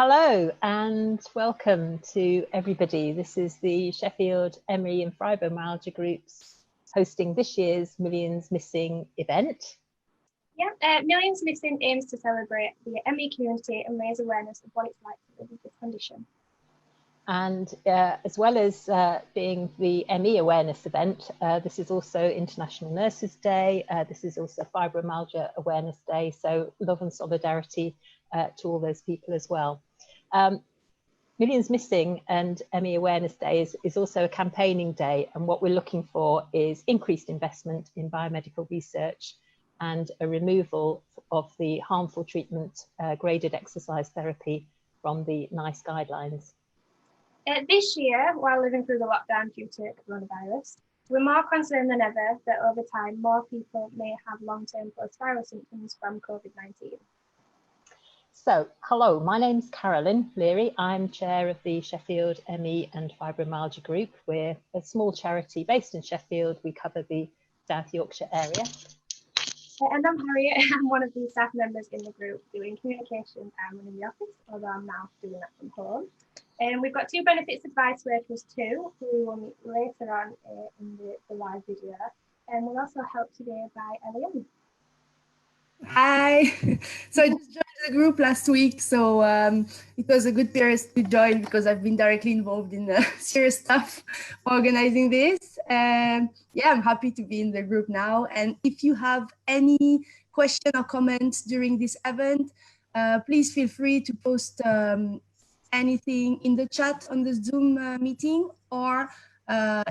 Hello and welcome to everybody. This is the Sheffield ME and Fibromyalgia groups hosting this year's Millions Missing event. Millions Missing aims to celebrate the ME community and raise awareness of what it's like to live with this condition. And as well as being the ME awareness event, this is also International Nurses Day. This is also Fibromyalgia Awareness Day. So love and solidarity to all those people as well. Millions Missing and ME Awareness Day is also a campaigning day, and what we're looking for is increased investment in biomedical research and a removal of the harmful treatment graded exercise therapy from the NICE guidelines. This year, while living through the lockdown due to coronavirus, we're more concerned than ever that over time more people may have long-term post-viral symptoms from COVID-19. So, hello, my name's Carolyn Leary. I'm chair of the Sheffield ME and Fibromyalgia group. We're a small charity based in Sheffield. We cover the South Yorkshire area. And I'm Harriet. I'm one of the staff members in the group doing communications and running the office, although I'm now doing that from home. And we've got two benefits advice workers too, who we will meet later on in the live video. And we'll also help today by Elliot. Hi. So I just joined the group last week, so it was a good period to join because I've been directly involved in the serious stuff organizing this. And yeah, I'm happy to be in the group now. And if you have any question or comments during this event, please feel free to post anything in the chat on the Zoom meeting, or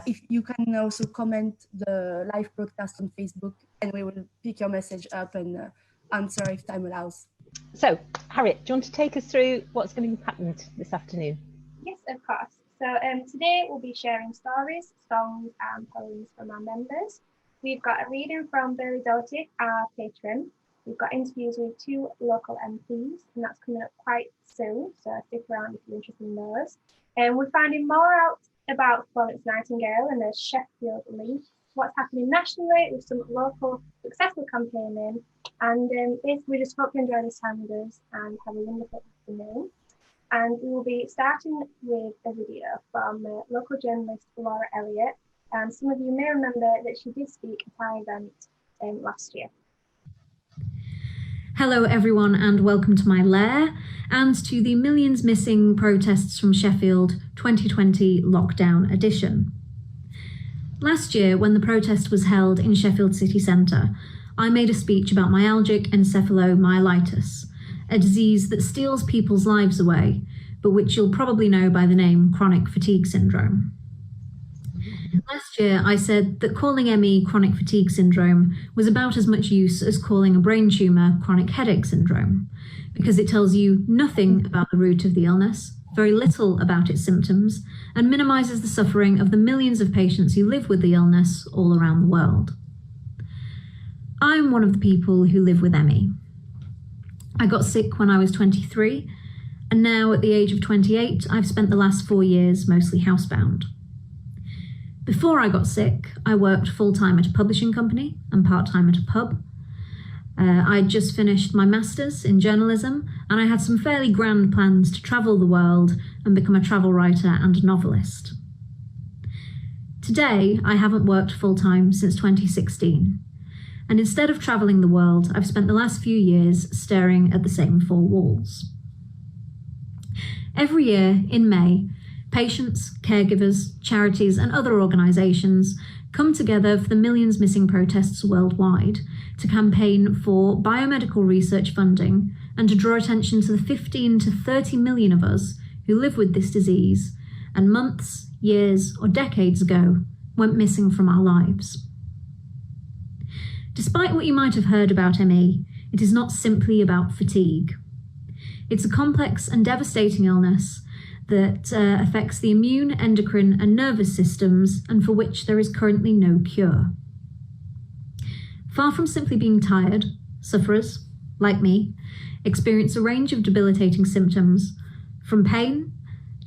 if you can also comment the live broadcast on Facebook, and we will pick your message up and answer if time allows. So, Harriet, do you want to take us through what's going to happen this afternoon? Yes, of course. So today we'll be sharing stories, songs and poems from our members. We've got a reading from Berlie Doherty, our patron. We've got interviews with two local MPs, and that's coming up quite soon, so stick around if you're interested in those. And we're finding more out about Florence Nightingale and the Sheffield League, what's happening nationally with some local successful campaigning, and basically we just hope you enjoy this time with us and have a wonderful afternoon. And we will be starting with a video from local journalist Laura Elliott, and some of you may remember that she did speak at our event last year. Hello everyone and welcome to my lair and to the Millions Missing protests from Sheffield 2020 lockdown edition. Last year, when the protest was held in Sheffield city centre, I made a speech about myalgic encephalomyelitis, a disease that steals people's lives away, but which you'll probably know by the name chronic fatigue syndrome. Last year, I said that calling ME chronic fatigue syndrome was about as much use as calling a brain tumour chronic headache syndrome, because it tells you nothing about the root of the illness, very little about its symptoms, and minimises the suffering of the millions of patients who live with the illness all around the world. I'm one of the people who live with ME. I got sick when I was 23, and now at the age of 28, I've spent the last 4 years mostly housebound. Before I got sick, I worked full-time at a publishing company and part-time at a pub. I'd just finished my master's in journalism, and I had some fairly grand plans to travel the world and become a travel writer and a novelist. Today, I haven't worked full-time since 2016, and instead of travelling the world, I've spent the last few years staring at the same four walls. Every year in May, patients, caregivers, charities and other organisations come together for the Millions Missing protests worldwide to campaign for biomedical research funding and to draw attention to the 15 to 30 million of us who live with this disease and months, years or decades ago went missing from our lives. Despite what you might have heard about ME, it is not simply about fatigue. It's a complex and devastating illness that affects the immune, endocrine and nervous systems, and for which there is currently no cure. Far from simply being tired, sufferers, like me, experience a range of debilitating symptoms, from pain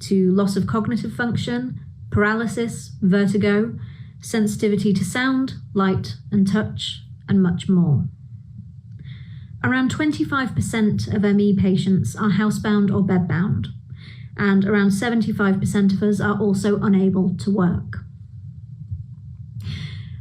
to loss of cognitive function, paralysis, vertigo, sensitivity to sound, light and touch, and much more. around 25% of ME patients are housebound or bedbound, and around 75% of us are also unable to work.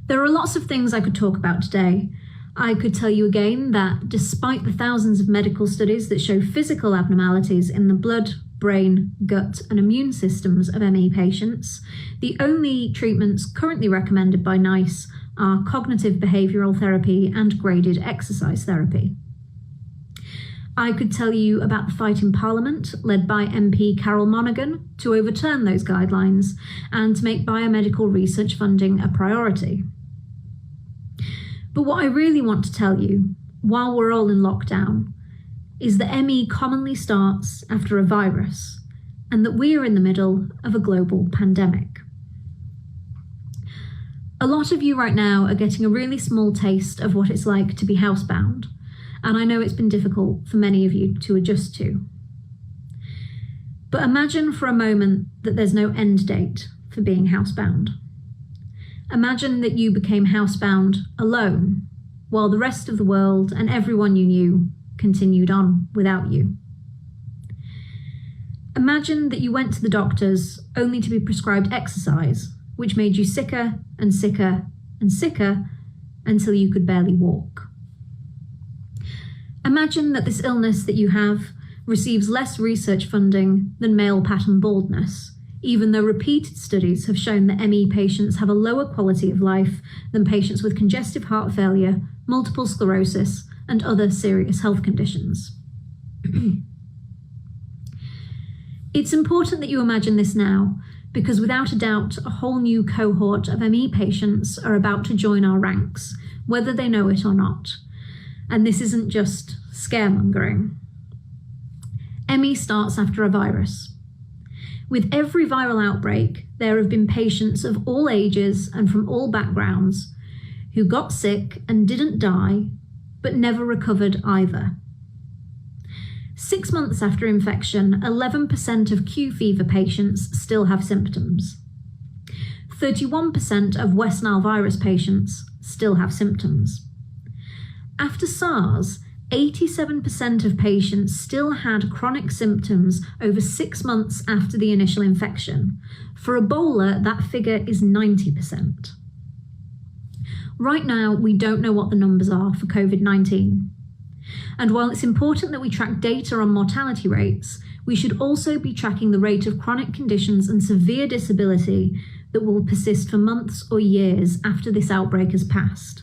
There are lots of things I could talk about today. I could tell you again that despite the thousands of medical studies that show physical abnormalities in the blood, brain, gut, and immune systems of ME patients, the only treatments currently recommended by NICE are cognitive behavioural therapy and graded exercise therapy. I could tell you about the fight in Parliament, led by MP Carol Monaghan, to overturn those guidelines and to make biomedical research funding a priority. But what I really want to tell you, while we're all in lockdown, is that ME commonly starts after a virus, and that we are in the middle of a global pandemic. A lot of you right now are getting a really small taste of what it's like to be housebound, and I know it's been difficult for many of you to adjust to. But imagine for a moment that there's no end date for being housebound. Imagine that you became housebound alone, while the rest of the world and everyone you knew continued on without you. Imagine that you went to the doctors only to be prescribed exercise, which made you sicker and sicker and sicker until you could barely walk. Imagine that this illness that you have receives less research funding than male pattern baldness, even though repeated studies have shown that ME patients have a lower quality of life than patients with congestive heart failure, multiple sclerosis, and other serious health conditions. It's important that you imagine this now, because without a doubt, a whole new cohort of ME patients are about to join our ranks, whether they know it or not. And this isn't just scaremongering. ME starts after a virus. With every viral outbreak, there have been patients of all ages and from all backgrounds who got sick and didn't die, but never recovered either. 6 months after infection, 11% of Q fever patients still have symptoms. 31% of West Nile virus patients still have symptoms. After SARS, 87% of patients still had chronic symptoms over 6 months after the initial infection. For Ebola, that figure is 90%. Right now, we don't know what the numbers are for COVID-19. And while it's important that we track data on mortality rates, we should also be tracking the rate of chronic conditions and severe disability that will persist for months or years after this outbreak has passed.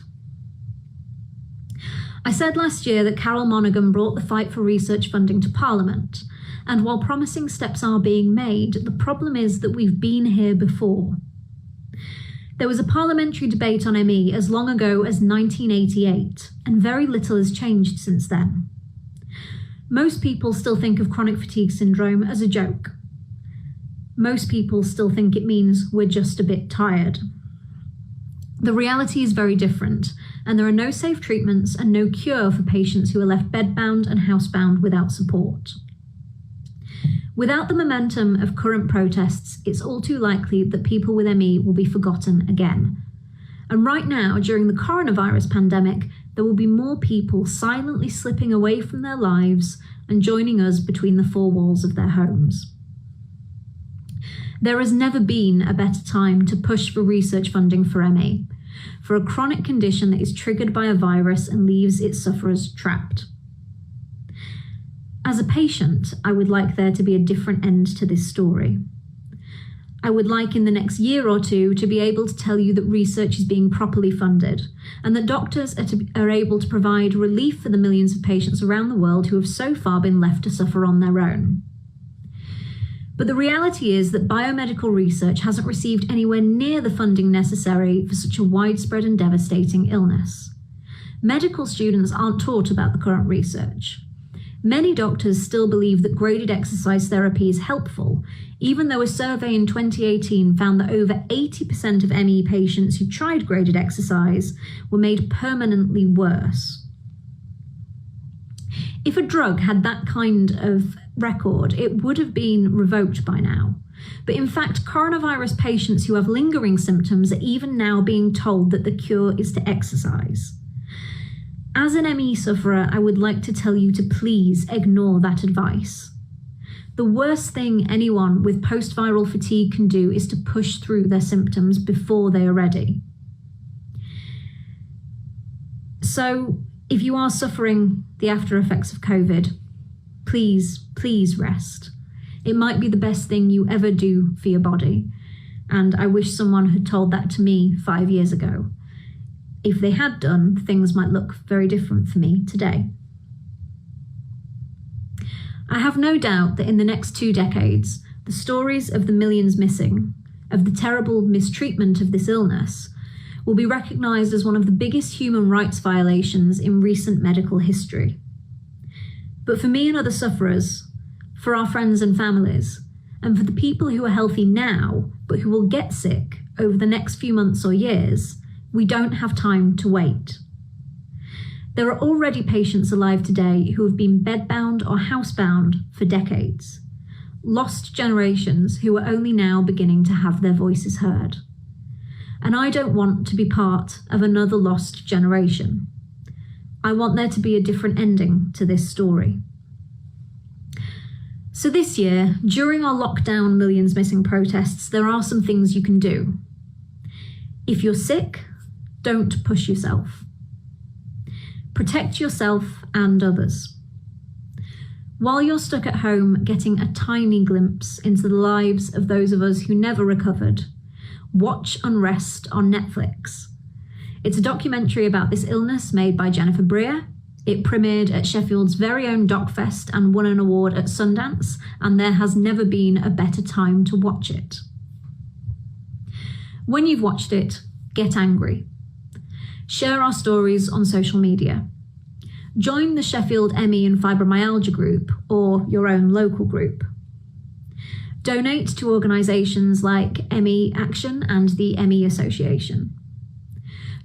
I said last year that Carol Monaghan brought the fight for research funding to Parliament, and while promising steps are being made, the problem is that we've been here before. There was a parliamentary debate on ME as long ago as 1988, and very little has changed since then. Most people still think of chronic fatigue syndrome as a joke. Most people still think it means we're just a bit tired. The reality is very different, and there are no safe treatments and no cure for patients who are left bedbound and housebound without support. Without the momentum of current protests, it's all too likely that people with ME will be forgotten again. And right now, during the coronavirus pandemic, there will be more people silently slipping away from their lives and joining us between the four walls of their homes. There has never been a better time to push for research funding for ME, for a chronic condition that is triggered by a virus and leaves its sufferers trapped. As a patient, I would like there to be a different end to this story. I would like in the next year or two to be able to tell you that research is being properly funded and that doctors are able to provide relief for the millions of patients around the world who have so far been left to suffer on their own. But the reality is that biomedical research hasn't received anywhere near the funding necessary for such a widespread and devastating illness. Medical students aren't taught about the current research. Many doctors still believe that graded exercise therapy is helpful, even though a survey in 2018 found that over 80% of ME patients who tried graded exercise were made permanently worse. If a drug had that kind of record, it would have been revoked by now. But in fact, coronavirus patients who have lingering symptoms are even now being told that the cure is to exercise. As an ME sufferer, I would like to tell you to please ignore that advice. The worst thing anyone with post-viral fatigue can do is to push through their symptoms before they are ready. So, if you are suffering the after effects of COVID, please rest. It might be the best thing you ever do for your body, and I wish someone had told that to me 5 years ago. If they had done, things might look very different for me today. I have no doubt that in the next 2 decades, the stories of the millions missing, of the terrible mistreatment of this illness, will be recognised as one of the biggest human rights violations in recent medical history. But for me and other sufferers, for our friends and families, and for the people who are healthy now, but who will get sick over the next few months or years, we don't have time to wait. There are already patients alive today who have been bedbound or housebound for decades, lost generations who are only now beginning to have their voices heard. And I don't want to be part of another lost generation. I want there to be a different ending to this story. So this year, during our lockdown Millions Missing protests, there are some things you can do. If you're sick, don't push yourself. Protect yourself and others. While you're stuck at home getting a tiny glimpse into the lives of those of us who never recovered, watch Unrest on Netflix. It's a documentary about this illness made by Jennifer Breer. It premiered at Sheffield's very own DocFest and won an award at Sundance, and there has never been a better time to watch it. When you've watched it, get angry. Share our stories on social media. Join the Sheffield ME and Fibromyalgia group or your own local group. Donate to organisations like ME Action and the ME Association.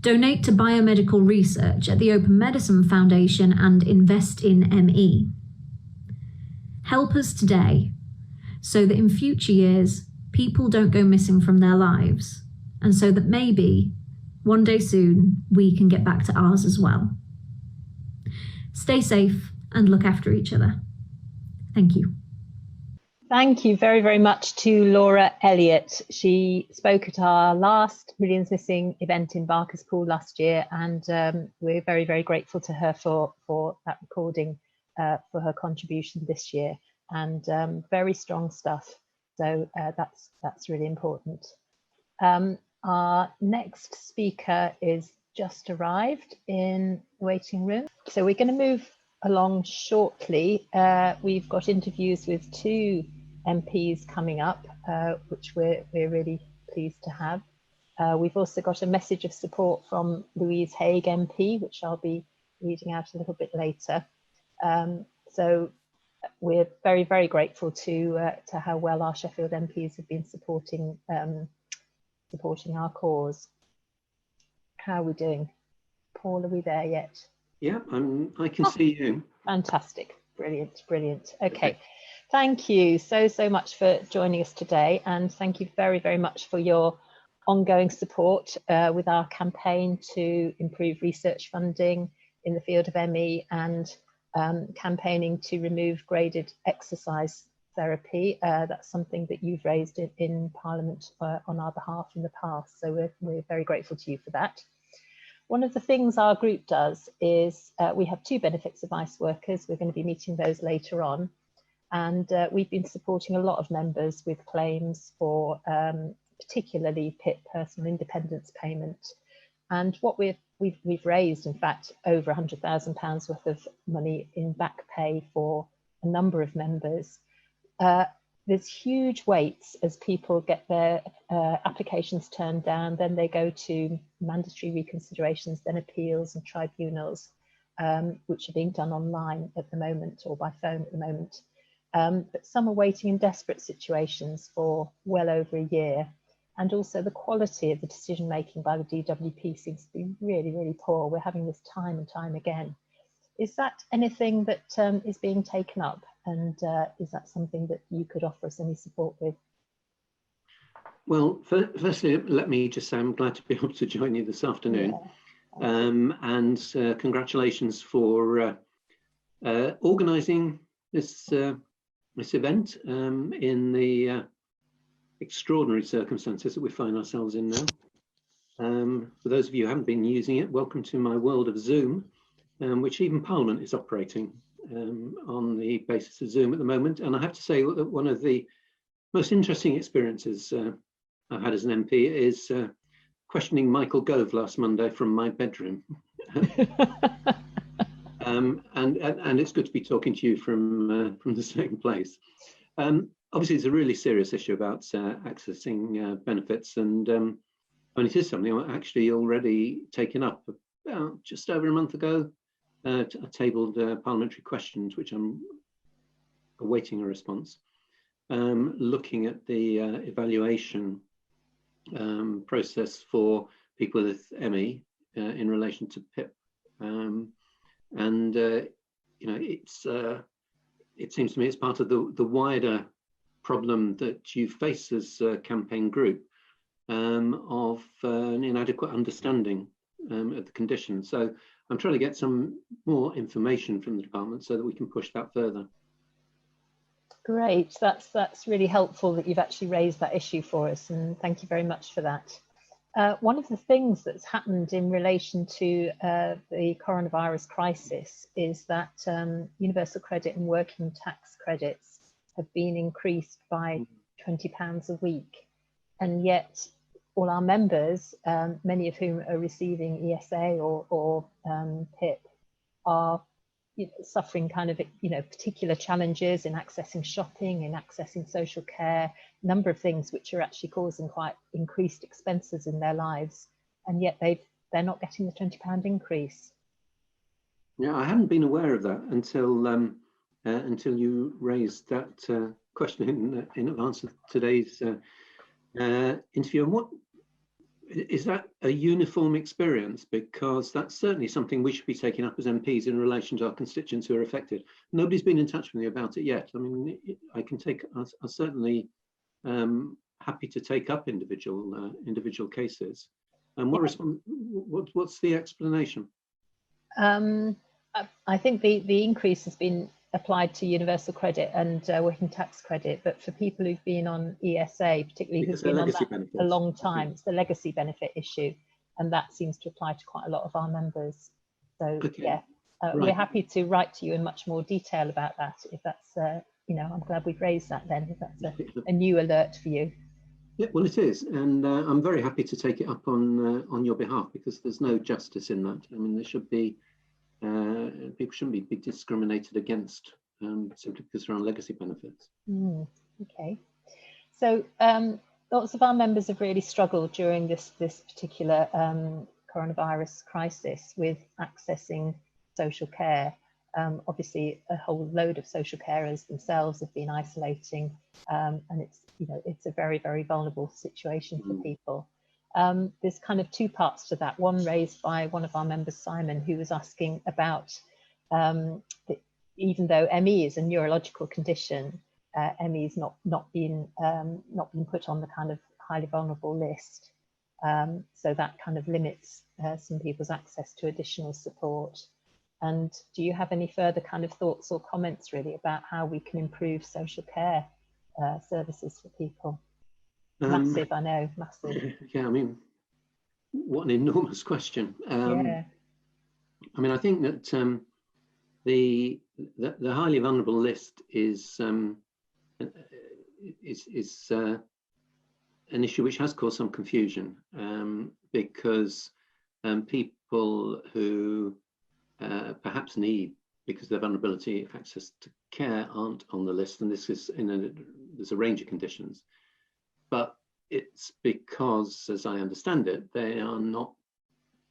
Donate to biomedical research at the Open Medicine Foundation and invest in ME. Help us today so that in future years people don't go missing from their lives, and so that maybe one day soon we can get back to ours as well. Stay safe and look after each other. Thank you. Thank you very, very much to Laura Elliott. She spoke at our last Millions Missing event in Barker's Pool last year, and we're very, very grateful to her for that recording, for her contribution this year, and very strong stuff. So that's really important. Our next speaker is just arrived in the waiting room. So we're going to move along shortly. We've got interviews with 2 MPs coming up, which we're really pleased to have. We've also got a message of support from Louise Haigh MP, which I'll be reading out a little bit later. So we're very, very grateful to how well our Sheffield MPs have been supporting our cause. How are we doing? Paul, are we there yet? Yeah, I can see you. Fantastic. Brilliant, brilliant. Okay. Thank you so much for joining us today, and thank you very, very much for your ongoing support with our campaign to improve research funding in the field of ME and campaigning to remove graded exercise therapy. That's something that you've raised in Parliament on our behalf in the past, so we're very grateful to you for that. One of the things our group does is we have 2 benefits advice workers. We're going to be meeting those later on, and we've been supporting a lot of members with claims for particularly PIP, personal independence payment. And what we've raised, in fact, over £100,000 worth of money in back pay for a number of members. There's huge waits as people get their applications turned down, then they go to mandatory reconsiderations, then appeals and tribunals, which are being done online at the moment or by phone at the moment. But some are waiting in desperate situations for well over a year. And also the quality of the decision making by the DWP seems to be really, really poor. We're having this time and time again. Is that anything that is being taken up? And is that something that you could offer us any support with? Well, firstly, let me just say I'm glad to be able to join you this afternoon. and congratulations for organising this this event in the extraordinary circumstances that we find ourselves in now. For those of you who haven't been using it, welcome to my world of Zoom, which even Parliament is operating on the basis of Zoom at the moment. And I have to say that one of the most interesting experiences I've had as an MP is questioning Michael Gove last Monday from my bedroom. And it's good to be talking to you from the same place. Obviously, it's a really serious issue about accessing benefits, and I mean, it is something I'm actually already taken up about just over a month ago. I tabled parliamentary questions, which I'm awaiting a response, looking at the evaluation process for people with ME in relation to PIP. You know, it seems to me it's part of the wider problem that you face as a campaign group of an inadequate understanding of the condition. So I'm trying to get some more information from the department so that we can push that further. Great, that's really helpful that you've actually raised that issue for us, and thank you very much for that. One of the things that's happened in relation to the coronavirus crisis is that universal credit and working tax credits have been increased by £20 a week, and yet all our members, many of whom are receiving ESA or PIP, are suffering kind of particular challenges in accessing shopping, in accessing social care, a number of things which are actually causing quite increased expenses in their lives, and yet they're not getting the £20 increase. Yeah, I hadn't been aware of that until you raised that question in advance of today's interview. And what is that a uniform experience? Because that's certainly something we should be taking up as MPs in relation to our constituents who are affected. Nobody's been in touch with me about it yet. I mean, I can take. I'm certainly happy to take up individual cases. And what's the explanation? I think the increase has been applied to universal credit and working tax credit, but for people who've been on ESA, particularly who've been on that a long time, it's the legacy benefit issue, and that seems to apply to quite a lot of our members. So yeah, we're happy to write to you in much more detail about that if that's I'm glad we've raised that then, if that's a new alert for you. Yeah, well, it is, and I'm very happy to take it up on your behalf, because there's no justice in that. I mean, there should be people shouldn't be discriminated against simply because they're on legacy benefits. Okay, so lots of our members have really struggled during this particular coronavirus crisis with accessing social care. Obviously, a whole load of social carers themselves have been isolating, and it's a very, very vulnerable situation for people. There's kind of two parts to that. One raised by one of our members, Simon, who was asking about even though ME is a neurological condition, ME is not been put on the kind of highly vulnerable list. So that kind of limits some people's access to additional support. And do you have any further kind of thoughts or comments really about how we can improve social care services for people? Massive, I know, massive. Yeah, I mean, what an enormous question. Yeah. I mean, I think that the highly vulnerable list is an issue which has caused some confusion, because people who perhaps need, because of their vulnerability, access to care aren't on the list, and this is there's a range of conditions. But it's because, as I understand it, they are not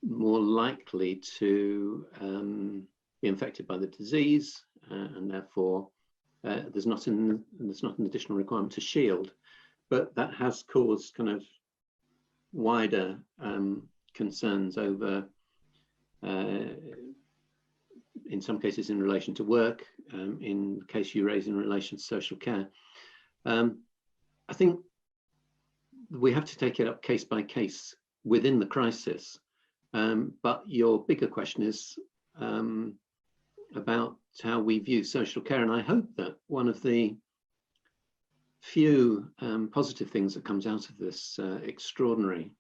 more likely to be infected by the disease, and therefore there's not an additional requirement to shield. But that has caused kind of wider concerns over, in some cases, in relation to work, in the case you raise in relation to social care. I think we have to take it up case by case within the crisis, But your bigger question is about how we view social care. And I hope that one of the few positive things that comes out of this extraordinary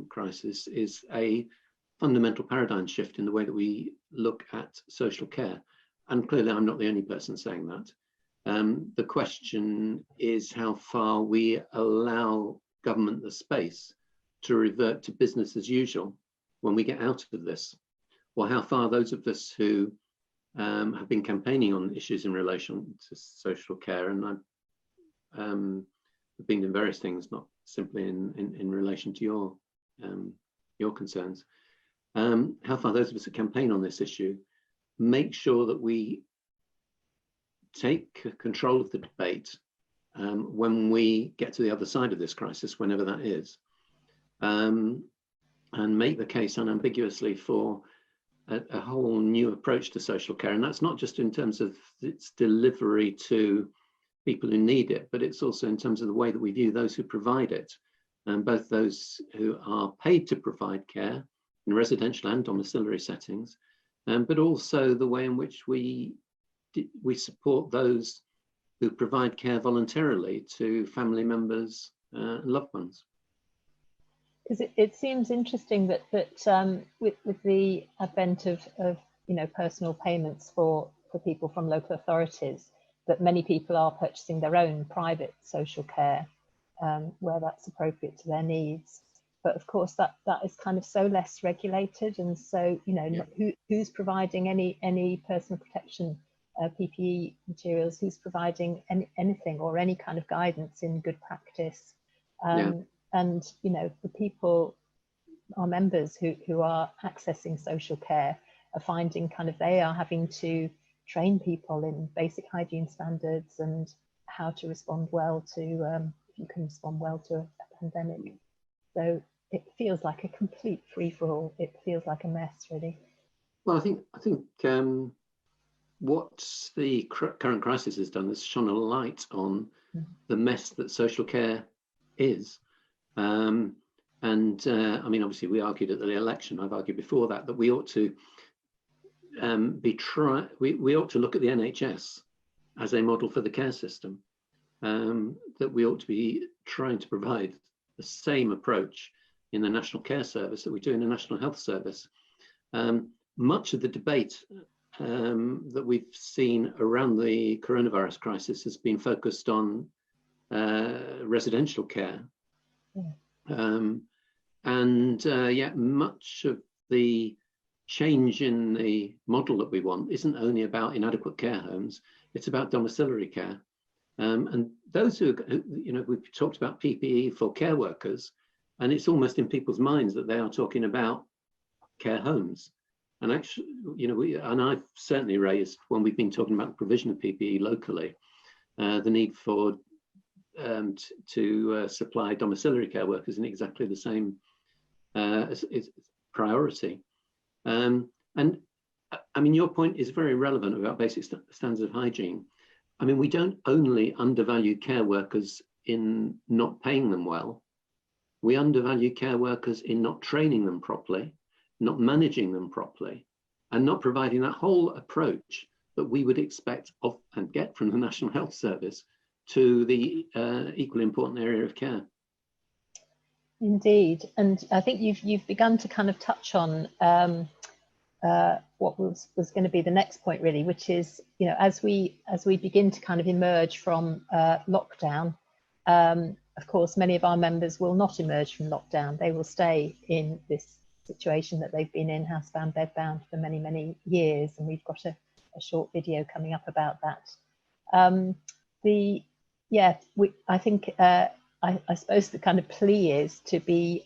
crisis is a fundamental paradigm shift in the way that we look at social care. And clearly I'm not the only person saying that. The question is how far we allow government the space to revert to business as usual when we get out of this, or how far those of us who have been campaigning on issues in relation to social care, and I've been in various things, not simply in relation to your concerns, how far those of us who campaign on this issue make sure that we take control of the debate when we get to the other side of this crisis, whenever that is, and make the case unambiguously for a whole new approach to social care. And that's not just in terms of its delivery to people who need it, but it's also in terms of the way that we view those who provide it, and both those who are paid to provide care in residential and domiciliary settings, but also the way in which we support those who provide care voluntarily to family members and loved ones. Because it seems interesting that with the advent of personal payments for people from local authorities, that many people are purchasing their own private social care where that's appropriate to their needs. But of course that is kind of so less regulated, and so who's providing any personal protection PPE materials, who's providing anything or any kind of guidance in good practice. And the people, our members who are accessing social care, are finding they are having to train people in basic hygiene standards and how to respond well to, if you can respond well to a pandemic. So it feels like a complete free-for-all. It feels like a mess, really. Well, I think what the current crisis has done is shone a light on the mess that social care is. I mean, obviously we argued at the election, I've argued before that we ought to we ought to look at the NHS as a model for the care system, that we ought to be trying to provide the same approach in the National Care Service that we do in the National Health Service. Much of the debate that we've seen around the coronavirus crisis has been focused on residential care. Yet much of the change in the model that we want isn't only about inadequate care homes, it's about domiciliary care. And those who, we've talked about PPE for care workers, and it's almost in people's minds that they are talking about care homes. And actually, and I've certainly raised, when we've been talking about the provision of PPE locally, the need for to supply domiciliary care workers in exactly the same priority. And I mean, your point is very relevant about basic standards of hygiene. I mean, we don't only undervalue care workers in not paying them well, we undervalue care workers in not training them properly, not managing them properly, and not providing that whole approach that we would expect of and get from the National Health Service to the equally important area of care. Indeed, and I think you've begun to kind of touch on what was going to be the next point, really, which is, as we begin to kind of emerge from lockdown, of course, many of our members will not emerge from lockdown. They will stay in this situation that they've been in, housebound, bedbound, for many, many years, and we've got a short video coming up about that. I think I suppose the kind of plea is to be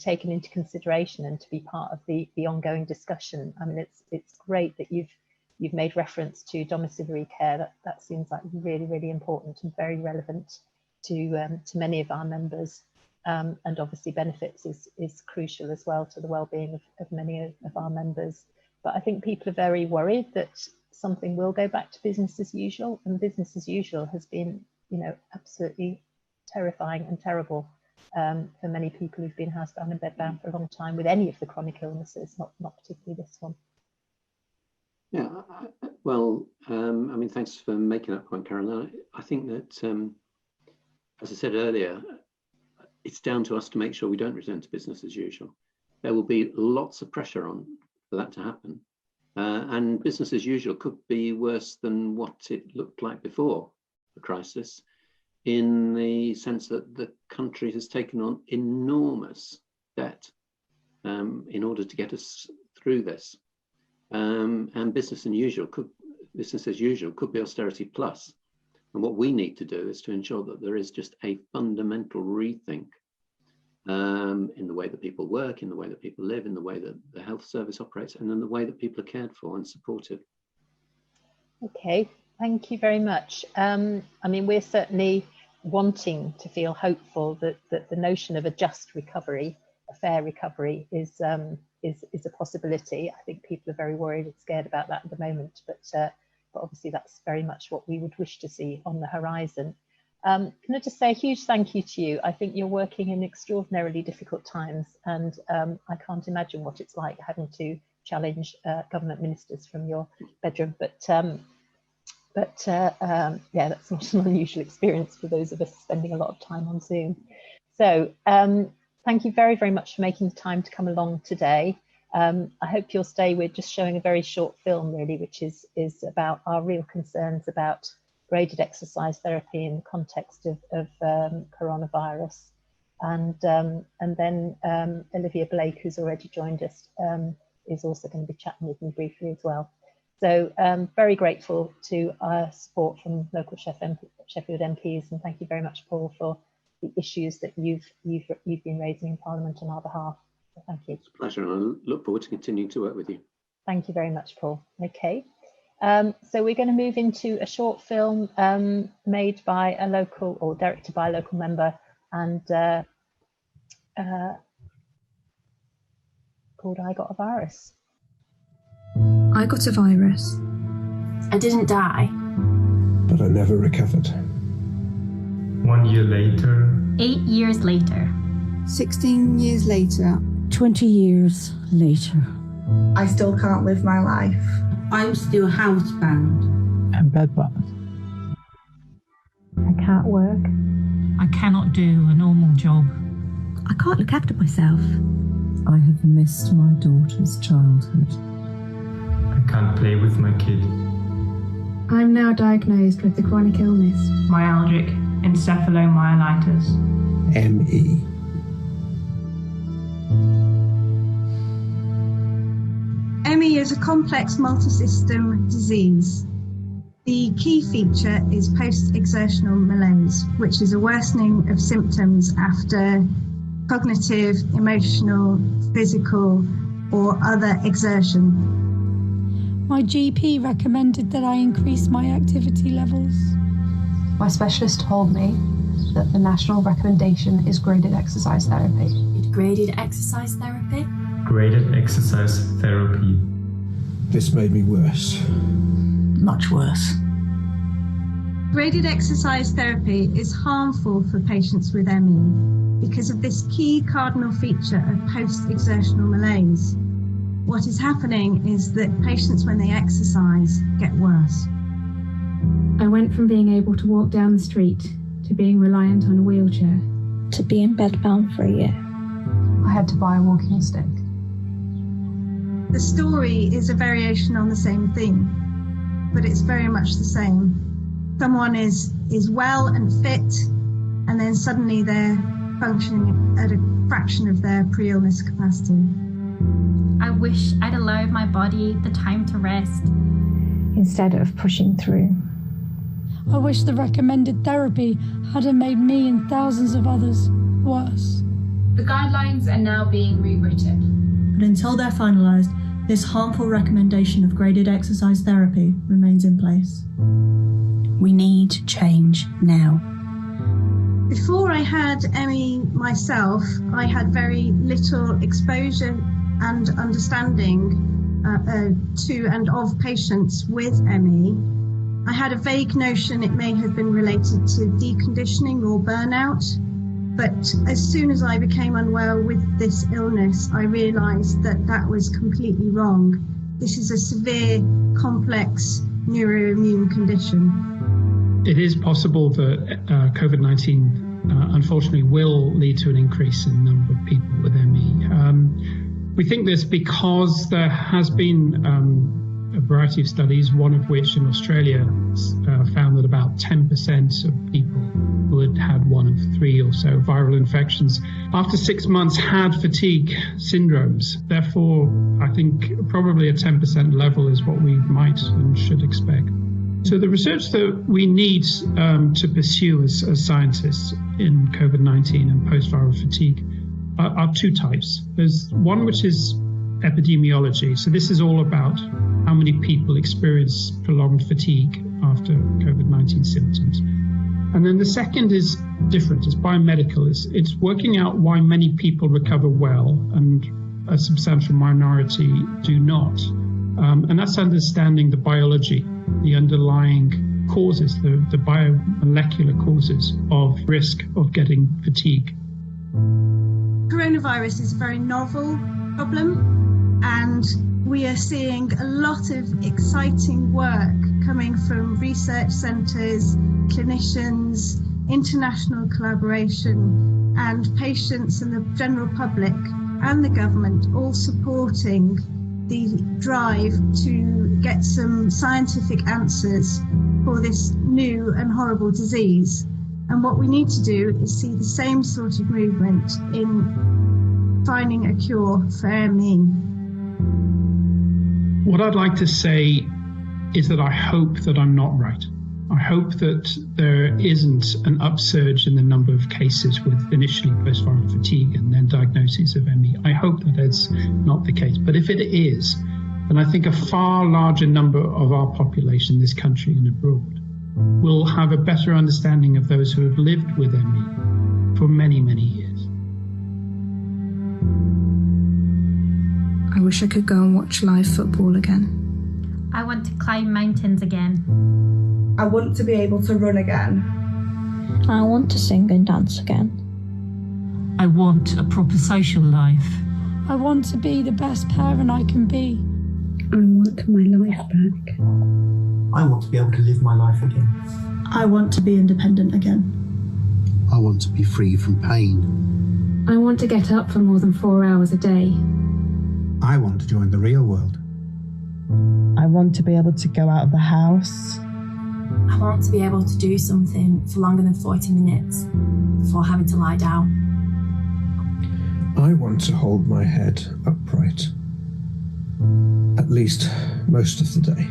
taken into consideration and to be part of the ongoing discussion. I mean, it's great that you've made reference to domiciliary care. That seems like really, really important and very relevant to many of our members, and obviously benefits is crucial as well to the well-being of many of our members. But I think people are very worried that something will go back to business as usual, and business as usual has been, absolutely terrifying and terrible for many people who've been housebound and bedbound for a long time with any of the chronic illnesses, not particularly this one. Yeah, well, I mean, thanks for making that point, Caroline. I think that, as I said earlier, it's down to us to make sure we don't return to business as usual. There will be lots of pressure on for that to happen. And business as usual could be worse than what it looked like before the crisis, in the sense that the country has taken on enormous debt in order to get us through this. And business as usual could be austerity plus. And what we need to do is to ensure that there is just a fundamental rethink in the way that people work, in the way that people live, in the way that the health service operates, and in the way that people are cared for and supported. Okay, thank you very much. I mean, we're certainly wanting to feel hopeful that the notion of a just recovery, a fair recovery, is a possibility. I think people are very worried and scared about that at the moment, but obviously that's very much what we would wish to see on the horizon. Can I just say a huge thank you to you? I think you're working in extraordinarily difficult times, and I can't imagine what it's like having to challenge government ministers from your bedroom. But yeah, that's not an unusual experience for those of us spending a lot of time on Zoom. So thank you very, very much for making the time to come along today. I hope you'll stay. We're just showing a very short film, really, which is about our real concerns about graded exercise therapy in the context of coronavirus. And then Olivia Blake, who's already joined us, is also going to be chatting with me briefly as well. So very grateful to our support from local Sheffield MPs, and thank you very much, Paul, for the issues that you've been raising in Parliament on our behalf. So thank you. It's a pleasure, and I look forward to continuing to work with you. Thank you very much, Paul. Okay. So we're going to move into a short film made by a local, or directed by a local member, and called I Got a Virus. I got a virus. I didn't die. But I never recovered. 1 year later. 8 years later. 16 years later. 20 years later. I still can't live my life. I'm still housebound. And bedbound. I can't work. I cannot do a normal job. I can't look after myself. I have missed my daughter's childhood. I can't play with my kid. I'm now diagnosed with the chronic illness. Myalgic encephalomyelitis. ME. ME is a complex multi-system disease. The key feature is post-exertional malaise, which is a worsening of symptoms after cognitive, emotional, physical, or other exertion. My GP recommended that I increase my activity levels. My specialist told me that the national recommendation is graded exercise therapy. Graded exercise therapy? Graded exercise therapy. This made me worse. Much worse. Graded exercise therapy is harmful for patients with ME because of this key cardinal feature of post-exertional malaise. What is happening is that patients, when they exercise, get worse. I went from being able to walk down the street to being reliant on a wheelchair. To being bedbound for a year. I had to buy a walking stick. The story is a variation on the same theme, but it's very much the same. Someone is well and fit, and then suddenly they're functioning at a fraction of their pre-illness capacity. I wish I'd allowed my body the time to rest instead of pushing through. I wish the recommended therapy hadn't made me and thousands of others worse. The guidelines are now being rewritten. But until they're finalised, this harmful recommendation of graded exercise therapy remains in place. We need change now. Before I had ME myself, I had very little exposure and understanding to and of patients with ME. I had a vague notion it may have been related to deconditioning or burnout, But as soon as I became unwell with this illness, I realised that that was completely wrong. This is a severe, complex neuroimmune condition. It is possible that COVID-19 unfortunately will lead to an increase in the number of people with ME. We think this because there has been a variety of studies, one of which in Australia found that about 10% of people who had had one of 3 or so viral infections after 6 months had fatigue syndromes. Therefore, I think probably a 10% level is what we might and should expect. So the research that we need to pursue as scientists in COVID-19 and post-viral fatigue are 2 types. There's one which is epidemiology. So this is all about how many people experience prolonged fatigue after COVID-19 symptoms. And then the second is different. It's biomedical. It's working out why many people recover well and a substantial minority do not. And that's understanding the biology, the underlying causes, the biomolecular causes of risk of getting fatigue. Coronavirus is a very novel problem, and we are seeing a lot of exciting work coming from research centres, clinicians, international collaboration, and patients and the general public and the government all supporting the drive to get some scientific answers for this new and horrible disease. And what we need to do is see the same sort of movement in finding a cure for ME. What I'd like to say is that I hope that I'm not right. I hope that there isn't an upsurge in the number of cases with initially post-viral fatigue and then diagnoses of ME. I hope that that's not the case. But if it is, then I think a far larger number of our population, this country and abroad, will have a better understanding of those who have lived with ME for many, many years. I wish I could go and watch live football again. I want to climb mountains again. I want to be able to run again. I want to sing and dance again. I want a proper social life. I want to be the best parent I can be. I want my life back. I want to be able to live my life again. I want to be independent again. I want to be free from pain. I want to get up for more than 4 hours a day. I want to join the real world. I want to be able to go out of the house. I want to be able to do something for longer than 40 minutes before having to lie down. I want to hold my head upright, at least most of the day.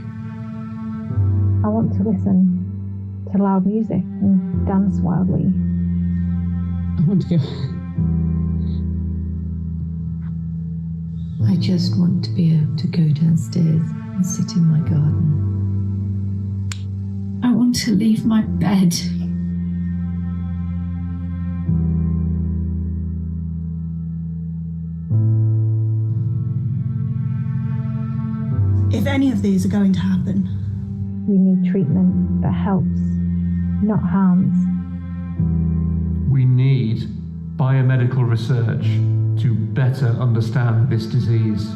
I want to listen to loud music and dance wildly. I want to go. I just want to be able to go downstairs and sit in my garden. I want to leave my bed. If any of these are going to happen, We need treatment that helps, not harms. We need biomedical research to better understand this disease.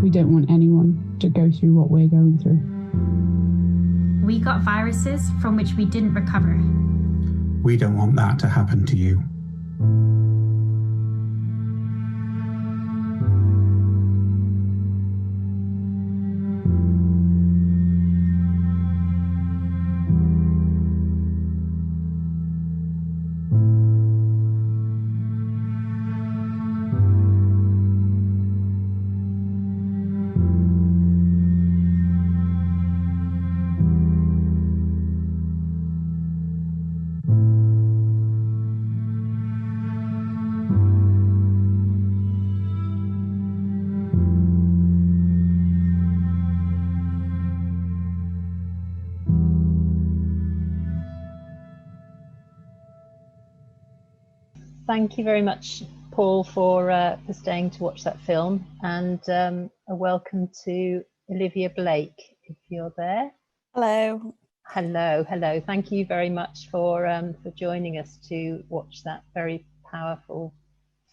We don't want anyone to go through what we're going through. We got viruses from which we didn't recover. We don't want that to happen to you. Thank you very much, Paul, for staying to watch that film, and a welcome to Olivia Blake, if you're there. Hello. Hello. Thank you very much for joining us to watch that very powerful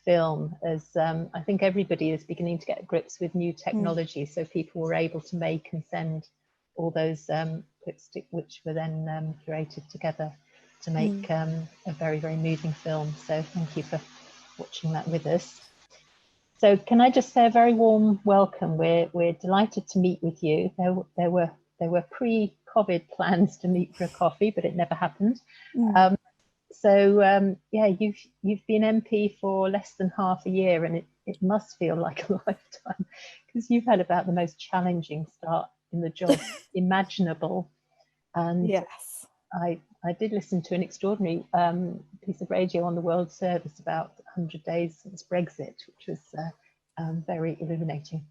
film. As I think everybody is beginning to get grips with new technology, so people were able to make and send all those clips which were then curated together to make a very, very moving film. So thank you for watching that with us. So can I just say a very warm welcome. We're delighted to meet with you. There were pre-COVID plans to meet for a coffee, but it never happened. Yeah, you've been MP for less than half a year, and it must feel like a lifetime, because you've had about the most challenging start in the job imaginable. And yes, I did listen to an extraordinary piece of radio on the World Service about 100 days since Brexit, which was very illuminating.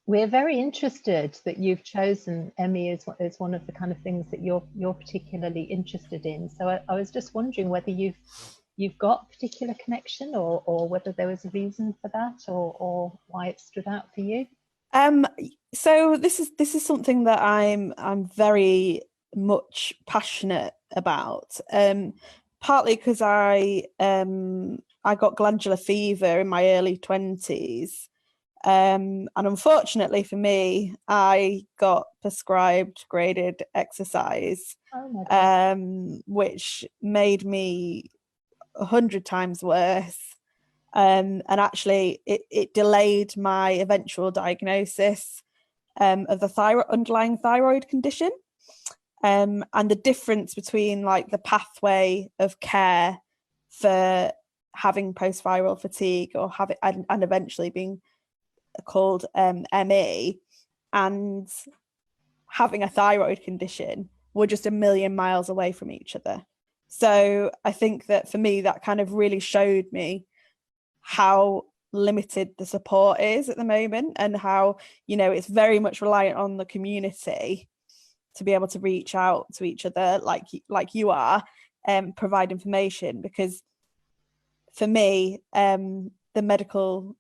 We're very interested that you've chosen ME as one of the kind of things that you're particularly interested in. So I was just wondering whether you've got a particular connection, or whether there was a reason for that, or why it stood out for you. So this is something that I'm very much passionate about. Partly because I got glandular fever in my early 20s. And unfortunately for me, I got prescribed graded exercise, which made me 100 times worse. And actually, it delayed my eventual diagnosis of the underlying thyroid condition. And the difference between like the pathway of care for having post-viral fatigue or and eventually being called ME and having a thyroid condition were just a million miles away from each other. So I think that for me, that kind of really showed me how limited the support is at the moment, and how, it's very much reliant on the community to be able to reach out to each other like you are, provide information. Because for me, the medical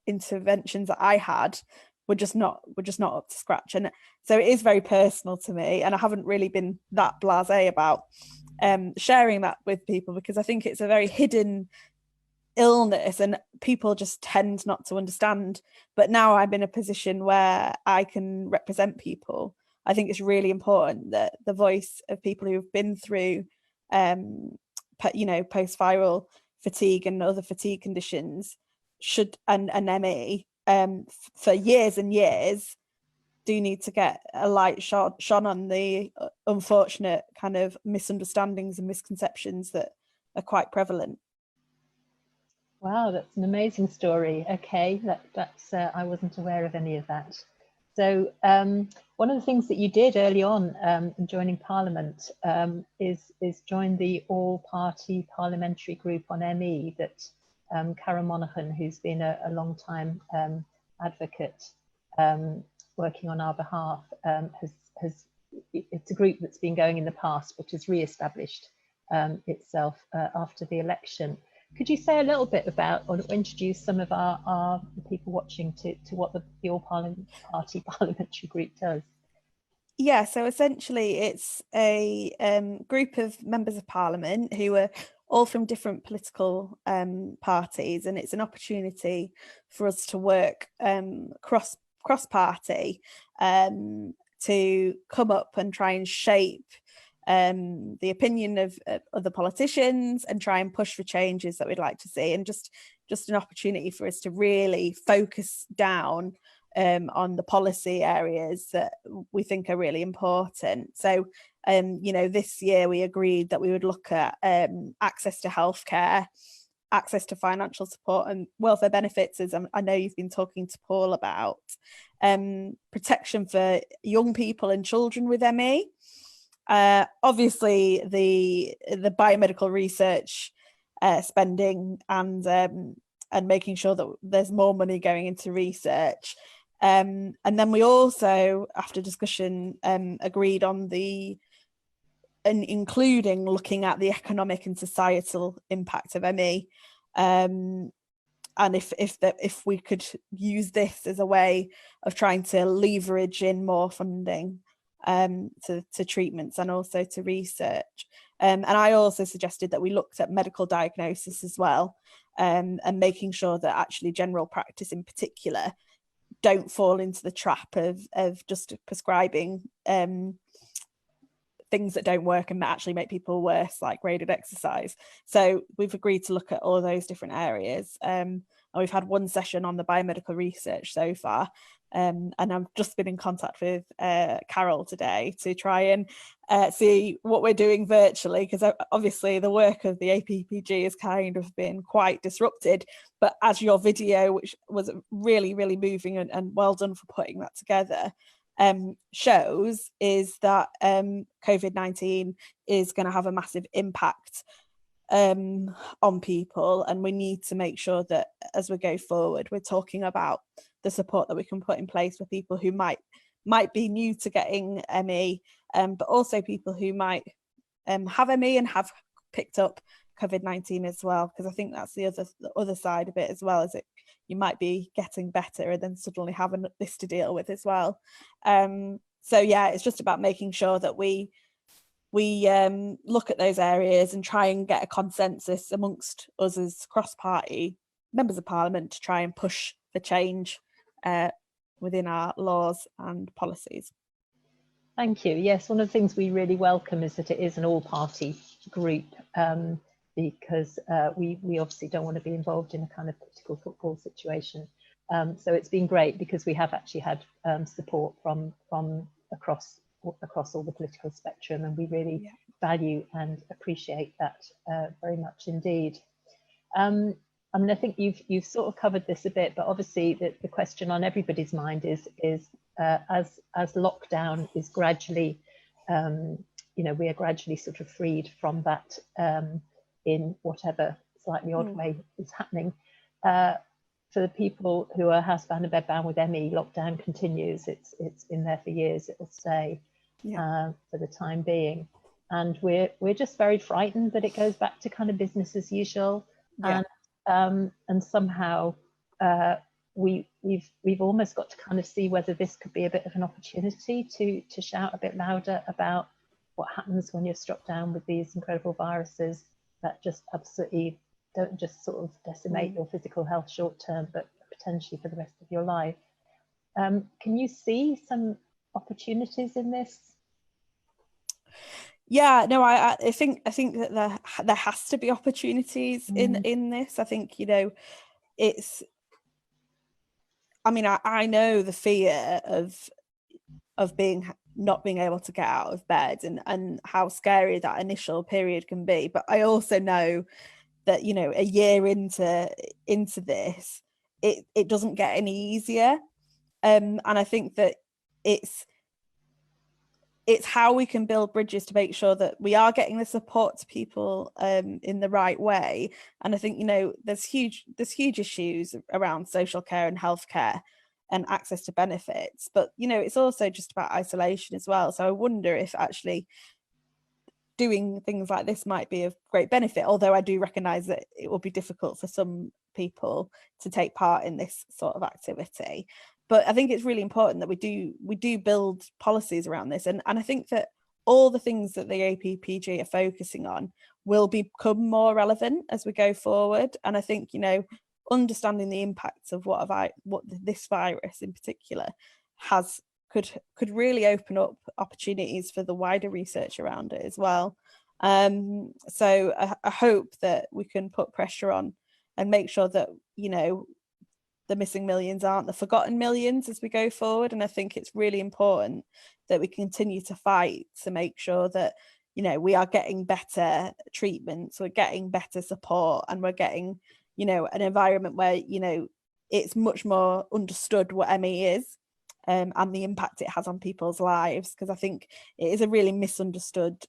interventions that I had were just not up to scratch, and so it is very personal to me, and I haven't really been that blasé about sharing that with people, because I think it's a very hidden illness and people just tend not to understand. But now I'm in a position where I can represent people. I think it's really important that the voice of people who have been through post-viral fatigue and other fatigue conditions and ME for years and years do need to get a light shone on the unfortunate kind of misunderstandings and misconceptions that are quite prevalent. Wow, that's an amazing story. Okay, that's I wasn't aware of any of that. So one of the things that you did early on in joining Parliament is join the all-party parliamentary group on ME that Karen Monaghan, who's been a long time advocate working on our behalf, it's a group that's been going in the past, but has re-established itself after the election. Could you say a little bit about, or introduce some of our people watching to what the all-party parliamentary group does? Yeah, so essentially it's a group of members of parliament who are all from different political parties, and it's an opportunity for us to work cross-party to come up and try and shape the opinion of other politicians and try and push for changes that we'd like to see, and just an opportunity for us to really focus down on the policy areas that we think are really important. So this year we agreed that we would look at access to healthcare, access to financial support and welfare benefits, as I know you've been talking to Paul about, protection for young people and children with ME. Obviously the biomedical research spending and making sure that there's more money going into research. And then we also, after discussion, agreed on including looking at the economic and societal impact of ME. And if we could use this as a way of trying to leverage in more funding to treatments and also to research. And I also suggested that we looked at medical diagnosis as well, and making sure that actually general practice in particular don't fall into the trap of just prescribing things that don't work and actually make people worse, like graded exercise. So we've agreed to look at all those different areas. And we've had one session on the biomedical research so far. And I've just been in contact with Carol today to try and see what we're doing virtually, because obviously the work of the APPG has kind of been quite disrupted. But as your video, which was really, really moving and well done for putting that together, shows, is that COVID-19 is going to have a massive impact on people, and we need to make sure that as we go forward we're talking about the support that we can put in place for people who might be new to getting ME, but also people who might have ME and have picked up COVID-19 as well, because I think that's the other side of it as well, is it you might be getting better and then suddenly having this to deal with as well. So yeah, it's just about making sure that we look at those areas and try and get a consensus amongst us as cross-party members of Parliament to try and push for change within our laws and policies. Thank you. Yes, one of the things we really welcome is that it is an all-party group, because we obviously don't want to be involved in a kind of political football situation. So it's been great because we have actually had support from across all the political spectrum, and we really value and appreciate that very much indeed. I mean, I think you've sort of covered this a bit, but obviously the question on everybody's mind is as lockdown is gradually, we are gradually sort of freed from that in whatever slightly odd way is happening. For the people who are housebound and bedbound with ME, lockdown continues. It's been there for years. It will stay for the time being, and we're just very frightened that it goes back to kind of business as usual. And somehow we've almost got to kind of see whether this could be a bit of an opportunity to shout a bit louder about what happens when you're struck down with these incredible viruses that just absolutely don't just sort of decimate your physical health short term, but potentially for the rest of your life. Can you see some opportunities in this? Yeah, no, I think that there has to be opportunities in this. I think, it's, I mean, I know the fear of not being able to get out of bed and how scary that initial period can be. But I also know that, a year into this, it doesn't get any easier. And I think that it's how we can build bridges to make sure that we are getting the support to people in the right way. And I think, there's huge issues around social care and healthcare and access to benefits, but it's also just about isolation as well. So I wonder if actually doing things like this might be of great benefit, although I do recognise that it will be difficult for some people to take part in this sort of activity. But I think it's really important that we do build policies around this, and I think that all the things that the APPG are focusing on will become more relevant as we go forward. And I think understanding the impacts of what this virus in particular could really open up opportunities for the wider research around it as well. So I hope that we can put pressure on and make sure that the missing millions aren't the forgotten millions as we go forward. And I think it's really important that we continue to fight to make sure that we are getting better treatments, we're getting better support, and we're getting an environment where it's much more understood what ME is and the impact it has on people's lives, because I think it is a really misunderstood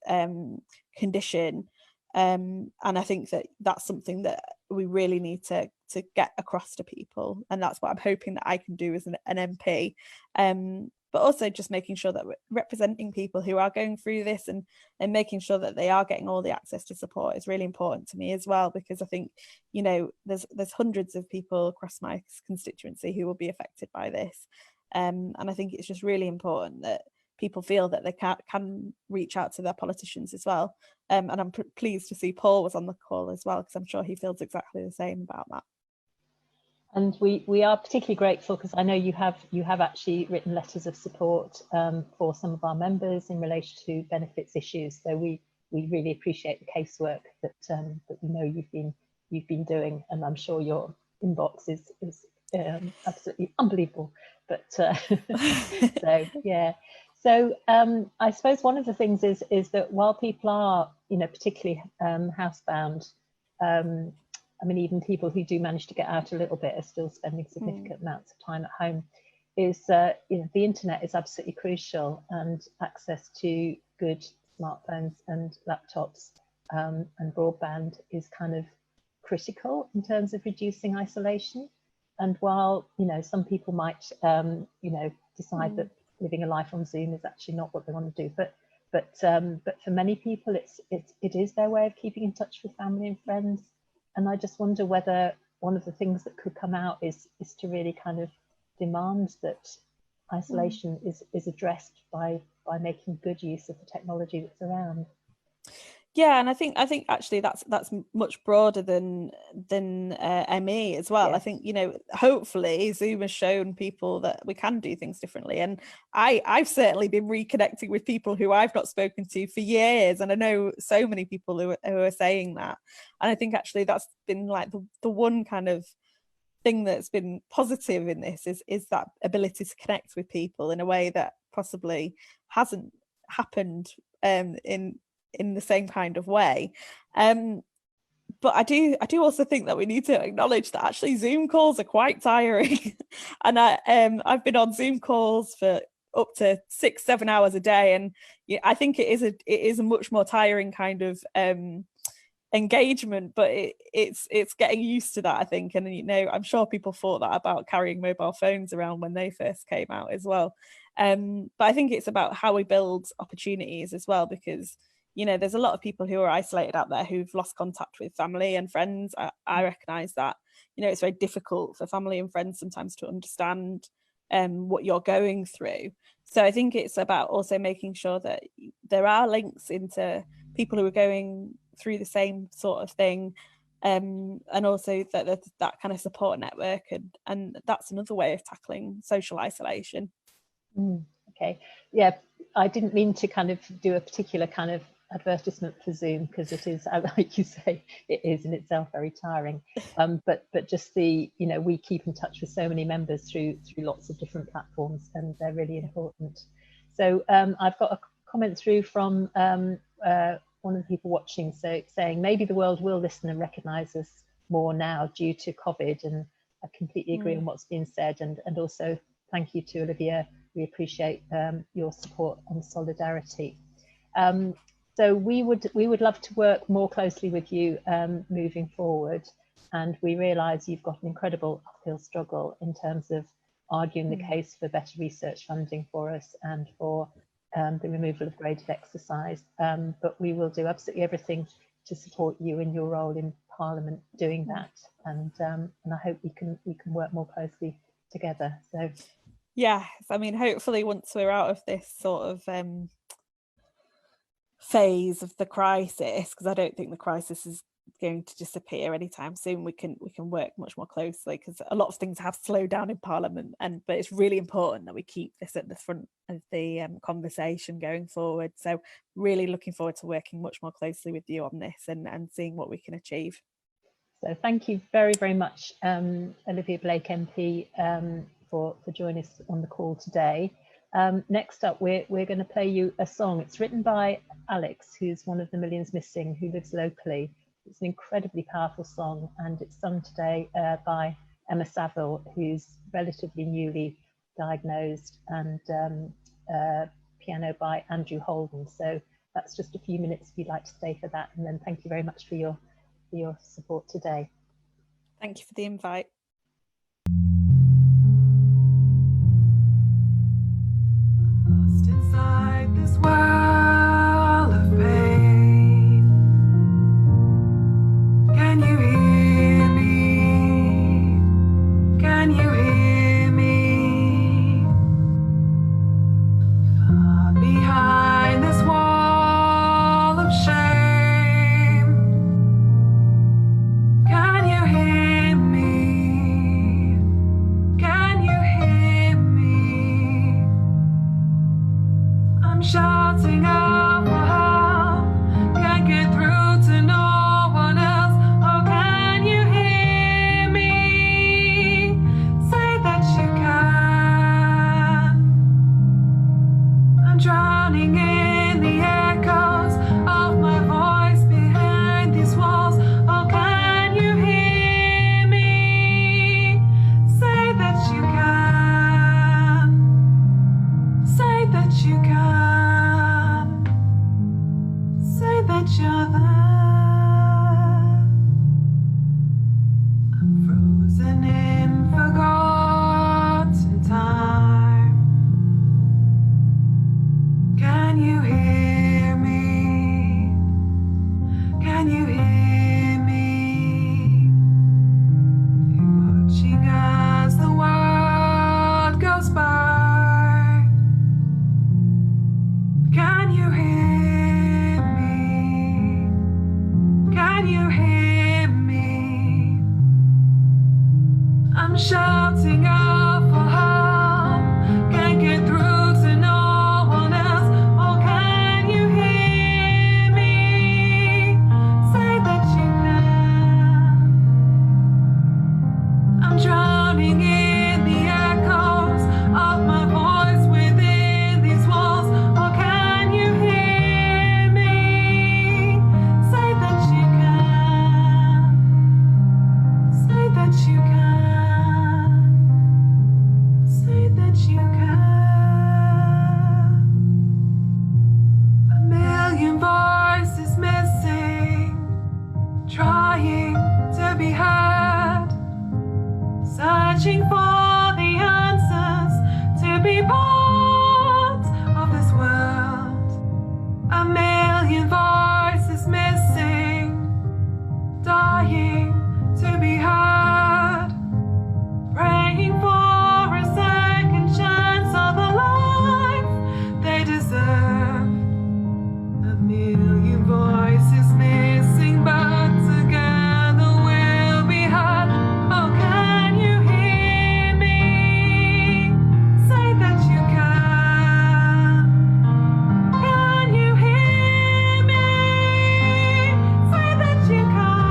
condition, and I think that that's something that we really need to get across to people, and that's what I'm hoping that I can do as an MP. But also just making sure that we're representing people who are going through this and making sure that they are getting all the access to support is really important to me as well, because I think there's hundreds of people across my constituency who will be affected by this, and I think it's just really important that people feel that they can reach out to their politicians as well. And I'm pleased to see Paul was on the call as well, because I'm sure he feels exactly the same about that. And we are particularly grateful because I know you have actually written letters of support for some of our members in relation to benefits issues. So we really appreciate the casework that we know you've been doing, and I'm sure your inbox is absolutely unbelievable. But so yeah. So I suppose one of the things is that while people are, particularly housebound, I mean, even people who do manage to get out a little bit are still spending significant amounts of time at home. The internet is absolutely crucial, and access to good smartphones and laptops and broadband is kind of critical in terms of reducing isolation. And while some people might decide that living a life on Zoom is actually not what they want to do, but for many people it is their way of keeping in touch with family and friends. And I just wonder whether one of the things that could come out is to really kind of demand that isolation is addressed by making good use of the technology that's around. Yeah, and I think actually that's much broader than ME as well. Yes. I think hopefully Zoom has shown people that we can do things differently, and I've certainly been reconnecting with people who I've not spoken to for years, and I know so many people who are saying that. And I think actually that's been like the one kind of thing that's been positive in this is that ability to connect with people in a way that possibly hasn't happened in the same kind of way. But I do also think that we need to acknowledge that actually Zoom calls are quite tiring. And I've been on Zoom calls for up to 6-7 hours a day, and I think it is a much more tiring kind of engagement, but it's getting used to that, I think. And I'm sure people thought that about carrying mobile phones around when they first came out as well. But I think it's about how we build opportunities as well, because there's a lot of people who are isolated out there who've lost contact with family and friends. I recognise that. It's very difficult for family and friends sometimes to understand what you're going through. So I think it's about also making sure that there are links into people who are going through the same sort of thing, and also that kind of support network, and that's another way of tackling social isolation. Okay, yeah, I didn't mean to kind of do a particular kind of advertisement for Zoom, because it is, like you say, it is in itself very tiring, but just we keep in touch with so many members through lots of different platforms, and they're really important. So I've got a comment through from one of the people watching, so saying maybe the world will listen and recognise us more now due to COVID, and I completely agree on what's been said, and also thank you to Olivia. We appreciate your support and solidarity. So we would love to work more closely with you moving forward, and we realise you've got an incredible uphill struggle in terms of arguing the case for better research funding for us and for the removal of graded exercise. But we will do absolutely everything to support you in your role in Parliament doing that, and I hope we can work more closely together. So. Yes, I mean, hopefully once we're out of this sort of phase of the crisis, because I don't think the crisis is going to disappear anytime soon, we can work much more closely, because a lot of things have slowed down in Parliament, but it's really important that we keep this at the front of the conversation going forward. So really looking forward to working much more closely with you on this and seeing what we can achieve. So thank you very, very much, Olivia Blake MP, for joining us on the call today. Next up, we're going to play you a song. It's written by Alex, who's one of the millions missing, who lives locally. It's an incredibly powerful song, and it's sung today by Emma Saville, who's relatively newly diagnosed, and piano by Andrew Holden. So that's just a few minutes if you'd like to stay for that, and then thank you very much for your support today. Thank you for the invite. Lost inside this well of pain. Can you hear me? Can you hear me? If I'm that you're there. I'm frozen in forgotten time. Can you hear me? Can you hear me? You're watching as the world goes by. Can you hear me? Can you hear me? I'm shouting out for help. Can't get through to no one else. Oh, can you hear me? Say that you can. I'm drowning in the echoes of my voice within these walls. Oh, can you hear me? Say that you can. Say that you can. Say that you can. A million voices missing, trying to be heard, searching for the answers to be part of this world. A million voices missing, dying to be heard, praying for a second chance of the life they deserve. A million voices missing, but together we'll be heard. Oh, can you hear me? Say that you can. Can you hear me? Say that you can.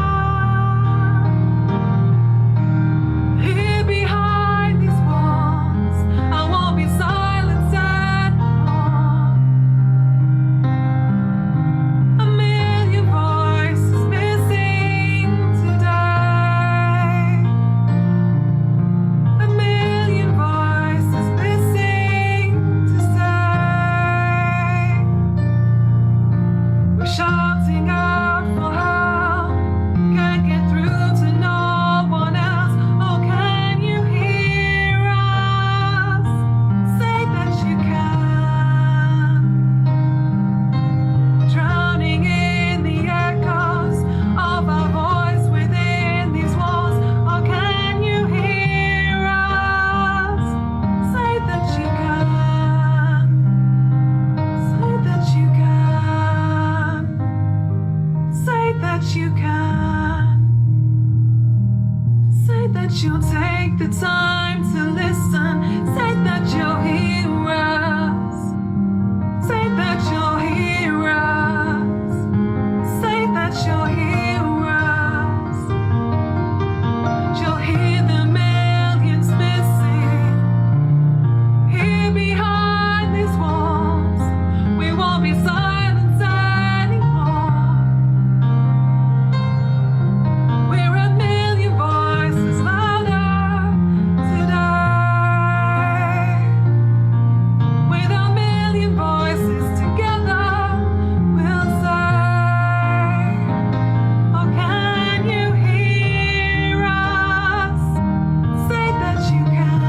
Here behind these walls, I won't be silenced anymore. A million voices missing today. A million voices missing to say. We're shouting out for help. Can't get through to no one else. Oh, can you hear us? Say that you can. Drowning in the echoes of our voice within these walls. Oh, can you hear us? Say that you can. Say that you can. Say that you can. Say that you'll take the time to listen. Say that you'll hear us. Say that you'll hear us. Say that you'll hear us. You'll hear the millions missing. Here behind these walls, we won't be silenced anymore. We're a million voices louder today. With a million voices together, we'll say, oh, can you hear us? Say that you can.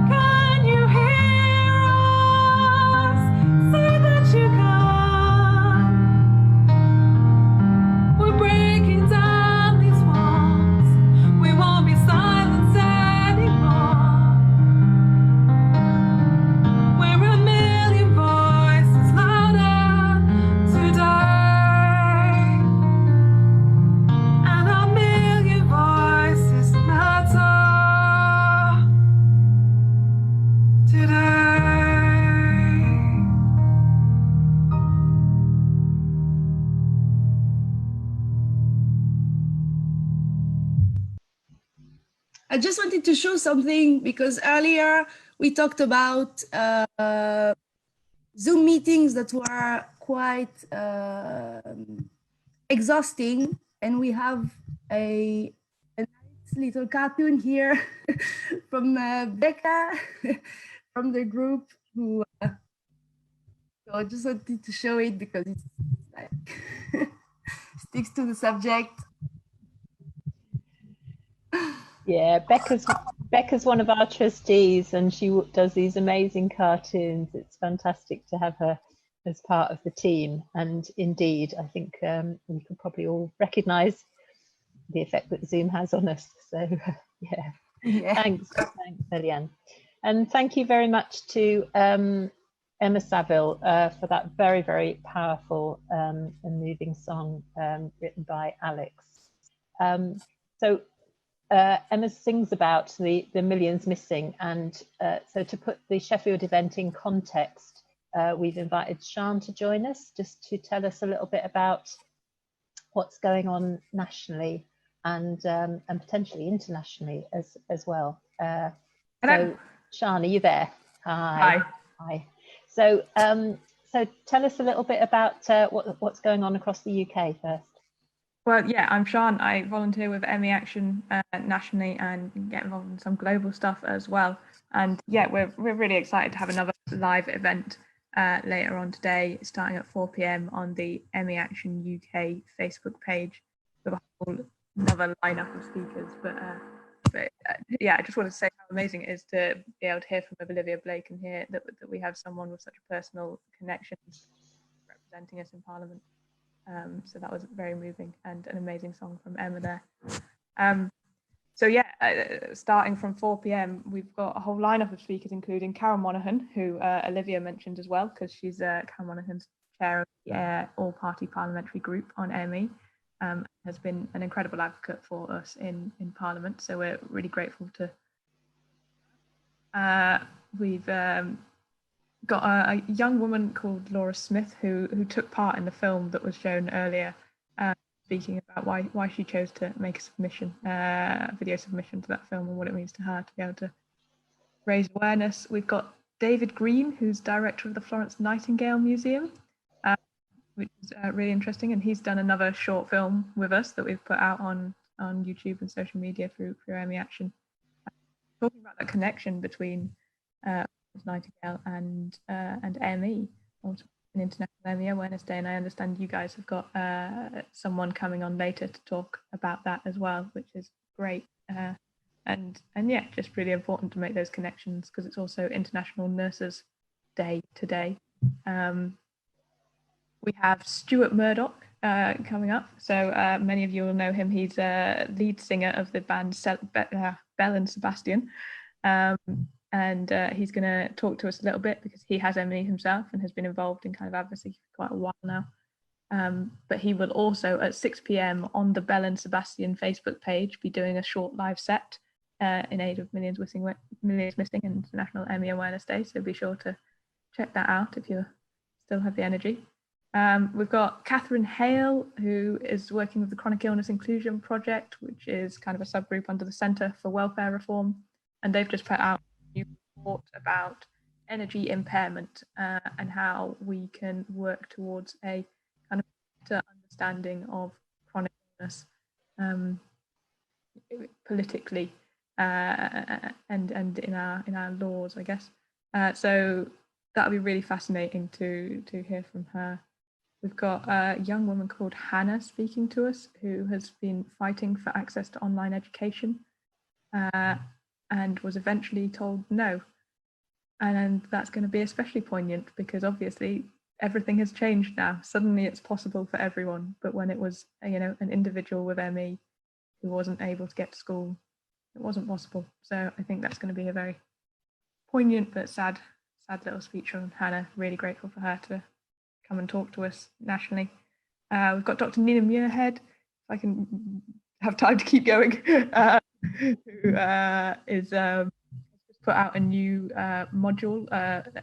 Can you hear us? Say that you can. We're breaking down these walls. We won't be silenced anymore. We're a million voices louder today. And a million voices matter today. I just wanted to show something because earlier we talked about Zoom meetings that were quite exhausting, and we have a nice little cartoon here from Becca from the group who So I just wanted to show it because it's like sticks to the subject. Yeah, Becca's one of our trustees, and she does these amazing cartoons. It's fantastic to have her as part of the team. And indeed, I think we can probably all recognise the effect that Zoom has on us. So yeah. Thanks, Eliane. And thank you very much to Emma Saville for that very, very powerful and moving song written by Alex. So Emma sings about the millions missing, and so to put the Sheffield event in context, we've invited Sian to join us just to tell us a little bit about what's going on nationally and potentially internationally as well. So Sian, are you there? Hi. So so tell us a little bit about what's going on across the UK first. Well, yeah, I'm Sian. I volunteer with ME Action nationally and get involved in some global stuff as well. And yeah, we're really excited to have another live event later on today, starting at 4 p.m. on the ME Action UK Facebook page with a whole another lineup of speakers. But yeah, I just want to say how amazing it is to be able to hear from Olivia Blake and hear that we have someone with such a personal connection representing us in Parliament. So that was very moving, and an amazing song from Emma there. So yeah, starting from 4 p.m, we've got a whole lineup of speakers, including Karen Monaghan, who Olivia mentioned as well, because she's Karen Monaghan's chair of the all-party parliamentary group on ME, has been an incredible advocate for us in Parliament. So we're really grateful to. We've got a young woman called Laura Smith who took part in the film that was shown earlier, speaking about why she chose to make a submission, video submission to that film, and what it means to her to be able to raise awareness. We've got David Green, who's director of the Florence Nightingale Museum, which is really interesting, and he's done another short film with us that we've put out on YouTube and social media through ME Action, talking about that connection between Nightingale and ME, an International ME Awareness Day, and I understand you guys have got someone coming on later to talk about that as well, which is great. And yeah, just really important to make those connections because it's also International Nurses Day today. We have Stuart Murdoch coming up. So many of you will know him. He's a lead singer of the band Belle and Sebastian. And he's going to talk to us a little bit because he has ME himself and has been involved in kind of advocacy for quite a while now. But he will also at 6 p.m. on the Belle and Sebastian Facebook page be doing a short live set in aid of Millions Missing and International ME Awareness Day. So be sure to check that out if you still have the energy. We've got Catherine Hale, who is working with the Chronic Illness Inclusion Project, which is kind of a subgroup under the Centre for Welfare Reform. And they've just put out a new report about energy impairment and how we can work towards a kind of better understanding of chronic illness politically and in our laws, I guess. So that'll be really fascinating to hear from her. We've got a young woman called Hannah speaking to us, who has been fighting for access to online education and was eventually told no. And that's going to be especially poignant because obviously everything has changed now. Suddenly it's possible for everyone, but when it was, an individual with ME who wasn't able to get to school, it wasn't possible. So I think that's going to be a very poignant but sad little speech from Hannah. Really grateful for her to come and talk to us nationally. We've got Dr. Nina Muirhead, if I can have time to keep going, who is put out a new module,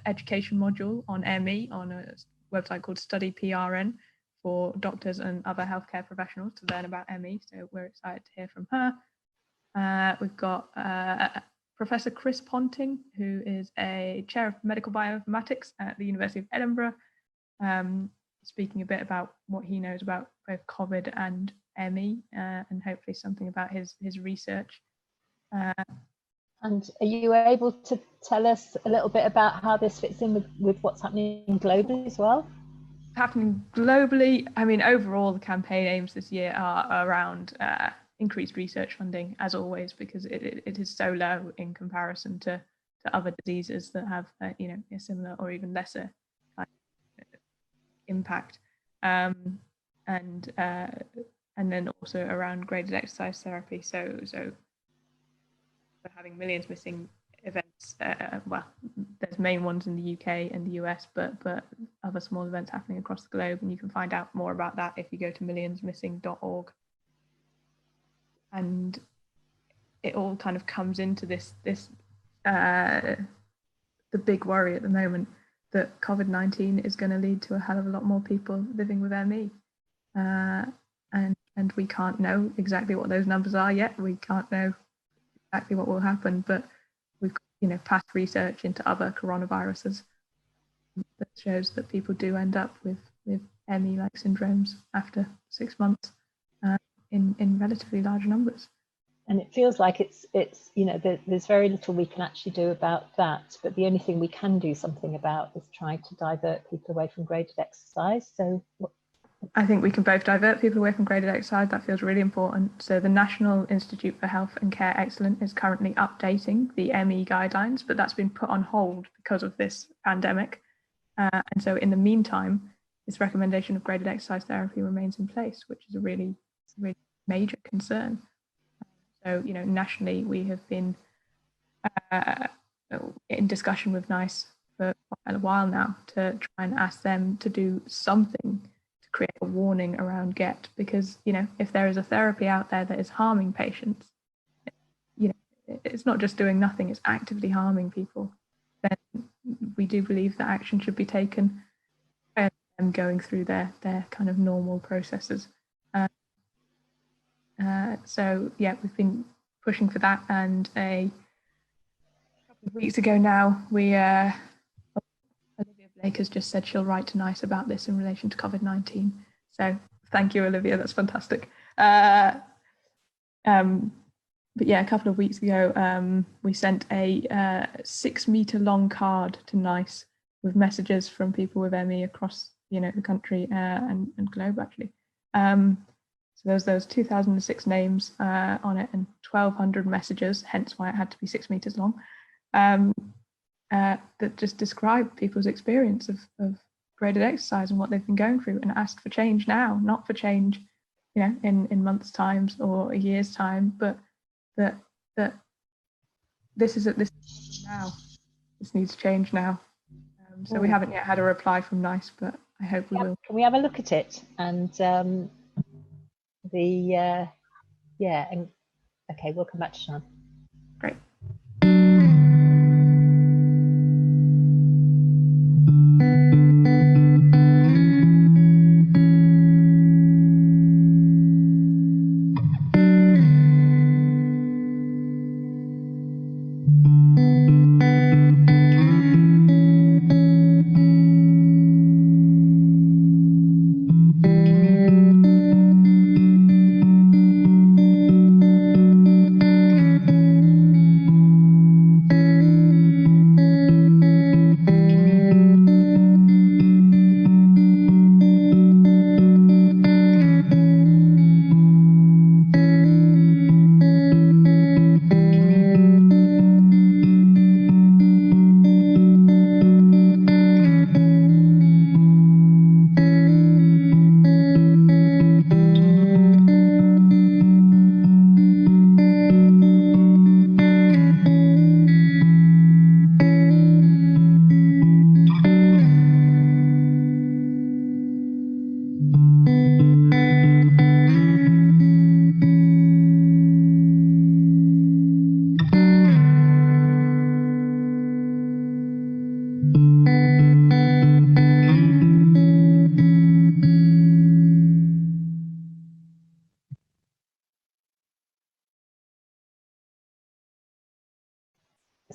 education module on ME on a website called Study PRN for doctors and other healthcare professionals to learn about ME. So we're excited to hear from her. We've got Professor Chris Ponting, who is a chair of medical bioinformatics at the University of Edinburgh, speaking a bit about what he knows about both COVID and ME and hopefully something about his research. And are you able to tell us a little bit about how this fits in with what's happening globally as well? Happening globally, I mean, overall, the campaign aims this year are around increased research funding, as always, because it is so low in comparison to other diseases that have, you know, a similar or even lesser impact. And then also around graded exercise therapy. So we're having millions missing events. Well, there's main ones in the UK and the US, but other small events happening across the globe. And you can find out more about that if you go to millionsmissing.org. And it all kind of comes into this the big worry at the moment that COVID-19 is going to lead to a hell of a lot more people living with ME. And we can't know exactly what those numbers are yet. We can't know exactly what will happen, but we've got, you know, past research into other coronaviruses that shows that people do end up with ME-like syndromes after 6 months in relatively large numbers. And it feels like it's you know, there's very little we can actually do about that, but the only thing we can do something about is trying to divert people away from graded exercise. So I think we can both divert people away from graded exercise. That feels really important. So the National Institute for Health and Care Excellence is currently updating the ME guidelines, but that's been put on hold because of this pandemic. And so in the meantime, this recommendation of graded exercise therapy remains in place, which is a really major concern. So, you know, nationally, we have been in discussion with NICE for quite a while now to try and ask them to do something to create a warning around GET, because, you know, if there is a therapy out there that is harming patients, you know, it's not just doing nothing, it's actively harming people, then we do believe that action should be taken and going through their kind of normal processes. So yeah, we've been pushing for that, and a couple of weeks ago now, Olivia Blake has just said she'll write to NICE about this in relation to COVID-19. So thank you, Olivia, that's fantastic. But yeah, a couple of weeks ago, we sent a 6 meter long card to NICE with messages from people with ME across, you know, the country and globe, actually. So there was 2006 names on it and 1,200 messages, hence why it had to be 6 meters long, that just describe people's experience of graded exercise and what they've been going through, and ask for change now, not for change, you know, in months' times or a year's time, but that this is now. This needs to change now. So we haven't yet had a reply from NICE, but I hope we will. Can we have a look at it? And yeah, and okay, we'll come back to Sian. Great.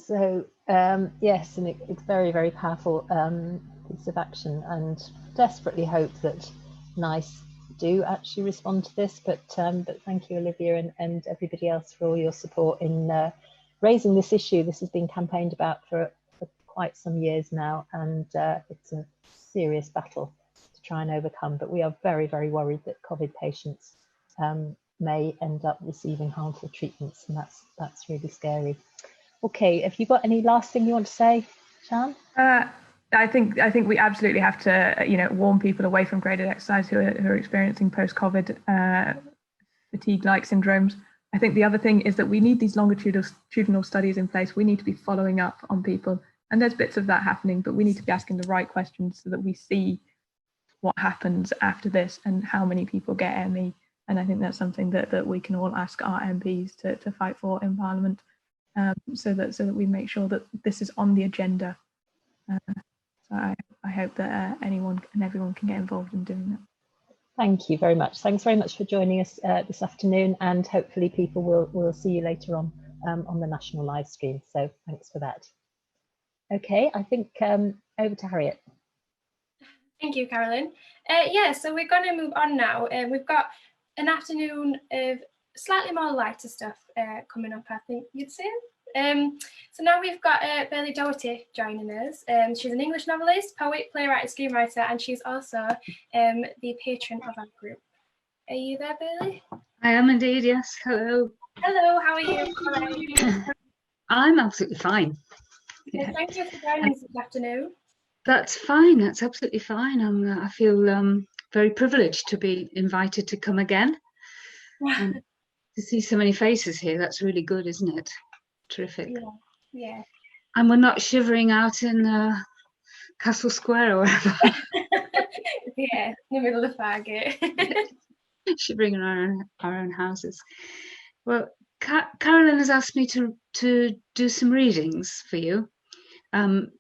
So yes, and it's very, very powerful piece of action, and desperately hope that NICE do actually respond to this. But thank you, Olivia, and everybody else for all your support in raising this issue. This has been campaigned about for quite some years now, and it's a serious battle to try and overcome. But we are very, very worried that COVID patients may end up receiving harmful treatments, and that's really scary. Okay, have you got any last thing you want to say, Sian? I think we absolutely have to, warn people away from graded exercise who are experiencing post-COVID fatigue-like syndromes. I think the other thing is that we need these longitudinal studies in place. We need to be following up on people, and there's bits of that happening, but we need to be asking the right questions so that we see what happens after this and how many people get ME. And I think that's something that we can all ask our MPs to fight for in Parliament, so that we make sure that this is on the agenda. So I hope that anyone and everyone can get involved in doing that. Thank you very much. Thanks very much for joining us this afternoon, and hopefully people will see you later on the national live stream. So thanks for that. Okay, I think over to Harriet. Thank you, Carolyn. Yeah, so we're going to move on now. We've got an afternoon of slightly more lighter stuff coming up, I think you'd say. So now we've got Berlie Doherty joining us. She's an English novelist, poet, playwright, and screenwriter, and she's also the patron of our group. Are you there, Berlie? I am indeed, yes. Hello. Hello, how are you? I'm absolutely fine. Okay, thank you for joining us this afternoon. That's fine, that's absolutely fine. I feel very privileged to be invited to come again. And to see so many faces here, that's really good, isn't it? Terrific. Yeah. And we're not shivering out in Castle Square or wherever. Yeah, in the middle of Fargate. Shivering in our own houses. Well, Carolyn has asked me to do some readings for you.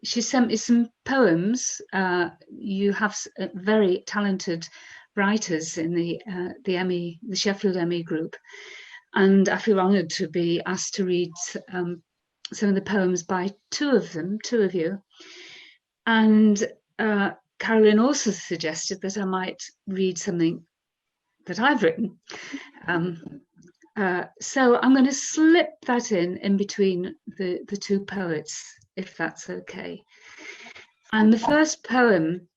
She sent me some poems. You have very talented writers in the ME, the Sheffield ME group. And I feel honoured to be asked to read some of the poems by two of you. And Carolyn also suggested that I might read something that I've written. So I'm going to slip that in between the two poets, if that's okay. And the first poem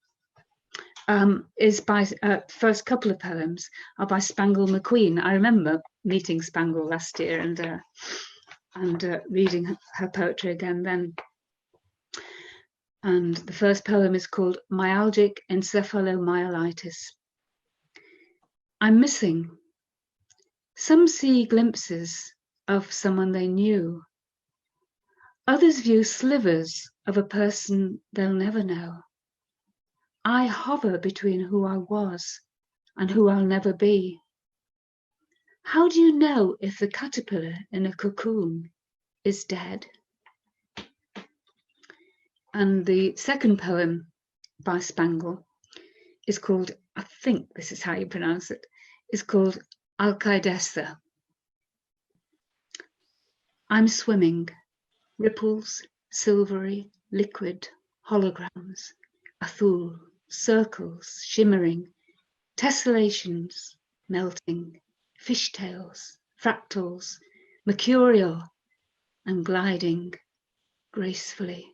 is by, first couple of poems are by Spangle McQueen. I remember meeting Spangle last year and reading her poetry again then. And the first poem is called Myalgic Encephalomyelitis. I'm missing. Some see glimpses of someone they knew. Others view slivers of a person they'll never know. I hover between who I was and who I'll never be. How do you know if the caterpillar in a cocoon is dead? And the second poem by Spangle is called, I think this is how you pronounce it, is called Alcaidesa. I'm swimming, ripples, silvery, liquid, holograms, azul, circles, shimmering, tessellations, melting, fishtails, fractals, mercurial, and gliding gracefully.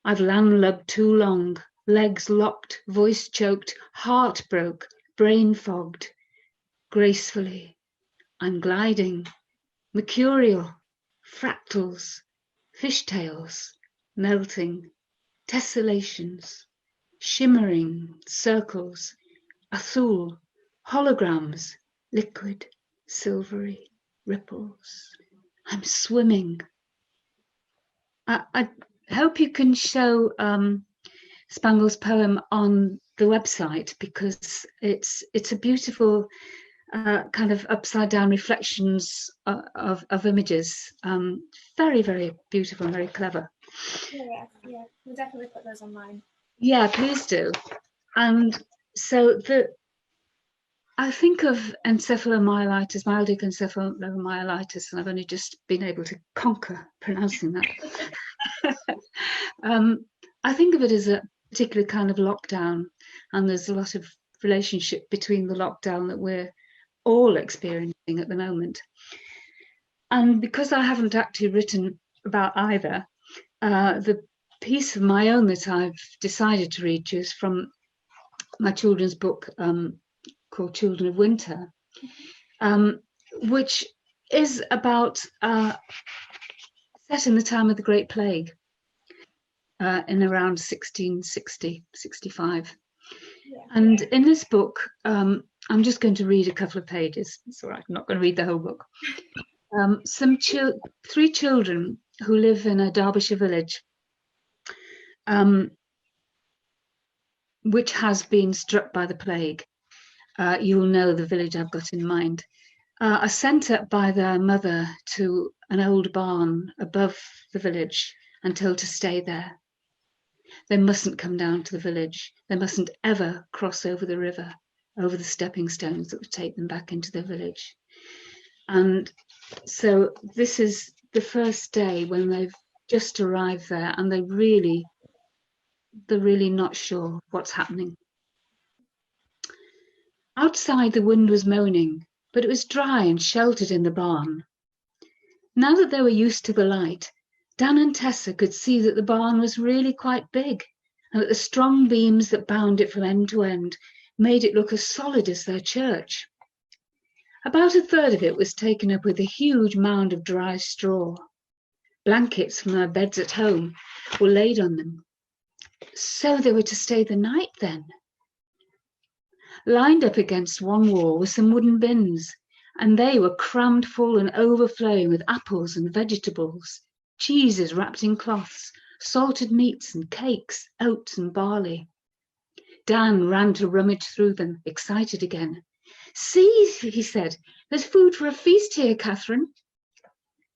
I've landlubbed too long, legs locked, voice choked, heart broke, brain fogged. Gracefully, I'm gliding, mercurial, fractals, fishtails, melting, tessellations, shimmering circles, azul, holograms, liquid, silvery, ripples. I'm swimming. I hope you can show Spangle's poem on the website, because it's a beautiful kind of upside down reflections of images. Very, very beautiful and very clever. Yeah, we'll definitely put those online. Yeah, please do. And so I think of encephalomyelitis, myalgic encephalomyelitis, and I've only just been able to conquer pronouncing that. I think of it as a particular kind of lockdown, and there's a lot of relationship between the lockdown that we're all experiencing at the moment And because I haven't actually written about either, the piece of my own that I've decided to read to you is from my children's book called Children of Winter, which is about set in the time of the Great Plague in around 1660, 65. Yeah. And in this book, I'm just going to read a couple of pages. It's all right, I'm not going to read the whole book. Three children who live in a Derbyshire village, which has been struck by the plague. You'll know the village I've got in mind. Are sent up by their mother to an old barn above the village and told to stay there. They mustn't come down to the village. They mustn't ever cross over the river, over the stepping stones that would take them back into the village. And so this is the first day when they've just arrived there, and they're really not sure what's happening. Outside, the wind was moaning, but it was dry and sheltered in the barn. Now that they were used to the light, Dan and Tessa could see that the barn was really quite big, and that the strong beams that bound it from end to end made it look as solid as their church. About a third of it was taken up with a huge mound of dry straw. Blankets from their beds at home were laid on them. So they were to stay the night then. Lined up against one wall were some wooden bins, and they were crammed full and overflowing with apples and vegetables, cheeses wrapped in cloths, salted meats and cakes, oats and barley. Dan ran to rummage through them, excited again. "See," he said, "there's food for a feast here, Catherine."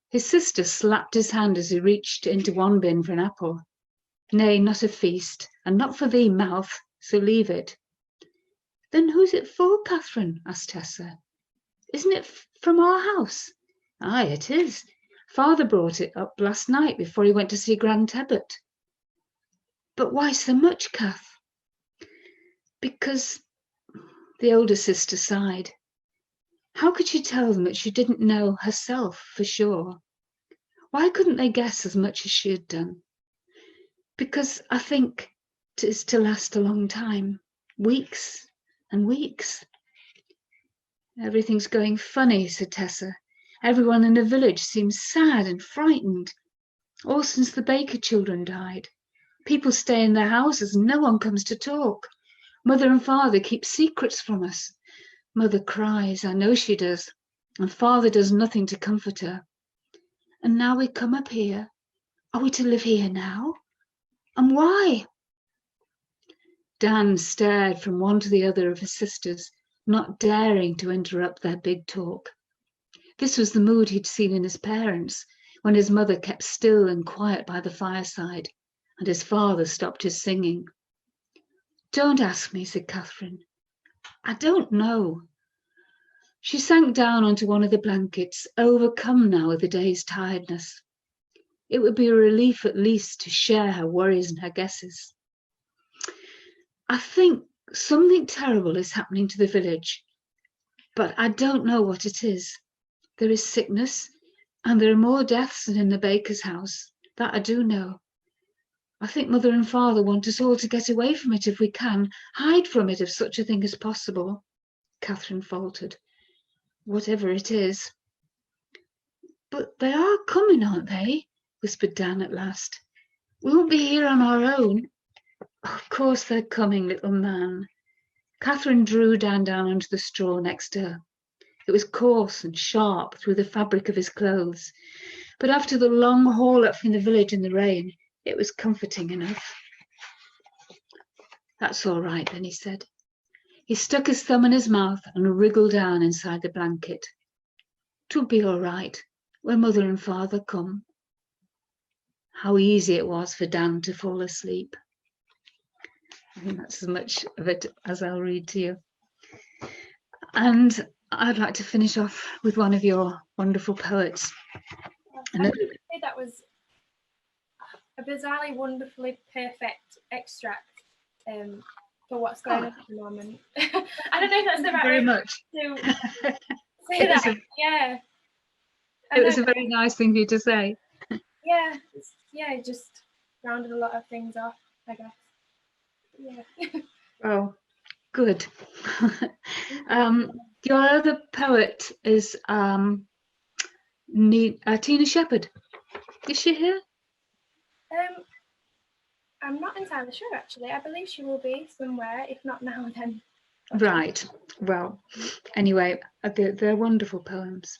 His sister slapped his hand as he reached into one bin for an apple. "Nay, not a feast, and not for thee, mouth, so leave it." "Then who's it for, Catherine?" asked Tessa. "Isn't it from our house?" "Aye, it is. Father brought it up last night before he went to see Grand Tebbet." "But why so much, Kath?" "Because," the older sister sighed. How could she tell them that she didn't know herself for sure? Why couldn't they guess as much as she had done? "Because I think it is to last a long time, weeks and weeks." "Everything's going funny," said Tessa. "Everyone in the village seems sad and frightened. All since the Baker children died. People stay in their houses and no one comes to talk. Mother and Father keep secrets from us. Mother cries, I know she does, and Father does nothing to comfort her. And now we come up here. Are we to live here now? And why?" Dan stared from one to the other of his sisters, not daring to interrupt their big talk. This was the mood he'd seen in his parents, when his mother kept still and quiet by the fireside, and his father stopped his singing. "Don't ask me," said Catherine. "I don't know." She sank down onto one of the blankets, overcome now with the day's tiredness. It would be a relief at least to share her worries and her guesses. "I think something terrible is happening to the village, but I don't know what it is. There is sickness, and there are more deaths than in the baker's house. That I do know. I think Mother and Father want us all to get away from it if we can, hide from it if such a thing is possible," Catherine faltered. "Whatever it is." "But they are coming, aren't they?" whispered Dan at last. "We won't be here on our own." "Of course they're coming, little man." Catherine drew Dan down onto the straw next to her. It was coarse and sharp through the fabric of his clothes, but after the long haul up from the village in the rain, it was comforting enough. "That's all right, then," he said. He stuck his thumb in his mouth and wriggled down inside the blanket. "'Twill be all right when Mother and Father come." How easy it was for Dan to fall asleep. And that's as much of it as I'll read to you. And I'd like to finish off with one of your wonderful poets. I would say that was a bizarrely, wonderfully perfect extract for what's going on at the moment. I don't know if that's the right way to say that. Yeah. It was a very nice thing for you to say. Yeah, it just rounded a lot of things off, I guess. Yeah. Oh, good. Your other poet is Tina Shepherd. Is she here? I'm not entirely sure, actually. I believe she will be somewhere. If not now, then. Right. Well, anyway, they're wonderful poems.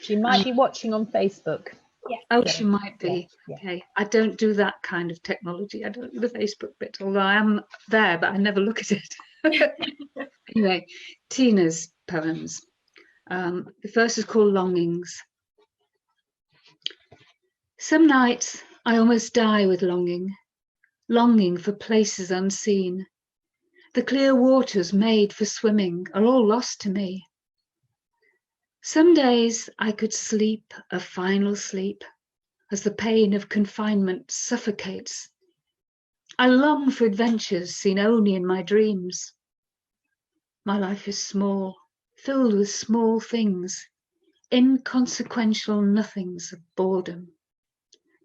She might be watching on Facebook. Yes. Oh, she might be. Yeah. Okay. I don't do that kind of technology. I don't do the Facebook bit, although I am there, but I never look at it. Anyway, Tina's poems. The first is called Longings. Some nights I almost die with longing for places unseen. The clear waters made for swimming are all lost to me. Some days I could sleep a final sleep as the pain of confinement suffocates. I long for adventures seen only in my dreams. My life is small, filled with small things, inconsequential nothings of boredom.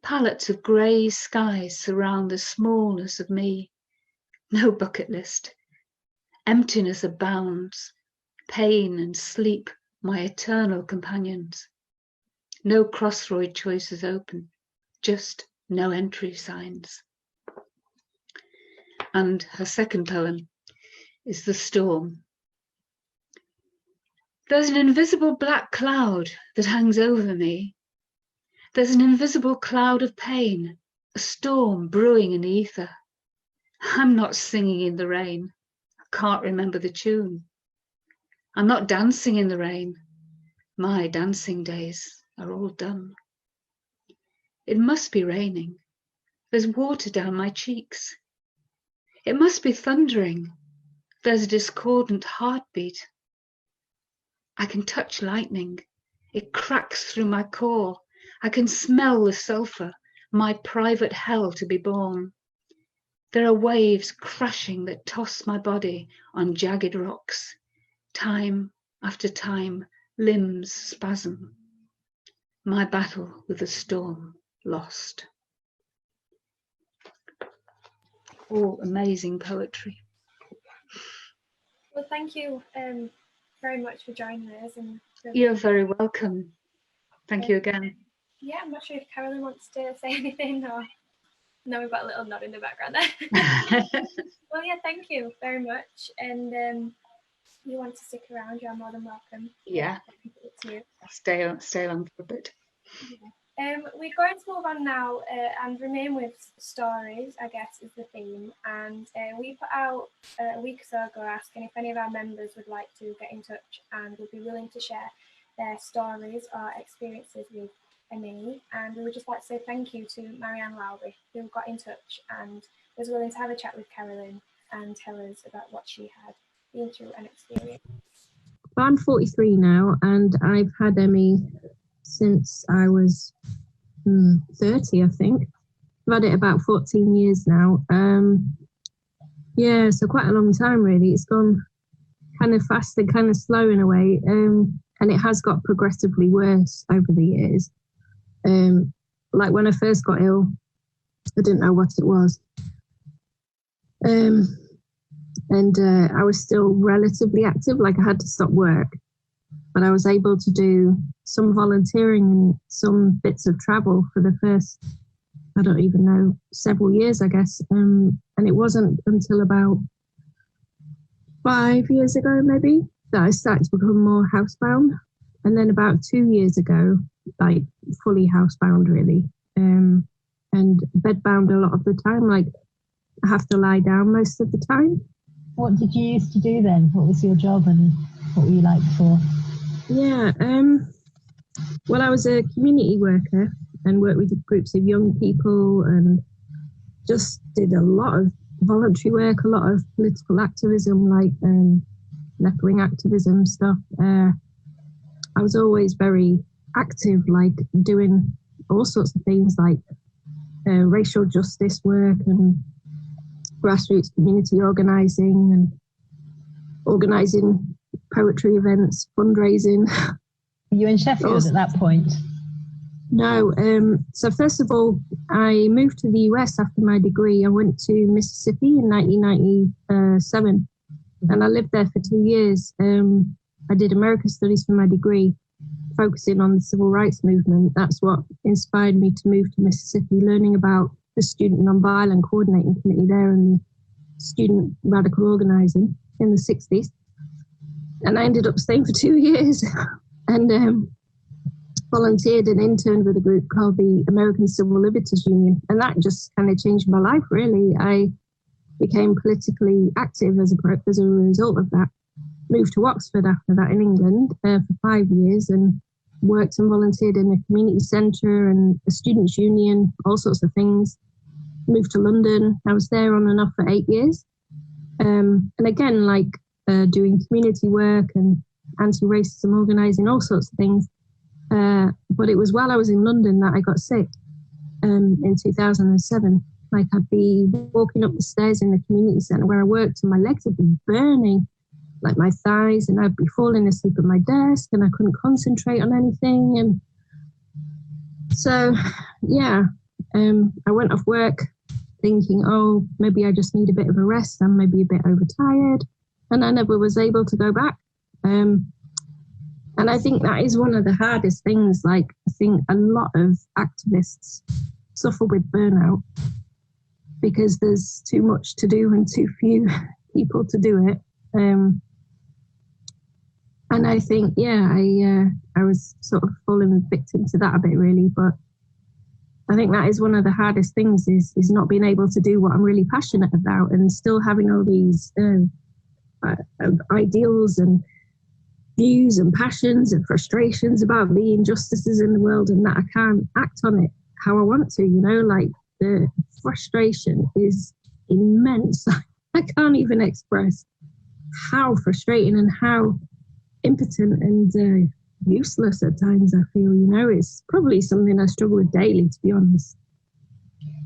Palettes of grey skies surround the smallness of me. No bucket list. Emptiness abounds. Pain and sleep, my eternal companions. No crossroad choices open, just no entry signs. And her second poem is The Storm. There's an invisible black cloud that hangs over me. There's an invisible cloud of pain, a storm brewing in the ether. I'm not singing in the rain. I can't remember the tune. I'm not dancing in the rain. My dancing days are all done. It must be raining. There's water down my cheeks. It must be thundering. There's a discordant heartbeat. I can touch lightning. It cracks through my core. I can smell the sulphur, my private hell to be born. There are waves crashing that toss my body on jagged rocks. Time after time, limbs spasm. My battle with the storm lost. All amazing poetry. Well, thank you very much for joining us. And You're very welcome. Thank you again. Yeah, I'm not sure if Carolyn wants to say anything or... No, we've got a little nod in the background there. Well, yeah, thank you very much. And you want to stick around, you're more than welcome. Yeah. It's you. Stay on for a bit. We're going to move on now and remain with stories, I guess, is the theme. And we put out a week or so ago asking if any of our members would like to get in touch and would be willing to share their stories or experiences with ME. And we would just like to say thank you to Marianne Lowry, who got in touch and was willing to have a chat with Carolyn and tell us about what she had been through and experienced. I'm 43 now, and I've had ME since I was 30, I think. I've had it about 14 years now. Yeah, so quite a long time really. It's gone kind of fast and kind of slow in a way, and it has got progressively worse over the years. Like when I first got ill, I didn't know what it was. And I was still relatively active, like I had to stop work, but I was able to do some volunteering and some bits of travel for the first, I don't even know, several years, I guess. And it wasn't until about 5 years ago, maybe, that I started to become more housebound. And then about 2 years ago, like fully housebound really, and bedbound a lot of the time, like I have to lie down most of the time. What did you used to do then? What was your job and what were you like before? Yeah, well, I was a community worker and worked with groups of young people and just did a lot of voluntary work, a lot of political activism, like left-wing activism stuff. I was always very active, like doing all sorts of things like racial justice work and grassroots community organising and organising poetry events, fundraising. Were you in Sheffield at that point? No. So first of all, I moved to the US after my degree. I went to Mississippi in 1997, and I lived there for 2 years. I did American Studies for my degree, focusing on the civil rights movement. That's what inspired me to move to Mississippi, learning about the student nonviolent coordinating committee there and the student radical organizing in the 60s. And I ended up staying for 2 years and volunteered and interned with a group called the American Civil Liberties Union. And that just kind of changed my life, really. I became politically active as a result of that. Moved to Oxford after that in England for 5 years and worked and volunteered in a community centre and a students' union, all sorts of things. Moved to London. I was there on and off for 8 years. And again, doing community work and anti-racism organising, all sorts of things. But it was while I was in London that I got sick in 2007. I'd be walking up the stairs in the community centre where I worked and my legs would be burning, like my thighs, and I'd be falling asleep at my desk and I couldn't concentrate on anything. And so, I went off work thinking, oh, maybe I just need a bit of a rest. I'm maybe a bit overtired. And I never was able to go back. And I think that is one of the hardest things. I think a lot of activists suffer with burnout because there's too much to do and too few people to do it. And I think, I was sort of falling victim to that a bit, really. But I think that is one of the hardest things is not being able to do what I'm really passionate about and still having all these ideals and views and passions and frustrations about the injustices in the world, and that I can't act on it how I want to, the frustration is immense. I can't even express how frustrating and how impotent and useless at times I feel, it's probably something I struggle with daily, to be honest.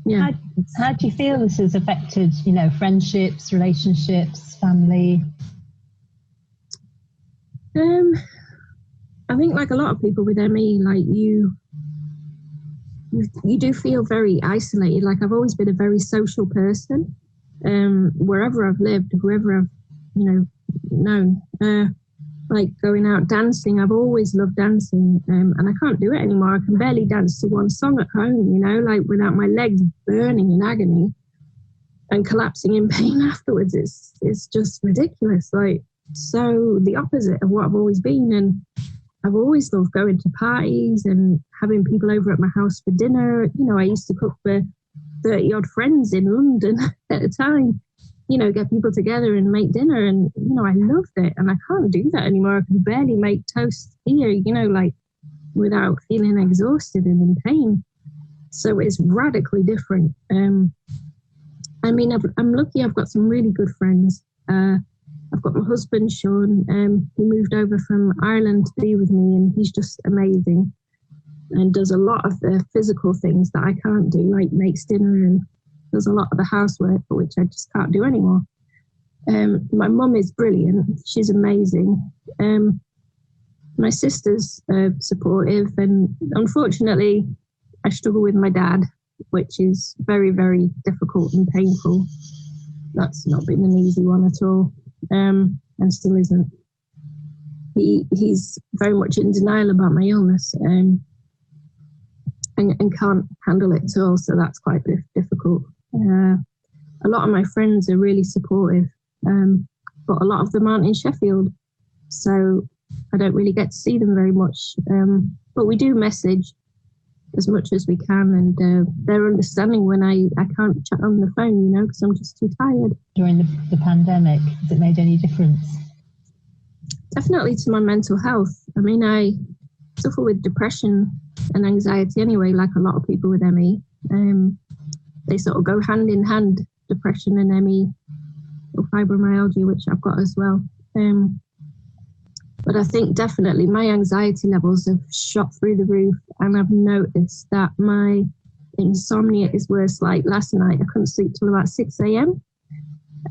Yeah. How do you feel this has affected, friendships, relationships, family? I think like a lot of people with ME, you do feel very isolated. I've always been a very social person. Wherever I've lived, whoever I've, known, going out dancing, I've always loved dancing, and I can't do it anymore. I can barely dance to one song at home, without my legs burning in agony and collapsing in pain afterwards. It's just ridiculous. So the opposite of what I've always been. And I've always loved going to parties and having people over at my house for dinner. I used to cook for 30 odd friends in London at a time, get people together and make dinner. And, I loved it. And I can't do that anymore. I can barely make toast here, without feeling exhausted and in pain. So it's radically different. I'm lucky I've got some really good friends. I've got my husband, Sean, who moved over from Ireland to be with me, and he's just amazing and does a lot of the physical things that I can't do, like makes dinner and does a lot of the housework, for which I just can't do anymore. My mum is brilliant. She's amazing. My sister's supportive, and unfortunately, I struggle with my dad, which is very, very difficult and painful. That's not been an easy one at all. And still isn't. He's very much in denial about my illness and can't handle it at all, so that's quite difficult. A lot of my friends are really supportive, but a lot of them aren't in Sheffield, so I don't really get to see them very much. But we do message as much as we can, and they're understanding when I can't chat on the phone, because I'm just too tired. During the pandemic, has it made any difference? Definitely to my mental health. I suffer with depression and anxiety anyway, like a lot of people with ME. They sort of go hand in hand, depression and ME, or fibromyalgia, which I've got as well. But I think definitely my anxiety levels have shot through the roof, and I've noticed that my insomnia is worse. Like last night, I couldn't sleep till about 6 a.m.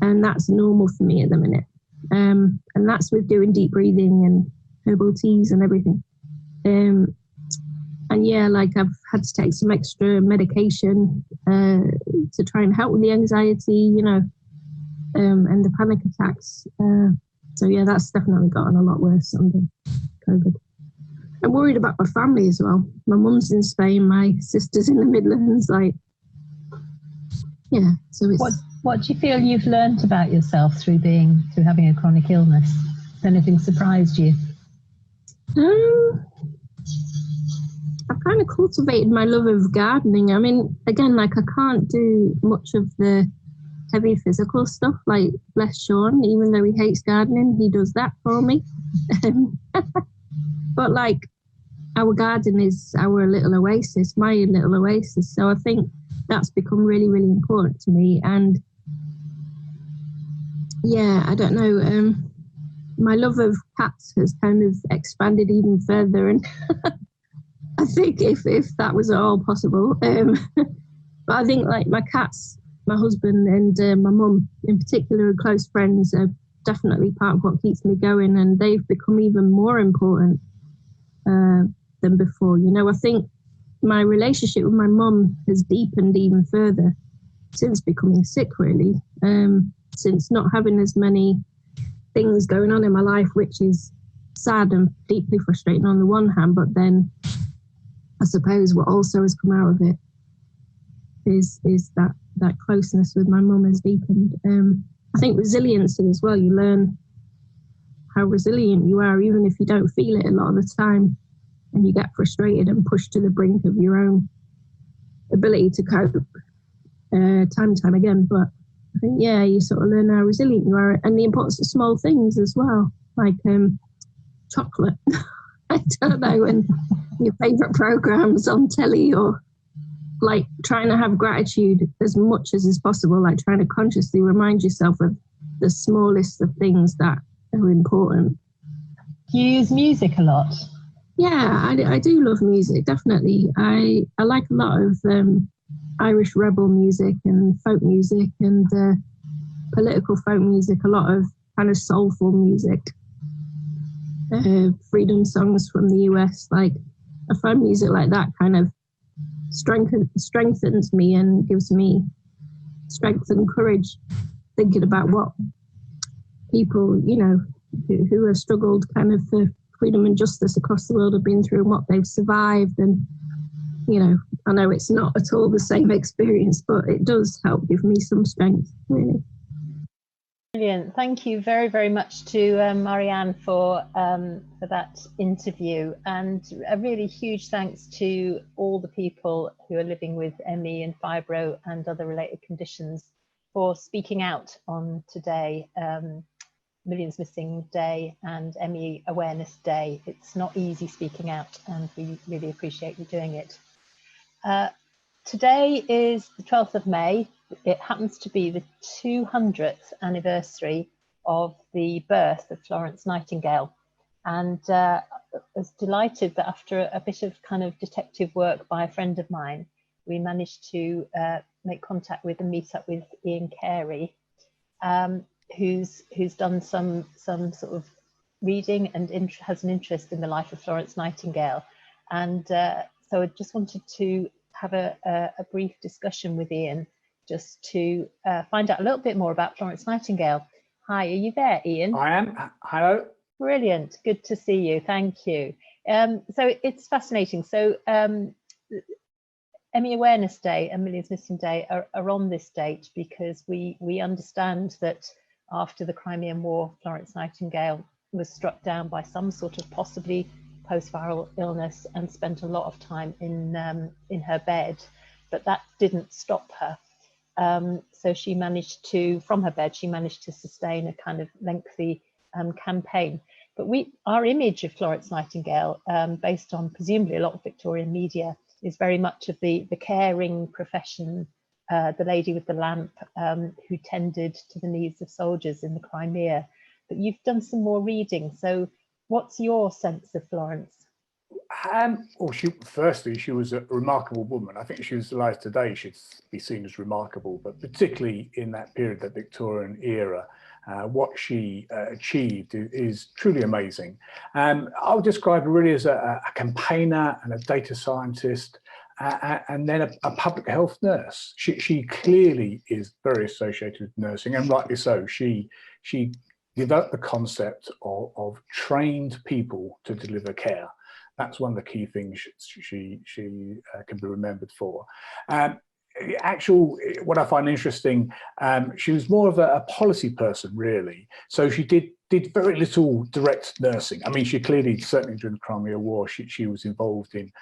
and that's normal for me at the minute. And that's with doing deep breathing and herbal teas and everything. yeah, like I've had to take some extra medication to try and help with the anxiety, you know, and the panic attacks. So yeah, that's definitely gotten a lot worse under COVID. I'm worried about my family as well. My mum's in Spain, my sister's in the Midlands. Like, yeah. So it's. What do you feel you've learnt about yourself through having a chronic illness? Has anything surprised you? I've kind of cultivated my love of gardening. I mean, again, like I can't do much of the heavy physical stuff. Like, bless Sean, even though he hates gardening, he does that for me. But like, our garden is our little oasis, my little oasis. So I think that's become really, really important to me. And yeah, I don't know. My love of cats has kind of expanded even further, and I think if that was at all possible, but I think like my cats, my husband, and my mum in particular, are close friends, are definitely part of what keeps me going, and they've become even more important than before. You know, I think my relationship with my mum has deepened even further since becoming sick, really, since not having as many things going on in my life, which is sad and deeply frustrating on the one hand, but then I suppose what also has come out of it is that closeness with my mum has deepened. I think resiliency as well. You learn how resilient you are, even if you don't feel it a lot of the time, and you get frustrated and pushed to the brink of your own ability to cope time and time again. But I think, yeah, you sort of learn how resilient you are, and the importance of small things as well, like chocolate. I don't know, and your favourite programmes on telly, or like trying to have gratitude as much as is possible, like trying to consciously remind yourself of the smallest of things that are important. Do you use music a lot? Yeah, I do love music, definitely. I like a lot of Irish rebel music and folk music and political folk music, a lot of kind of soulful music, freedom songs from the US. Like, I find music like that kind of strengthens me and gives me strength and courage, thinking about what people, you know, who have struggled kind of for freedom and justice across the world have been through and what they've survived. And, you know, I know it's not at all the same experience, but it does help give me some strength, really. Brilliant. Thank you very, very much to Marianne for that interview, and a really huge thanks to all the people who are living with ME and fibro and other related conditions for speaking out on today, Millions Missing Day and ME Awareness Day. It's not easy speaking out, and we really appreciate you doing it. Today is the 12th of May. It happens to be the 200th anniversary of the birth of Florence Nightingale. And I was delighted that after a bit of kind of detective work by a friend of mine, we managed to make contact with and meet up with Ian Carey, who's done some sort of reading and has an interest in the life of Florence Nightingale. And so I just wanted to have a brief discussion with Ian, just to find out a little bit more about Florence Nightingale. Hi, are you there, Ian? I am. Hello. Brilliant. Good to see you. Thank you. So it's fascinating. So ME Awareness Day and Millions Missing Day are on this date because we understand that after the Crimean War, Florence Nightingale was struck down by some sort of possibly post-viral illness and spent a lot of time in her bed, but that didn't stop her. So she managed to, from her bed, she managed to sustain a kind of lengthy campaign. But our image of Florence Nightingale, based on presumably a lot of Victorian media, is very much of the caring profession, the lady with the lamp who tended to the needs of soldiers in the Crimea. But you've done some more reading, so what's your sense of Florence? Well, firstly, she was a remarkable woman. I think she was alive today, she'd be seen as remarkable, but particularly in that period, the Victorian era. what she achieved is truly amazing. I'll describe her really as a campaigner and a data scientist, and then a public health nurse. She clearly is very associated with nursing, and rightly so. She developed the concept of trained people to deliver care. That's one of the key things she can be remembered for. What I find interesting, she was more of a policy person, really. So she did very little direct nursing. I mean, she clearly, certainly during the Crimea War, she was involved in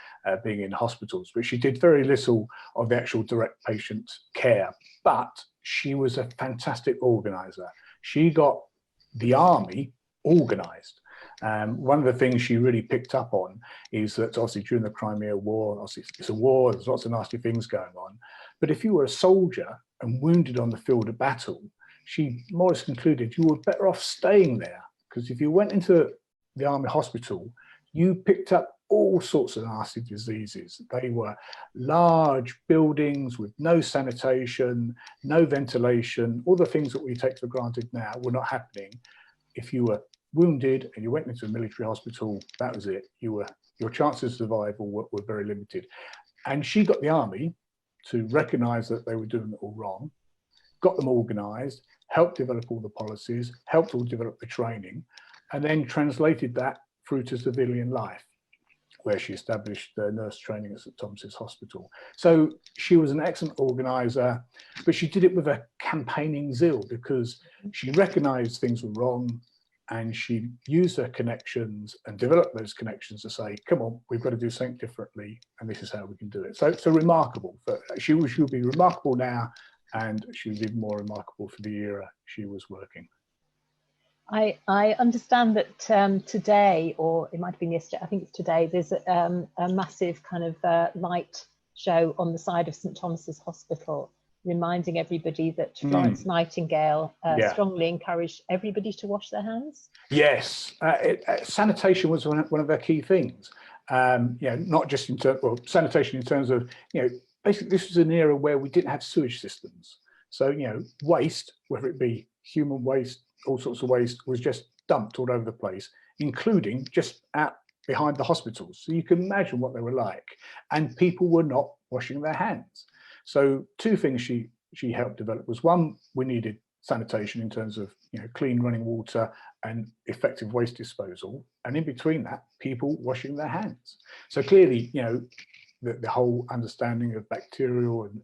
being in hospitals, but she did very little of the actual direct patient care. But she was a fantastic organizer. She got the army organized. One of the things she really picked up on is that obviously during the Crimea War, obviously it's a war, there's lots of nasty things going on. But if you were a soldier and wounded on the field of battle, she more or less concluded you were better off staying there, because if you went into the army hospital, you picked up all sorts of nasty diseases. They were large buildings with no sanitation, no ventilation, all the things that we take for granted now were not happening. If you were wounded and you went into a military hospital, that was it. Your chances of survival were very limited. And she got the army to recognise that they were doing it all wrong, got them organised, helped develop all the policies, helped all develop the training, and then translated that through to civilian life, where she established nurse training at St Thomas's Hospital. So she was an excellent organiser, but she did it with a campaigning zeal, because she recognised things were wrong, and she used her connections and developed those connections to say, come on, we've got to do something differently, and this is how we can do it. So remarkable. She will be remarkable now, and she was even more remarkable for the era she was working. I understand that today, or it might have been yesterday, I think it's today, there's a massive kind of light show on the side of St Thomas's Hospital, reminding everybody that Florence Nightingale strongly encouraged everybody to wash their hands. Yes, sanitation was one of their key things. Not just in terms, well, sanitation in terms of, basically this was an era where we didn't have sewage systems. So, waste, whether it be human waste, all sorts of waste, was just dumped all over the place, including just out behind the hospitals. So you can imagine what they were like. And people were not washing their hands. So two things she helped develop was, one, we needed sanitation in terms of clean running water and effective waste disposal, and in between that, people washing their hands. So clearly, the whole understanding of bacterial and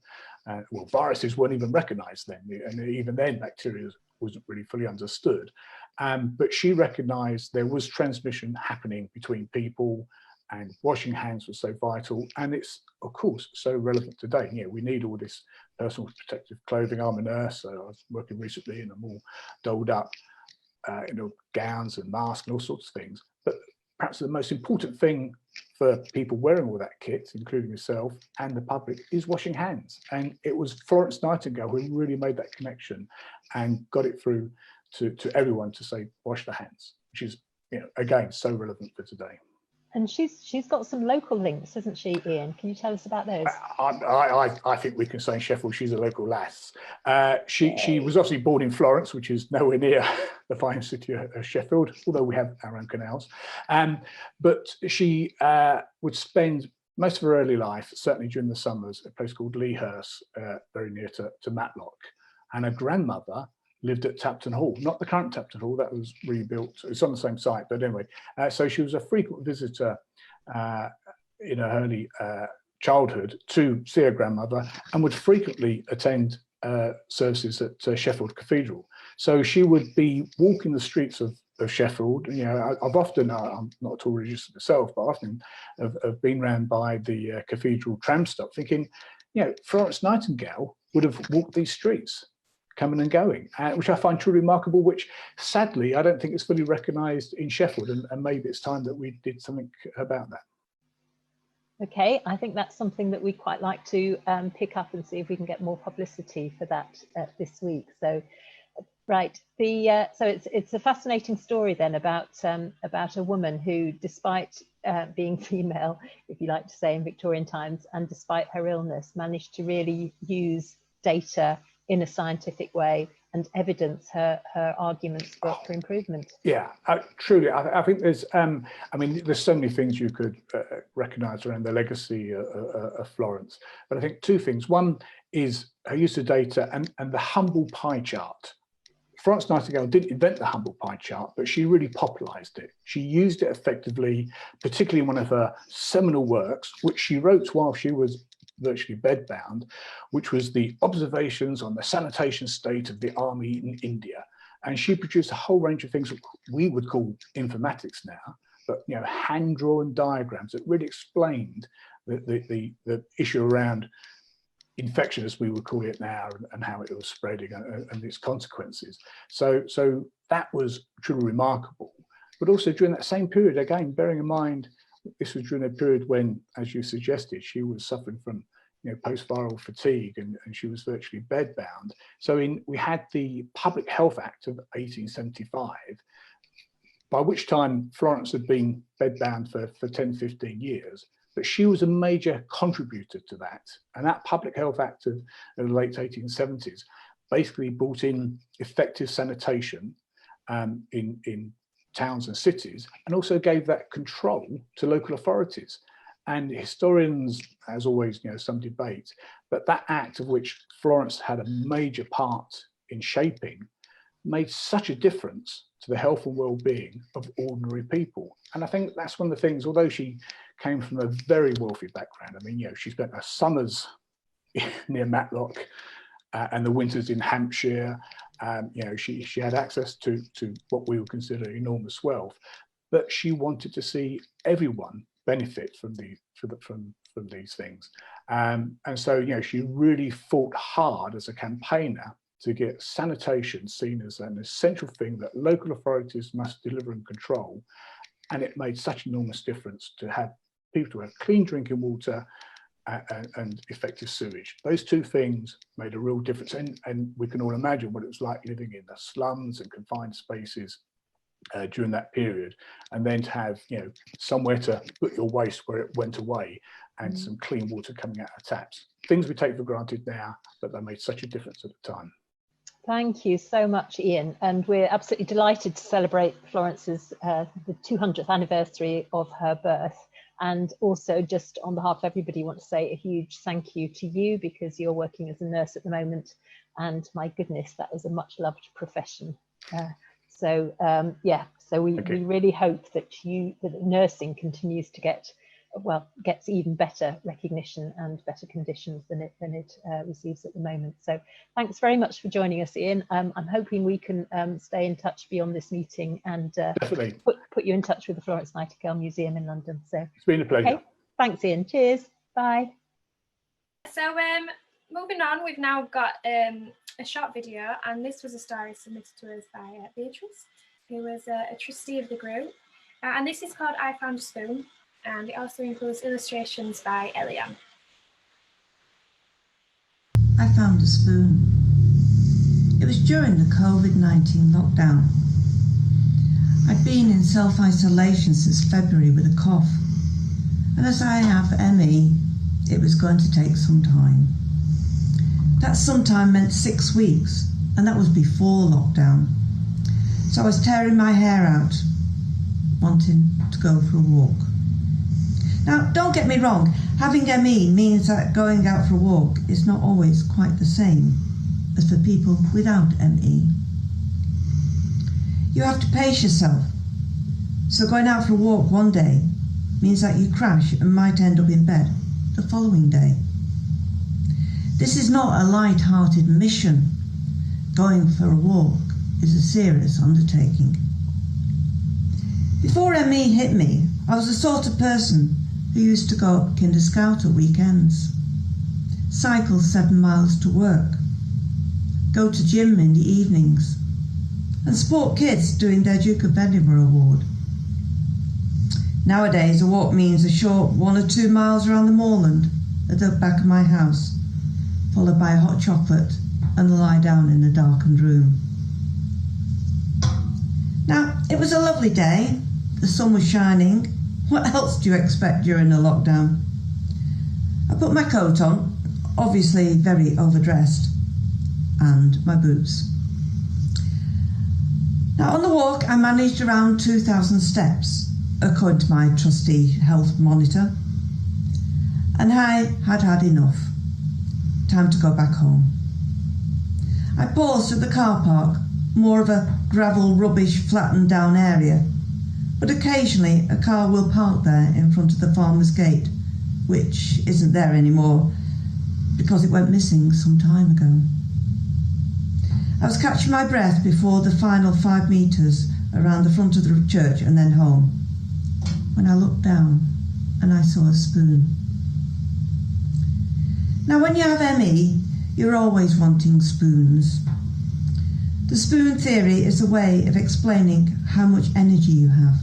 viruses weren't even recognized then, and even then bacteria wasn't really fully understood. But she recognized there was transmission happening between people, and washing hands was so vital, and it's of course so relevant today. We need all this personal protective clothing. I'm a nurse, so I was working recently and I'm all dolled up, gowns and masks and all sorts of things. But perhaps the most important thing for people wearing all that kit, including yourself and the public, is washing hands. And it was Florence Nightingale who really made that connection and got it through to everyone to say, wash the hands, which is, again, so relevant for today. And she's got some local links, hasn't she, Ian? Can you tell us about those? I think we can say in Sheffield she's a local lass. She was obviously born in Florence, which is nowhere near the fine city of Sheffield, although we have our own canals. But she would spend most of her early life, certainly during the summers, at a place called Lea Hurst, very near to Matlock. And her grandmother lived at Tapton Hall, not the current Tapton Hall, that was rebuilt. It's on the same site, but anyway. So she was a frequent visitor in her early childhood to see her grandmother, and would frequently attend services at Sheffield Cathedral. So she would be walking the streets of Sheffield. I've often, I'm not at all religious myself, but often have been round by the cathedral tram stop thinking, Florence Nightingale would have walked these streets, coming and going, which I find truly remarkable, which sadly I don't think is fully recognised in Sheffield, and maybe it's time that we did something about that. Okay, I think that's something that we'd quite like to pick up and see if we can get more publicity for that this week. So, right, so it's a fascinating story then about a woman who, despite being female, if you like to say, in Victorian times, and despite her illness, managed to really use data in a scientific way and evidence her arguments for improvement. Yeah, truly. I think there's, I mean, there's so many things you could recognise around the legacy of Florence. But I think two things. One is her use of data and the humble pie chart. Florence Nightingale didn't invent the humble pie chart, but she really popularised it. She used it effectively, particularly in one of her seminal works, which she wrote while she was virtually bedbound, which was the observations on the sanitation state of the army in India. And she produced a whole range of things we would call informatics now, but hand-drawn diagrams that really explained the issue around infection, as we would call it now, and how it was spreading and its consequences. So that was truly remarkable. But also during that same period, again, bearing in mind, this was during a period when, as you suggested, she was suffering from post-viral fatigue and she was virtually bedbound. So we had the Public Health Act of 1875, by which time Florence had been bedbound for 10, 15 years. But she was a major contributor to that. And that Public Health Act of the late 1870s basically brought in effective sanitation in towns and cities, and also gave that control to local authorities. And historians, as always, some debate, but that act, of which Florence had a major part in shaping, made such a difference to the health and well-being of ordinary people. And I think that's one of the things, although she came from a very wealthy background. I mean, she spent her summers near Matlock and the winters in Hampshire. She had access to what we would consider enormous wealth, but she wanted to see everyone benefit from these things. And so, she really fought hard as a campaigner to get sanitation seen as an essential thing that local authorities must deliver and control. And it made such an enormous difference to have people to have clean drinking water and effective sewage. Those two things made a real difference. And we can all imagine what it was like living in the slums and confined spaces during that period. And then to have, somewhere to put your waste where it went away and some clean water coming out of taps. Things we take for granted now, but they made such a difference at the time. Thank you so much, Ian. And we're absolutely delighted to celebrate Florence's the 200th anniversary of her birth. And also, just on behalf of everybody, want to say a huge thank you to you, because you're working as a nurse at the moment. And my goodness, that is a much loved profession. So we really hope that that nursing continues to gets even better recognition and better conditions than it receives at the moment. So thanks very much for joining us, Ian. I'm hoping we can stay in touch beyond this meeting and put you in touch with the Florence Nightingale Museum in London. So it's been a pleasure. Okay. Thanks, Ian. Cheers. Bye. So moving on, we've now got a short video, and this was a story submitted to us by Beatrice, who was a trustee of the group. And this is called I Found a Spoon. And it also includes illustrations by Eliane. I found a spoon. It was during the COVID-19 lockdown. I'd been in self-isolation since February with a cough, and as I have ME, it was going to take some time. That sometime meant 6 weeks, and that was before lockdown. So I was tearing my hair out, wanting to go for a walk. Now, don't get me wrong, having ME means that going out for a walk is not always quite the same as for people without ME. You have to pace yourself, so going out for a walk one day means that you crash and might end up in bed the following day. This is not a light-hearted mission. Going for a walk is a serious undertaking. Before ME hit me, I was the sort of person who used to go up Kinder Scout at weekends, cycle 7 miles to work, go to gym in the evenings, and support kids doing their Duke of Edinburgh award. Nowadays, a walk means a short 1 or 2 miles around the moorland at the back of my house, followed by a hot chocolate and a lie down in a darkened room. Now, it was a lovely day. The sun was shining. What else do you expect during a lockdown? I put my coat on, obviously very overdressed, and my boots. Now, on the walk, I managed around 2,000 steps, according to my trusty health monitor, and I had had enough. Time to go back home. I paused at the car park, more of a gravel, rubbish, flattened down area, but occasionally a car will park there in front of the farmer's gate, which isn't there anymore because it went missing some time ago. I was catching my breath before the final 5 metres around the front of the church and then home, when I looked down and I saw a spoon. Now, when you have ME, you're always wanting spoons. The spoon theory is a way of explaining how much energy you have.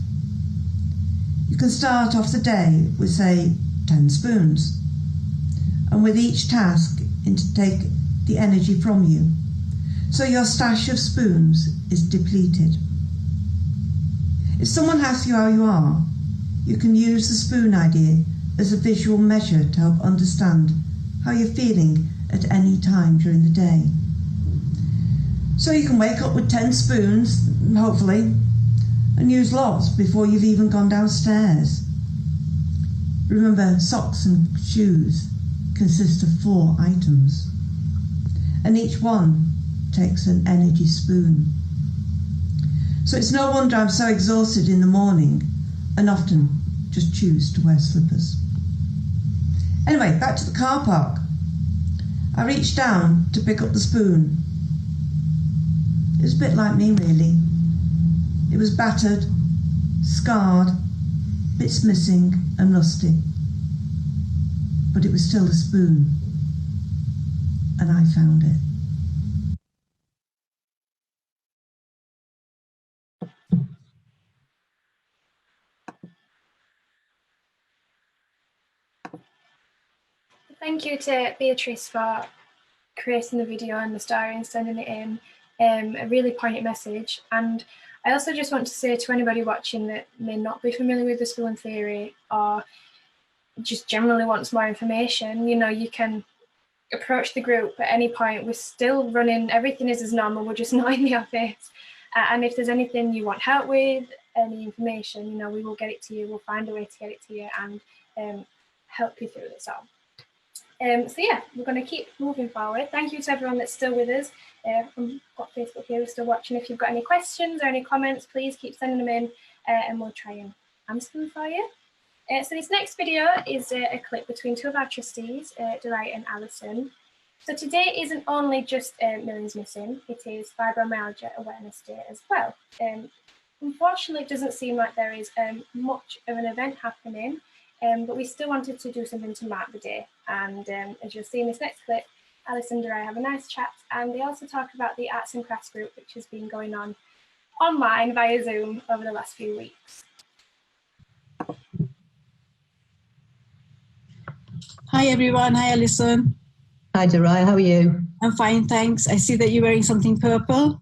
You can start off the day with, say, 10 spoons, and with each task, take the energy from you. So your stash of spoons is depleted. If someone asks you how you are, you can use the spoon idea as a visual measure to help understand how you're feeling at any time during the day. So you can wake up with 10 spoons, hopefully, and use lots before you've even gone downstairs. Remember, socks and shoes consist of 4 items, and each one takes an energy spoon. So it's no wonder I'm so exhausted in the morning and often just choose to wear slippers. Anyway, back to the car park. I reached down to pick up the spoon. It was a bit like me, really. It was battered, scarred, bits missing and rusty. But it was still a spoon. And I found it. Thank you to Beatrice for creating the video and the story and sending it in. A really poignant message. And I also just want to say to anybody watching that may not be familiar with the spoon theory or just generally wants more information, you know, you can approach the group at any point. We're still running, everything is as normal, we're just not in the office. And if there's anything you want help with, any information, you know, we will get it to you, we'll find a way to get it to you and help you through this all. So yeah, we're going to keep moving forward. Thank you to everyone that's still with us. We've got Facebook here, we're still watching. If you've got any questions or any comments, please keep sending them in and we'll try and answer them for you. So this next video is a clip between 2 of our trustees, Delight and Alison. So today isn't only just Millions Missing, it is Fibromyalgia Awareness Day as well. Unfortunately, it doesn't seem like there is much of an event happening, but we still wanted to do something to mark the day. And as you'll see in this next clip, Alison and I have a nice chat, and they also talk about the arts and crafts group, which has been going on online via Zoom over the last few weeks. Hi everyone, hi Alison. Hi Derai, how are you? I'm fine, thanks. I see that you're wearing something purple.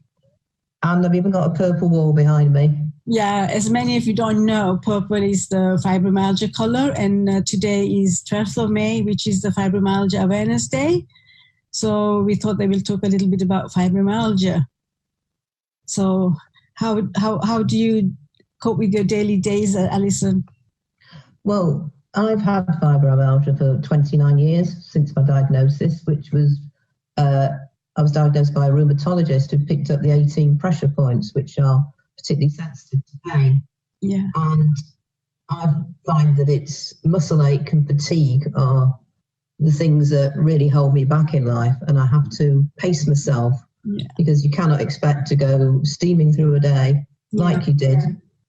And I've even got a purple wall behind me. Yeah, as many of you don't know, purple is the fibromyalgia color, and today is 12th of May, which is the Fibromyalgia Awareness Day. So we thought that we'll talk a little bit about fibromyalgia. So how do you cope with your daily days, Alison? Well, I've had fibromyalgia for 29 years since my diagnosis, which was, I was diagnosed by a rheumatologist who picked up the 18 pressure points, which are particularly sensitive to pain. Yeah. And I find that it's muscle ache and fatigue are the things that really hold me back in life, and I have to pace myself because you cannot expect to go steaming through a day like you did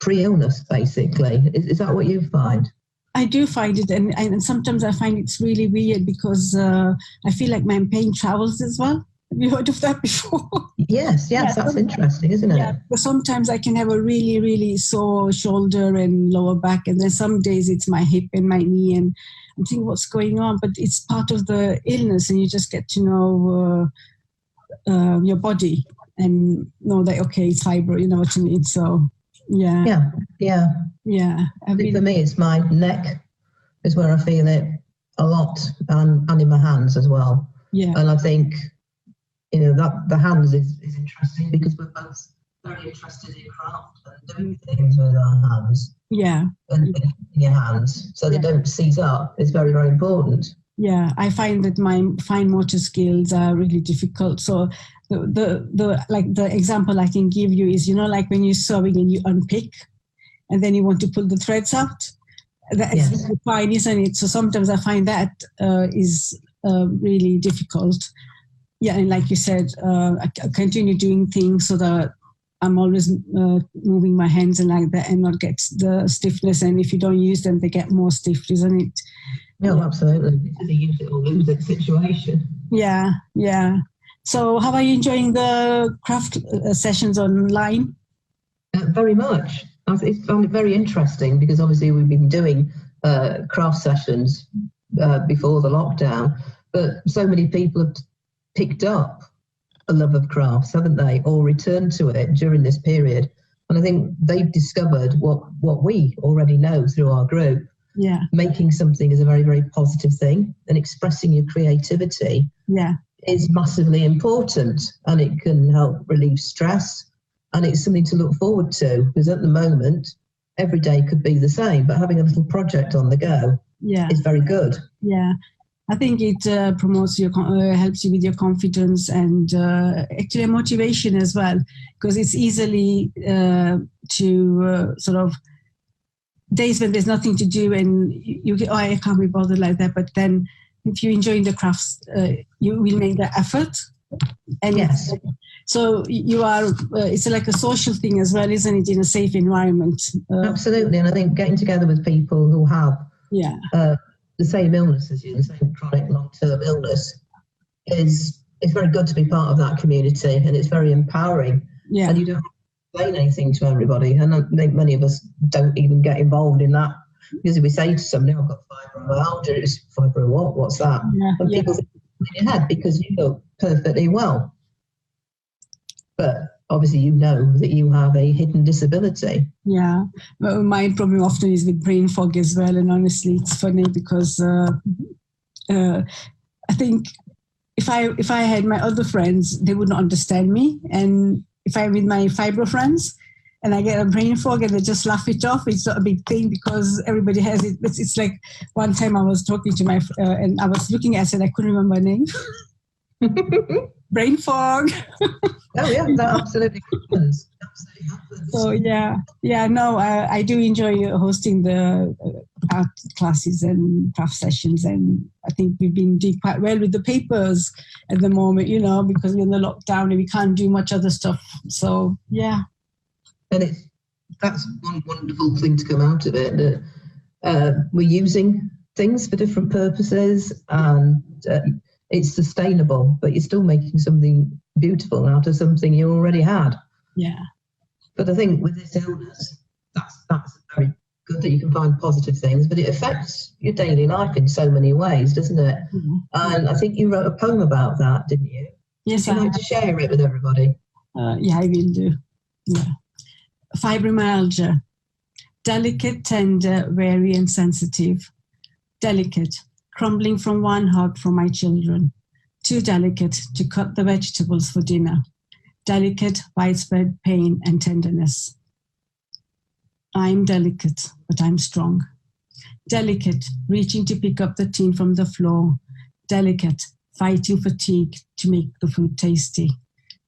pre-illness, basically. Is that what you find? I do find it, and sometimes I find it's really weird because I feel like my pain travels as well. Have you heard of that before? Yes, that's interesting, isn't it? Yeah, but sometimes I can have a really, really sore shoulder and lower back, and then some days it's my hip and my knee, and I'm thinking what's going on, but it's part of the illness, and you just get to know your body and know that, okay, it's fibro, you know what I mean? So, yeah. I think for me, it's my neck is where I feel it a lot, and in my hands as well. Yeah. And I think, you know, that the hands is interesting because we're very interested in craft and doing things with our hands. Yeah. And in your hands, so they don't seize up. It's very, very important. Yeah, I find that my fine motor skills are really difficult. So the example I can give you is, like when you're sewing and you unpick, and then you want to pull the threads out. That's really fine, isn't it? So sometimes I find that is really difficult. Yeah, and like you said, I continue doing things so that I'm always moving my hands and like that, and not get the stiffness. And if you don't use them, they get more stiff, isn't it? Yeah, absolutely. It's a use it or lose it situation. Yeah, yeah. So how are you enjoying the craft sessions online? Very much. I found it very interesting because obviously we've been doing craft sessions before the lockdown, but so many people have picked up a love of crafts, haven't they, or returned to it during this period. And I think they've discovered what we already know through our group. Yeah. Making something is a very, very positive thing, and expressing your creativity is massively important, and it can help relieve stress, and it's something to look forward to, because at the moment every day could be the same, but having a little project on the go is very good. Yeah, I think it promotes your helps you with your confidence and actually motivation as well, because it's easily to sort of days when there's nothing to do and you get, I can't be bothered like that. But then if you're enjoying the crafts, you will make the effort. And yes. So you are, it's like a social thing as well, isn't it, in a safe environment? Absolutely. And I think getting together with people who have the same illness as you, the same chronic long-term illness, is very good to be part of that community, and it's very empowering. Yeah. And you don't explain anything to everybody, and I think many of us don't even get involved in that, because if we say to somebody, I've got fibromyalgia, it's fibro what? What's that? And people think in your head because you look perfectly well. But obviously you know that you have a hidden disability. Yeah, well, my problem often is with brain fog as well, and honestly it's funny because I think if I had my other friends, they would not understand me, and if I'm with my fibro friends and I get a brain fog and they just laugh it off, it's not a big thing because everybody has it. It's like one time I was talking to my and I was looking at it, I couldn't remember her name. Brain fog. Oh yeah, that absolutely happens. So no, I do enjoy hosting the art classes and craft sessions, and I think we've been doing quite well with the papers at the moment, because we're in the lockdown and we can't do much other stuff. So yeah. And that's one wonderful thing to come out of it, that we're using things for different purposes, and it's sustainable, but you're still making something beautiful out of something you already had. Yeah. But I think with this illness, that's very good that you can find positive things, but it affects your daily life in so many ways, doesn't it? Mm-hmm. And I think you wrote a poem about that, didn't you? Yes, Would you like to share it with everybody? Yeah, I will do. Yeah. Fibromyalgia. Delicate, tender, wary and sensitive. Delicate, crumbling from one hug from my children. Too delicate to cut the vegetables for dinner. Delicate, widespread pain and tenderness. I'm delicate, but I'm strong. Delicate, reaching to pick up the tin from the floor. Delicate, fighting fatigue to make the food tasty.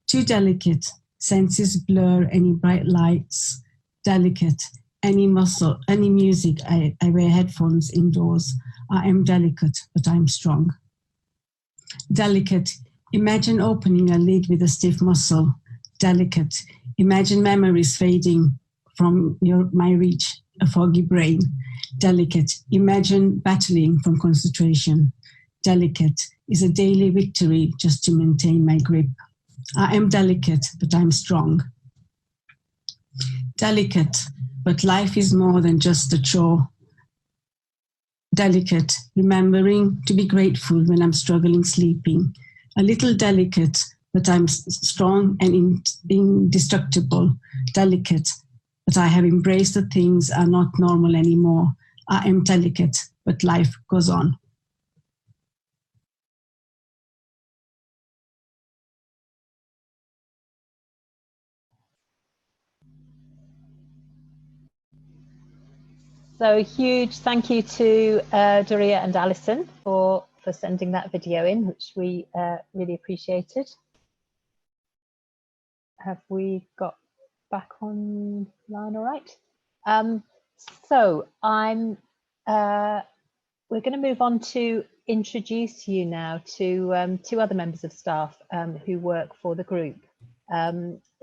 Too delicate, senses blur any bright lights. Delicate, any muscle, any music, I wear headphones indoors. I am delicate, but I'm strong. Delicate, imagine opening a lid with a stiff muscle. Delicate, imagine memories fading from my reach, a foggy brain. Delicate, imagine battling from concentration. Delicate is a daily victory just to maintain my grip. I am delicate, but I'm strong. Delicate, but life is more than just a chore. Delicate, remembering to be grateful when I'm struggling sleeping. A little delicate, but I'm strong and indestructible. Delicate, but I have embraced that things are not normal anymore. I am delicate, but life goes on. So huge thank you to Doria and Alison for sending that video in, which we really appreciated. Have we got back online all right? So we're going to move on to introduce you now to two other members of staff who work for the group,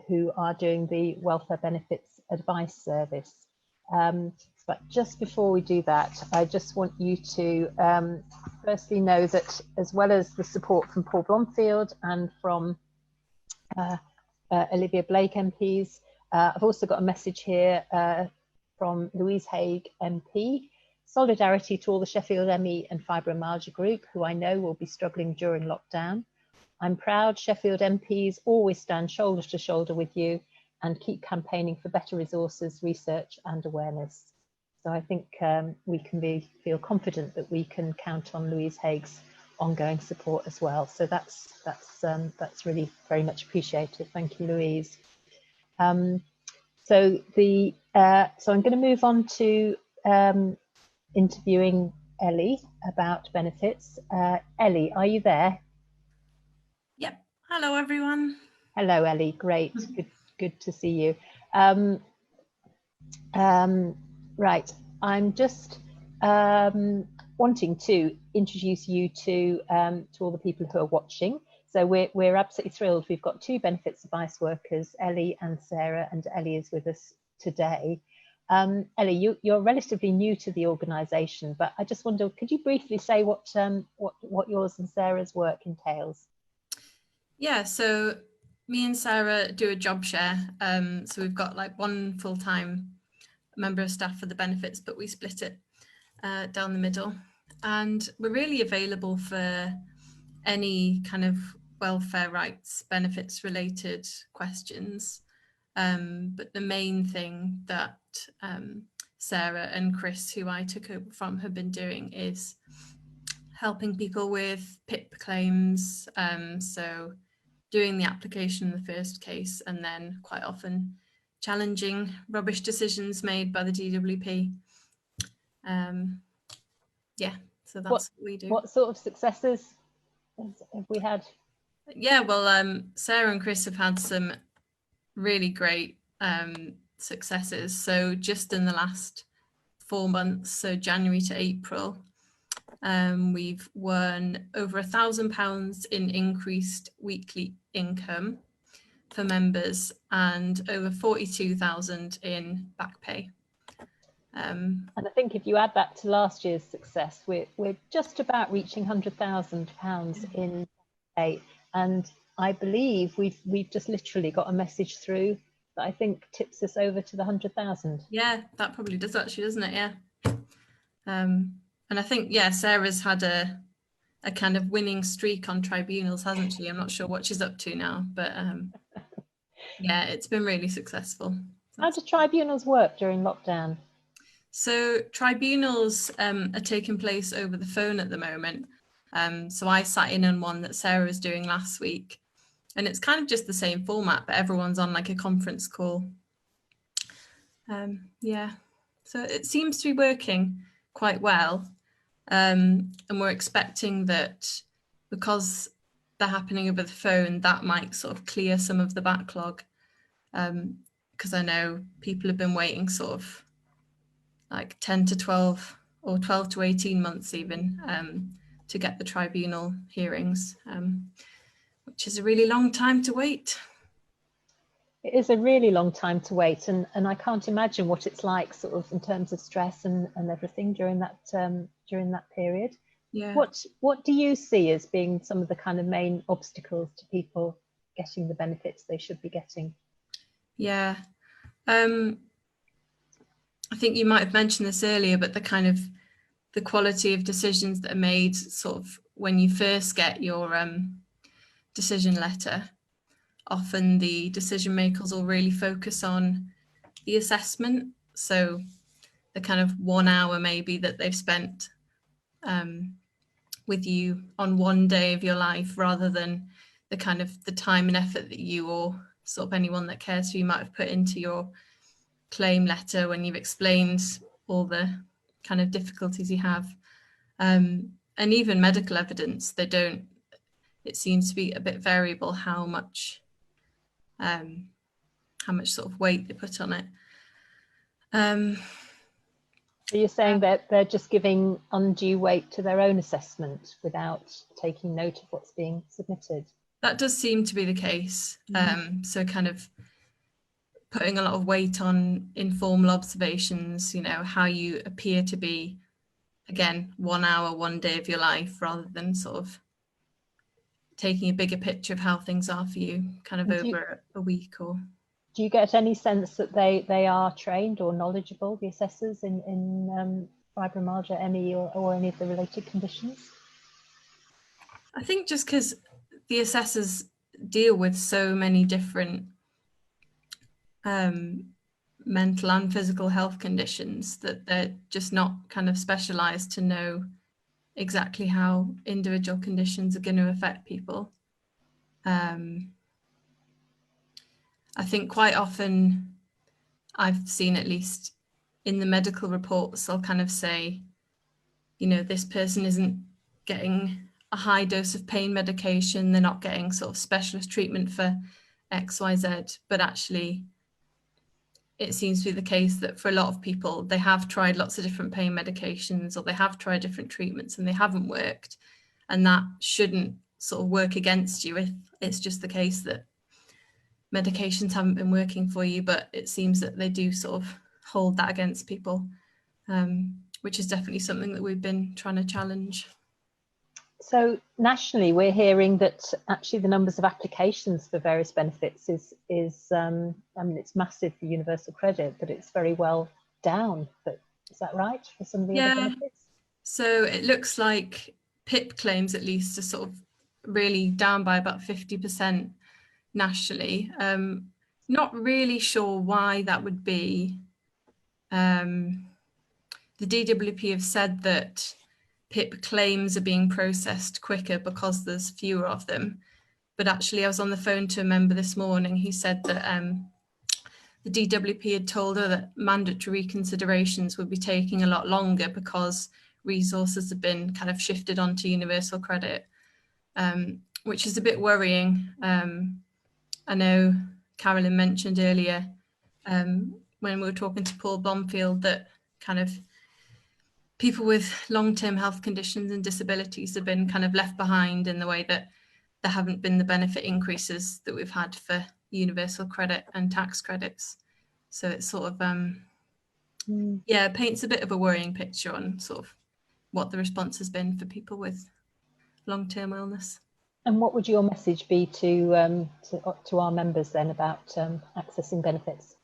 who are doing the welfare benefits advice service. But just before we do that, I just want you to firstly know that, as well as the support from Paul Blomfield and from Olivia Blake MPs, I've also got a message here from Louise Haigh MP. Solidarity to all the Sheffield ME and Fibromyalgia group, who I know will be struggling during lockdown. I'm proud Sheffield MPs always stand shoulder to shoulder with you and keep campaigning for better resources, research and awareness. So I think we can feel confident that we can count on Louise Haigh's ongoing support as well. So that's really very much appreciated. Thank you, Louise. So I'm going to move on to interviewing Ellie about benefits. Ellie, are you there? Yep. Hello, everyone. Hello, Ellie. Great. Good to see you. Right. I'm just wanting to introduce you to all the people who are watching. So we're absolutely thrilled. We've got two benefits advice workers, Ellie and Sarah, and Ellie is with us today. Ellie, you're relatively new to the organisation, but I just wonder, could you briefly say what yours and Sarah's work entails? Yeah, so me and Sarah do a job share. So we've got like one full-time member of staff for the benefits, but we split it down the middle. And we're really available for any kind of welfare rights, benefits related questions. But the main thing that Sarah and Chris, who I took over from, have been doing is helping people with PIP claims. So doing the application in the first case, and then quite often challenging rubbish decisions made by the DWP. Yeah, so that's what we do. What sort of successes have we had? Yeah, well, Sarah and Chris have had some really great successes. So just in the last 4 months, so January to April, we've won over £1,000 in increased weekly income for members and over 42,000 in back pay. And I think if you add that to last year's success, we're just about reaching £100,000 in pay. And I believe we've just literally got a message through that I think tips us over to the 100,000. Yeah, that probably does actually, doesn't it? Yeah. And I think, yeah, Sarah's had a kind of winning streak on tribunals, hasn't she? I'm not sure what she's up to now, but yeah, it's been really successful. How do tribunals work during lockdown? So tribunals are taking place over the phone at the moment. So I sat in on one that Sarah was doing last week, and it's kind of just the same format, but everyone's on like a conference call. Yeah, so it seems to be working quite well. And we're expecting that because they're happening over the phone, that might sort of clear some of the backlog. Because I know people have been waiting sort of like 10 to 12 or 12 to 18 months even to get the tribunal hearings, which is a really long time to wait. It is a really long time to wait, and I can't imagine what it's like sort of in terms of stress and everything during that period. Yeah. What do you see as being some of the kind of main obstacles to people getting the benefits they should be getting? Yeah, I think you might have mentioned this earlier, but the quality of decisions that are made sort of when you first get your decision letter. Often the decision makers will really focus on the assessment. So the kind of 1 hour maybe that they've spent with you on one day of your life, rather than the kind of the time and effort that you or sort of anyone that cares for you might have put into your claim letter when you've explained all the kind of difficulties you have. And even medical evidence, it seems to be a bit variable how much sort of weight they put on it. So you're saying that they're just giving undue weight to their own assessment without taking note of what's being submitted? That does seem to be the case. So kind of putting a lot of weight on informal observations, you know, how you appear to be, again, 1 hour, 1 day of your life, rather than sort of taking a bigger picture of how things are for you kind of over a week. Or do you get any sense that they are trained or knowledgeable, the assessors, in fibromyalgia, ME, or any of the related conditions? I think just because the assessors deal with so many different mental and physical health conditions, that they're just not kind of specialised to know exactly how individual conditions are going to affect people. I think quite often, I've seen, at least in the medical reports, they'll kind of say, you know, this person isn't getting a high dose of pain medication, they're not getting sort of specialist treatment for X, Y, Z, but actually it seems to be the case that for a lot of people, they have tried lots of different pain medications, or they have tried different treatments and they haven't worked. And that shouldn't sort of work against you if it's just the case that medications haven't been working for you, but it seems that they do sort of hold that against people, which is definitely something that we've been trying to challenge. So nationally, we're hearing that actually the numbers of applications for various benefits is I mean, it's massive for universal credit, but it's very well down. But is that right for some of the other benefits? So it looks like PIP claims, at least, are sort of really down by about 50% nationally. Not really sure why that would be. The DWP have said that PIP claims are being processed quicker because there's fewer of them. But actually, I was on the phone to a member this morning who said that the DWP had told her that mandatory reconsiderations would be taking a lot longer because resources have been kind of shifted onto universal credit, which is a bit worrying. I know Carolyn mentioned earlier when we were talking to Paul Blomfield that kind of people with long-term health conditions and disabilities have been kind of left behind in the way that there haven't been the benefit increases that we've had for universal credit and tax credits. So it's sort of, yeah, paints a bit of a worrying picture on sort of what the response has been for people with long-term illness. And what would your message be to our members then about accessing benefits?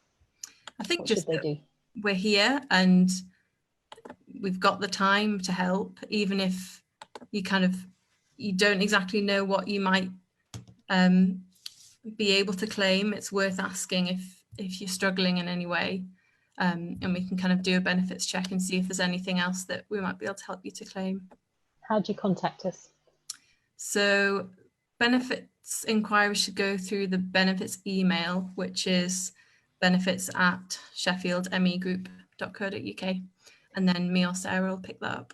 I think what just should they do? We're here and we've got the time to help, even if you don't exactly know what you might be able to claim. It's worth asking if you're struggling in any way, and we can kind of do a benefits check and see if there's anything else that we might be able to help you to claim. How do you contact us? So benefits inquiries should go through the benefits email, which is benefits@sheffieldmegroup.co.uk, and then me or Sarah will pick that up.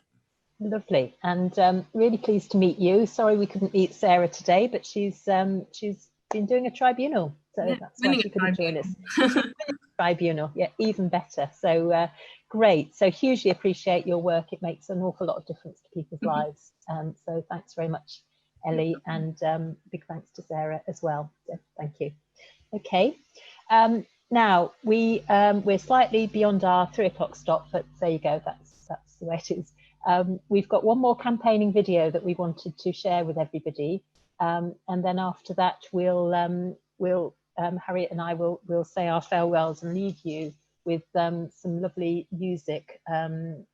Lovely, and really pleased to meet you. Sorry we couldn't meet Sarah today, but she's been doing a tribunal, so yeah, that's why she couldn't join us. Tribunal, yeah, even better. So great. So hugely appreciate your work. It makes an awful lot of difference to people's lives. So thanks very much, Ellie, and big thanks to Sarah as well. So thank you. Okay. Now we're slightly beyond our 3 o'clock stop, but there you go. That's the way it is. We've got one more campaigning video that we wanted to share with everybody, and then after that we'll Harriet and I will say our farewells and leave you with some lovely music. The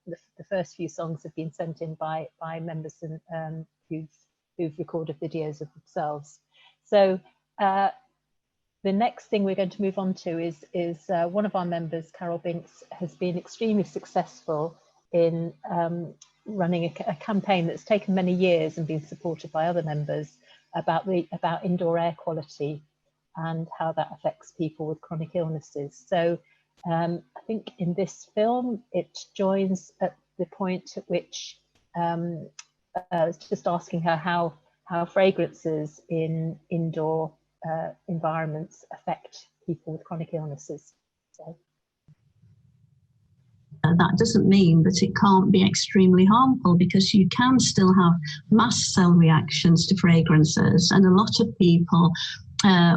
first few songs have been sent in by members and who've recorded videos of themselves. So the next thing we're going to move on to is one of our members, Carol Binks, has been extremely successful in running a campaign that's taken many years and been supported by other members about indoor air quality and how that affects people with chronic illnesses. So I think in this film it joins at the point at which I was just asking her how fragrances in indoor environments affect people with chronic illnesses. So. That doesn't mean that it can't be extremely harmful, because you can still have mast cell reactions to fragrances, and a lot of people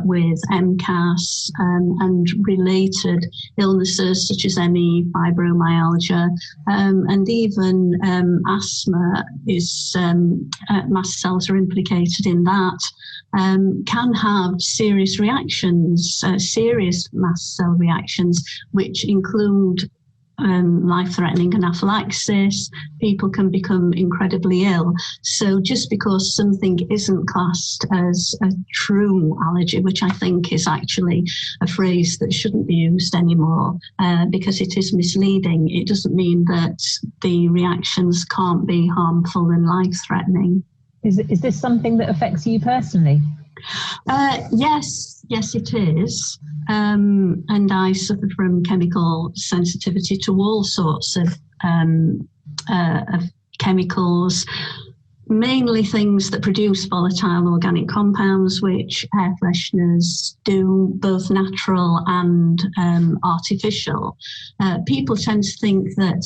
with MCAS and related illnesses such as ME, fibromyalgia, and even asthma is mast cells are implicated in that, can have serious reactions, serious mast cell reactions, which include life-threatening anaphylaxis. People can become incredibly ill. So just because something isn't classed as a true allergy, which I think is actually a phrase that shouldn't be used anymore because it is misleading, it doesn't mean that the reactions can't be harmful and life-threatening. Is this something that affects you personally? Yes, it is. And I suffer from chemical sensitivity to all sorts of chemicals, mainly things that produce volatile organic compounds, which air fresheners do, both natural and artificial. People tend to think that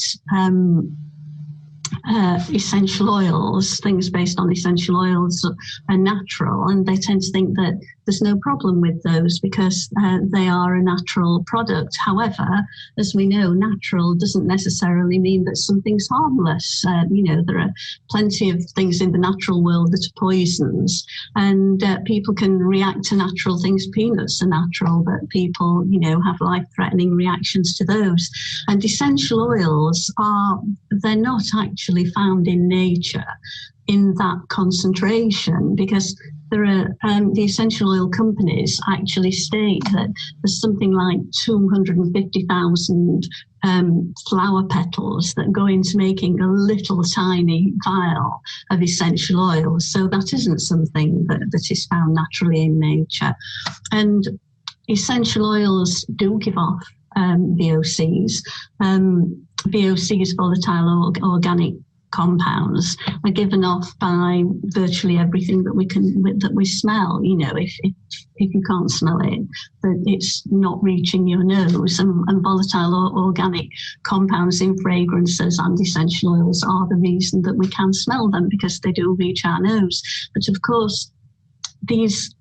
essential oils, things based on essential oils, are natural, and they tend to think that there's no problem with those because they are a natural product. However, as we know, natural doesn't necessarily mean that something's harmless. There are plenty of things in the natural world that are poisons, and people can react to natural things. Peanuts are natural, but people, have life-threatening reactions to those. And essential oils they're not actually found in nature in that concentration, because there are the essential oil companies actually state that there's something like 250,000 flower petals that go into making a little tiny vial of essential oil. So that isn't something that is found naturally in nature. And essential oils do give off VOCs. VOCs, volatile organic compounds, are given off by virtually everything that we smell. If you can't smell it, that it's not reaching your nose. And volatile organic compounds in fragrances and essential oils are the reason that we can smell them, because they do reach our nose. But of course, these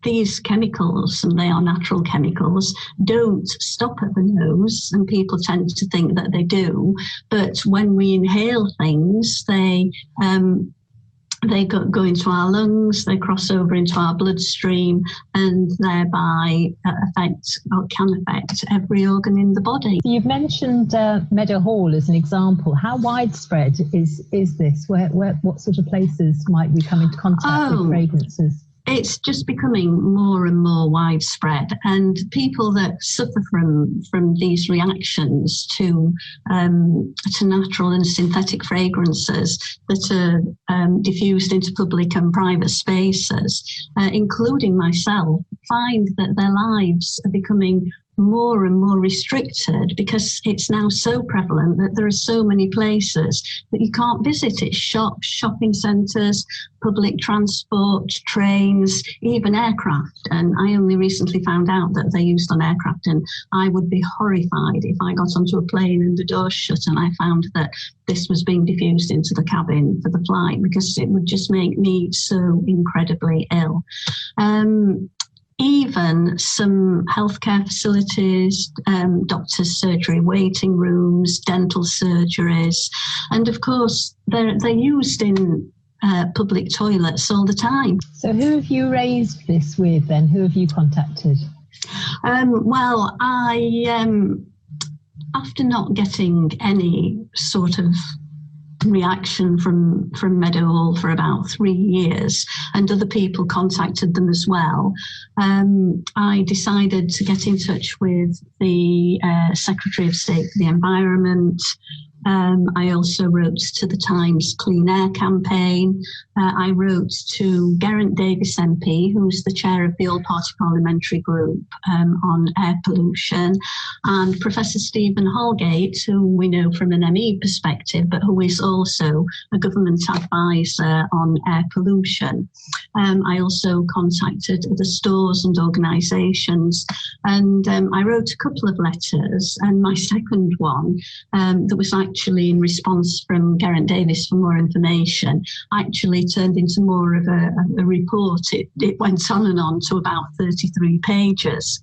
chemicals, and they are natural chemicals, don't stop at the nose, and people tend to think that they do. But when we inhale things, they go into our lungs, they cross over into our bloodstream, and thereby can affect every organ in the body. You've mentioned Meadow Hall as an example. How widespread is this? What sort of places might we come into contact with fragrances? It's just becoming more and more widespread, and people that suffer from these reactions to natural and synthetic fragrances that are diffused into public and private spaces, including myself, find that their lives are becoming more and more restricted, because it's now so prevalent that there are so many places that you can't visit. It's shops, shopping centres, public transport, trains, even aircraft. And I only recently found out that they're used on aircraft, and I would be horrified if I got onto a plane and the doors shut and I found that this was being diffused into the cabin for the flight, because it would just make me so incredibly ill. Even some healthcare facilities, doctors' surgery waiting rooms, dental surgeries, and of course they're used in public toilets all the time. So who have you raised this with then? Who have you contacted? Well, after not getting any sort of reaction from Meadow Hall for about 3 years, and other people contacted them as well, I decided to get in touch with the Secretary of State for the Environment, I also wrote to the Times Clean Air campaign. I wrote to Geraint Davies MP, who's the chair of the All-Party Parliamentary Group on air pollution, and Professor Stephen Holgate, who we know from an ME perspective, but who is also a government advisor on air pollution. I also contacted the stores and organisations, and I wrote a couple of letters, and my second one that was actually in response from Geraint Davies for more information actually turned into more of a report. It went on and on to about 33 pages.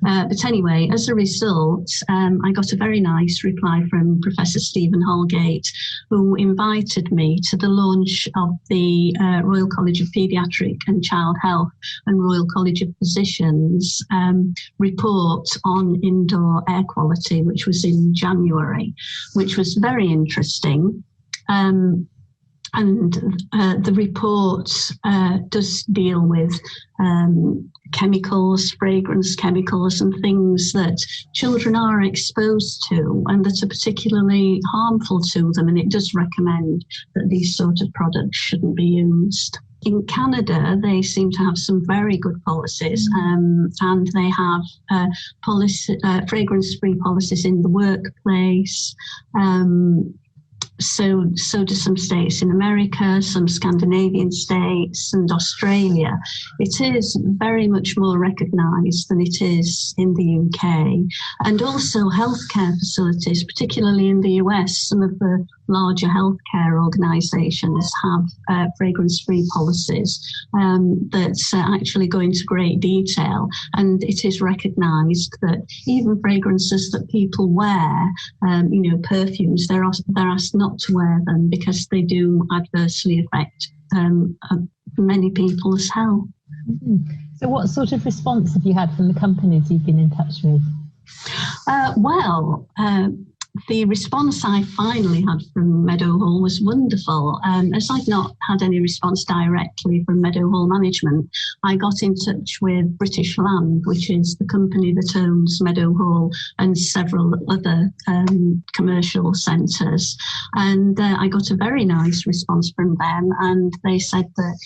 But anyway, as a result, I got a very nice reply from Professor Stephen Holgate, who invited me to the launch of the Royal College of Paediatric and Child Health and Royal College of Physicians report on indoor air quality, which was in January, which was very interesting. And the report does deal with chemicals, fragrance chemicals, and things that children are exposed to and that are particularly harmful to them. And it does recommend that these sort of products shouldn't be used. In Canada, they seem to have some very good policies, and they have fragrance-free policies in the workplace. So do some states in America, some Scandinavian states, and Australia. It is very much more recognised than it is in the UK. And also healthcare facilities, particularly in the US, some of the larger healthcare organisations have fragrance-free policies that actually go into great detail. And it is recognised that even fragrances that people wear, perfumes, they're asked not to wear them because they do adversely affect many people's health. So what sort of response have you had from the companies you've been in touch with? The response I finally had from Meadowhall was wonderful. As I'd not had any response directly from Meadowhall management, I got in touch with British Land, which is the company that owns Meadowhall and several other commercial centres. And I got a very nice response from them, and they said that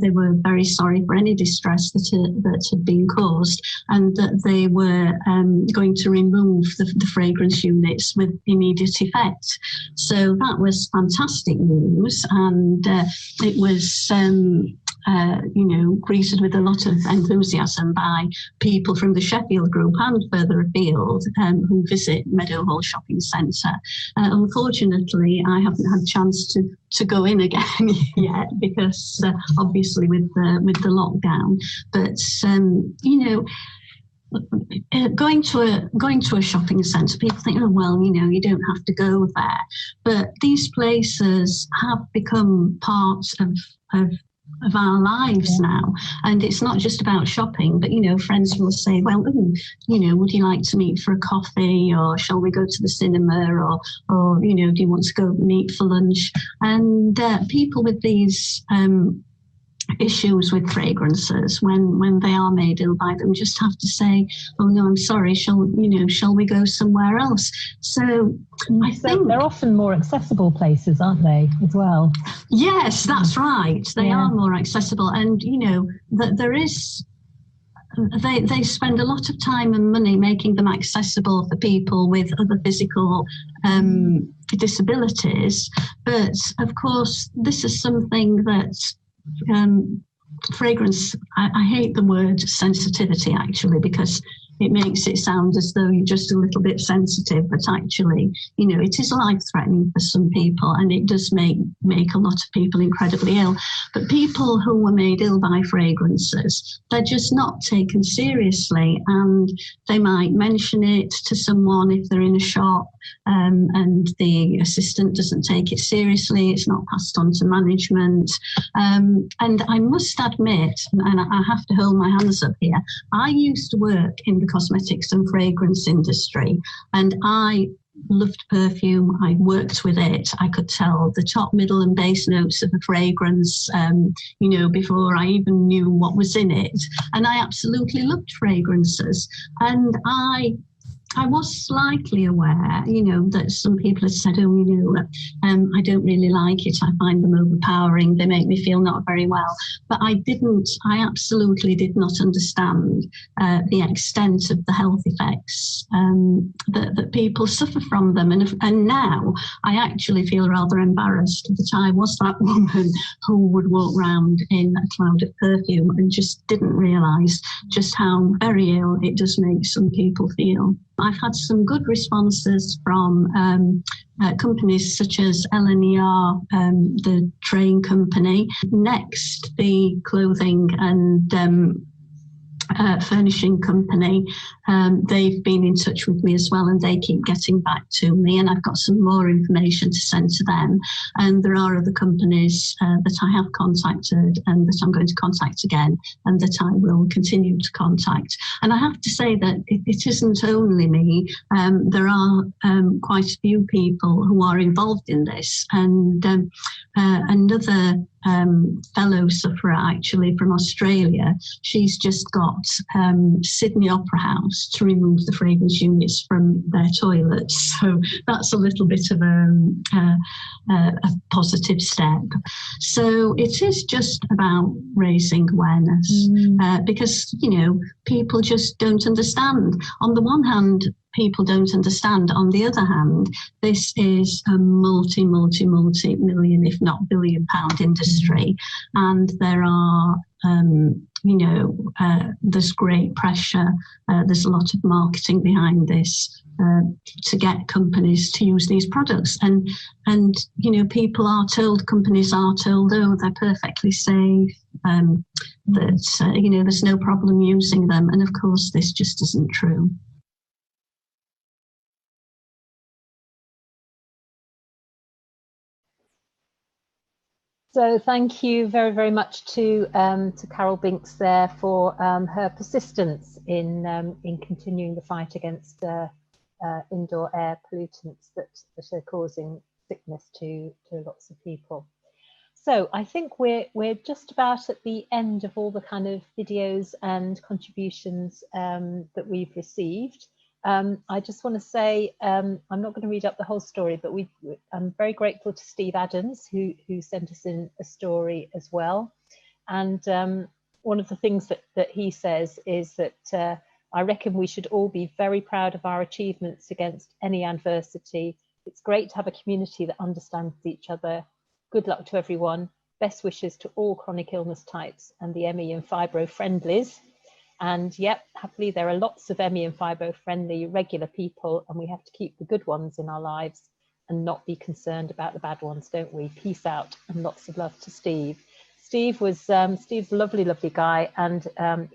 they were very sorry for any distress that had been caused, and that they were going to remove the fragrance units with immediate effect. So that was fantastic news, and it was greeted with a lot of enthusiasm by people from the Sheffield group and further afield who visit Meadowhall Shopping Centre. Unfortunately, I haven't had a chance to go in again yet because obviously with the lockdown. But going to a shopping centre, people think, oh well, you don't have to go there. But these places have become part of our lives now, and it's not just about shopping, but friends will say, well, would you like to meet for a coffee, or shall we go to the cinema, or do you want to go meet for lunch? And people with these issues with fragrances, when they are made ill by them, just have to say, oh no, I'm sorry, shall we go somewhere else? So I think they're often more accessible places, aren't they, as well? Yes, that's right. They are more accessible, and that there is. They spend a lot of time and money making them accessible for people with other physical disabilities. But of course, this is something that fragrance, I hate the word sensitivity actually, because it makes it sound as though you're just a little bit sensitive, but actually, it is life-threatening for some people, and it does make a lot of people incredibly ill. But people who were made ill by fragrances, they're just not taken seriously, and they might mention it to someone if they're in a shop, and the assistant doesn't take it seriously. It's not passed on to management. And I must admit, and I have to hold my hands up here, I used to work in the cosmetics and fragrance industry, and I loved perfume. I worked with it. I could tell the top, middle and base notes of a fragrance, before I even knew what was in it. And I absolutely loved fragrances. And I I was slightly aware, that some people had said, I don't really like it. I find them overpowering. They make me feel not very well. But I absolutely did not understand the extent of the health effects that people suffer from them. And now I actually feel rather embarrassed that I was that woman who would walk around in a cloud of perfume and just didn't realise just how very ill it does make some people feel. I've had some good responses from companies such as L&ER, the train company, Next, the clothing and furnishing company. They've been in touch with me as well, and they keep getting back to me, and I've got some more information to send to them. And there are other companies that I have contacted and that I'm going to contact again, and that I will continue to contact. And I have to say that it isn't only me. There are quite a few people who are involved in this, and another fellow sufferer actually from Australia, she's just got Sydney Opera House to remove the fragrance units from their toilets. So that's a little bit of a positive step. So it is just about raising awareness because, people just don't understand. On the one hand, people don't understand. On the other hand, this is a multi-million, if not billion-pound industry, and there are, there's great pressure. There's a lot of marketing behind this to get companies to use these products, and people are told, companies are told, oh, they're perfectly safe, that there's no problem using them, and of course this just isn't true. So thank you very, very much to Carol Binks there for her persistence in continuing the fight against indoor air pollutants that are causing sickness to lots of people. So I think we're just about at the end of all the kind of videos and contributions that we've received. I just want to say, I'm not going to read up the whole story, but I'm very grateful to Steve Adams, who sent us in a story as well. And one of the things that he says is that I reckon we should all be very proud of our achievements against any adversity. It's great to have a community that understands each other. Good luck to everyone. Best wishes to all chronic illness types and the ME and Fibro friendlies. And yep, happily there are lots of ME and Fibro friendly regular people, and we have to keep the good ones in our lives and not be concerned about the bad ones, don't we? Peace out, and lots of love to Steve. Steve's a lovely, lovely guy, and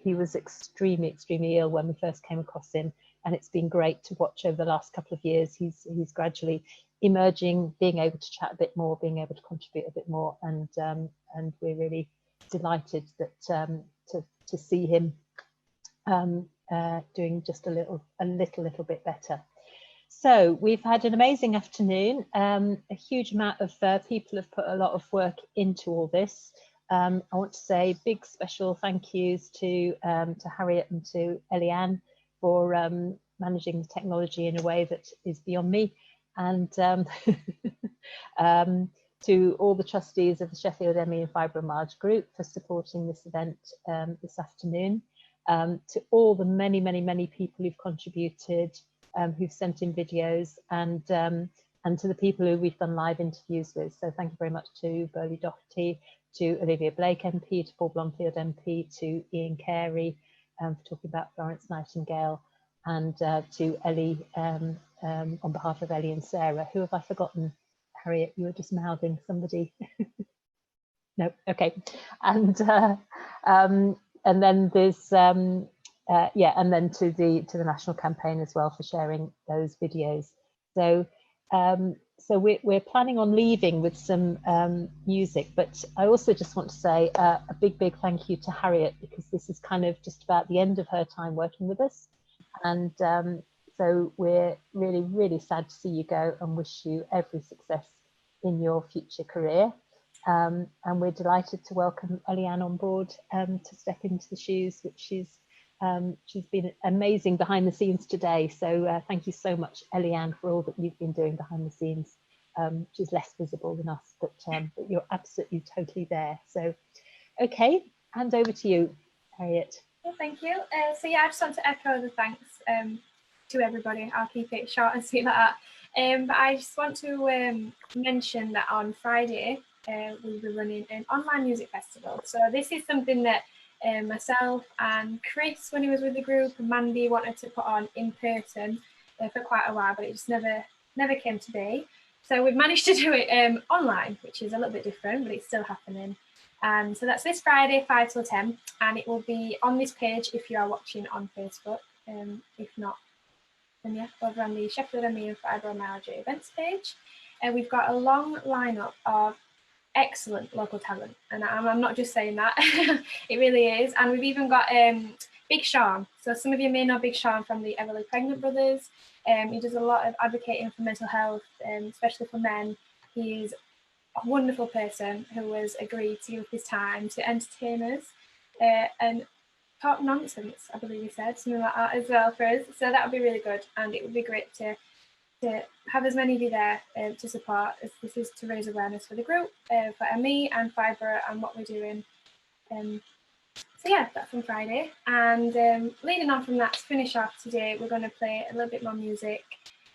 he was extremely, extremely ill when we first came across him. And it's been great to watch over the last couple of years. He's gradually emerging, being able to chat a bit more, being able to contribute a bit more, and we're really delighted that to see him doing just a little bit better. So we've had an amazing afternoon. A huge amount of people have put a lot of work into all this. I want to say big special thank yous to Harriet and to Eliane for managing the technology in a way that is beyond me, and to all the trustees of the Sheffield ME and Fibromyalgia group for supporting this event this afternoon. To all the many people who've contributed, who've sent in videos, and to the people who we've done live interviews with. So thank you very much to Berlie Doherty, to Olivia Blake MP, to Paul Blomfield MP, to Ian Carey for talking about Florence Nightingale, and to Ellie on behalf of Ellie and Sarah. Who have I forgotten? Harriet, you were just mouthing somebody. No, okay. And then there's and then to the national campaign as well for sharing those videos. So so we're planning on leaving with some music, but I also just want to say a big thank you to Harriet, because this is kind of just about the end of her time working with us, and so we're really sad to see you go, and wish you every success in your future career. And we're delighted to welcome Eliane on board to step into the shoes which she's She's been amazing behind the scenes today. So thank you so much, Eliane, for all that you've been doing behind the scenes. She's less visible than us, but you're absolutely totally there. So, okay, hand over to you, Harriet. Well, thank you. So yeah, I just want to echo the thanks to everybody. I'll keep it short and sweet like that. But I just want to mention that on Friday, we'll be running an online music festival. So this is something that myself and Chris, when he was with the group, and Mandy wanted to put on in person for quite a while, but it just never came to be. So we've managed to do it online, which is a little bit different, but it's still happening. And so that's this Friday, 5 till 10, and it will be on this page if you are watching on Facebook. If not, then yeah, over on the Sheffield ME and Fibromyalgia events page. And we've got a long lineup of excellent local talent, and I'm not just saying that, it really is. And we've even got Big Sean. So some of you may know Big Sean from the Everly Pregnant Brothers. He does a lot of advocating for mental health, especially for men. He's a wonderful person who has agreed to give up his time to entertain us and talk nonsense, I believe he said, something like that as well for us. So that would be really good, and it would be great to have as many of you there to support, as this is to raise awareness for the group, for ME and Fibro and what we're doing. So yeah, that's on Friday. And leading on from that, to finish off today, we're going to play a little bit more music.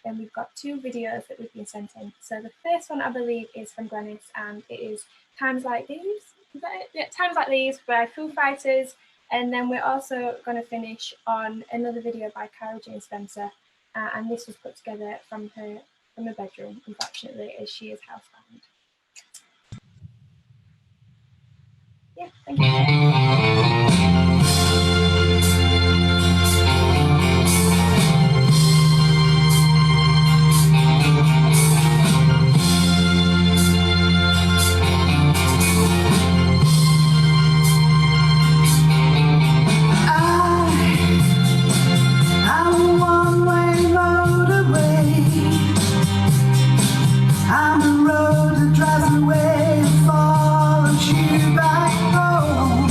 And we've got 2 videos that we've been sent in. So the first one, I believe, is from Glenys, and it is Times Like These. Is that it? Yeah, Times Like These by Foo Fighters. And then we're also going to finish on another video by Cara Jane Spencer. And this was put together from her bedroom, unfortunately, as she is housebound. Yeah, thank you. I'm the road that drives away and follows you back home.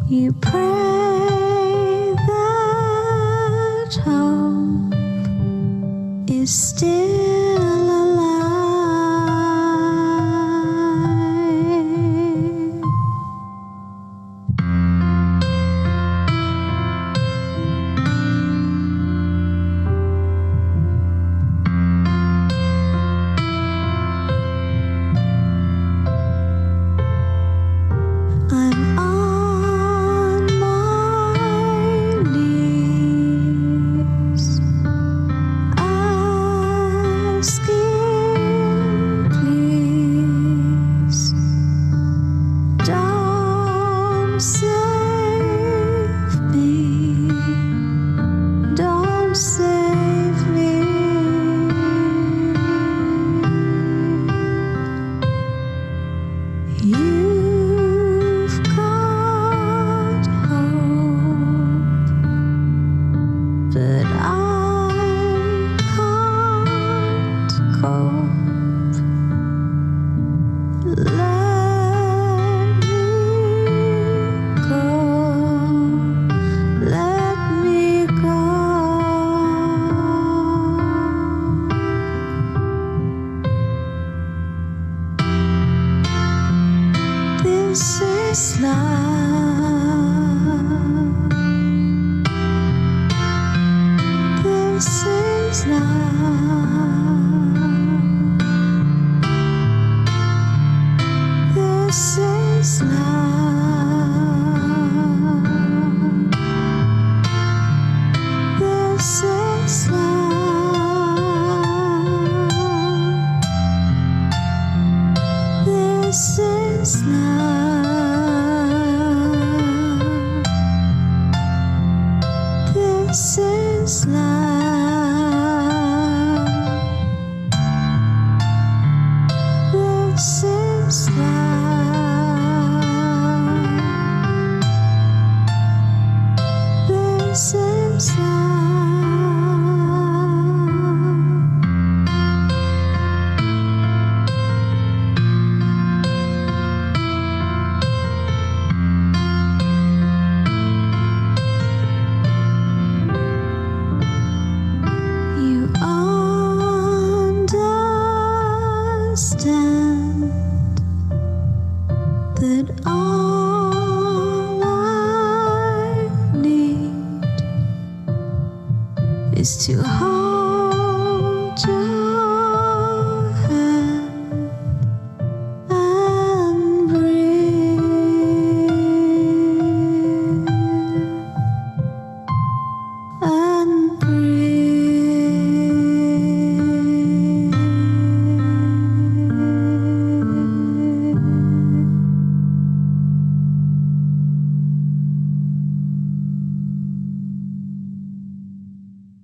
You pray that hope is still alive. I'm on my knees, asking, please, don't save me, don't save me. You've got hope, but I can't cope. Let me go, let me go. This is love. This is love. This is love. This is love. This is love. This is love. This is love. This is You understand that all I need is to hold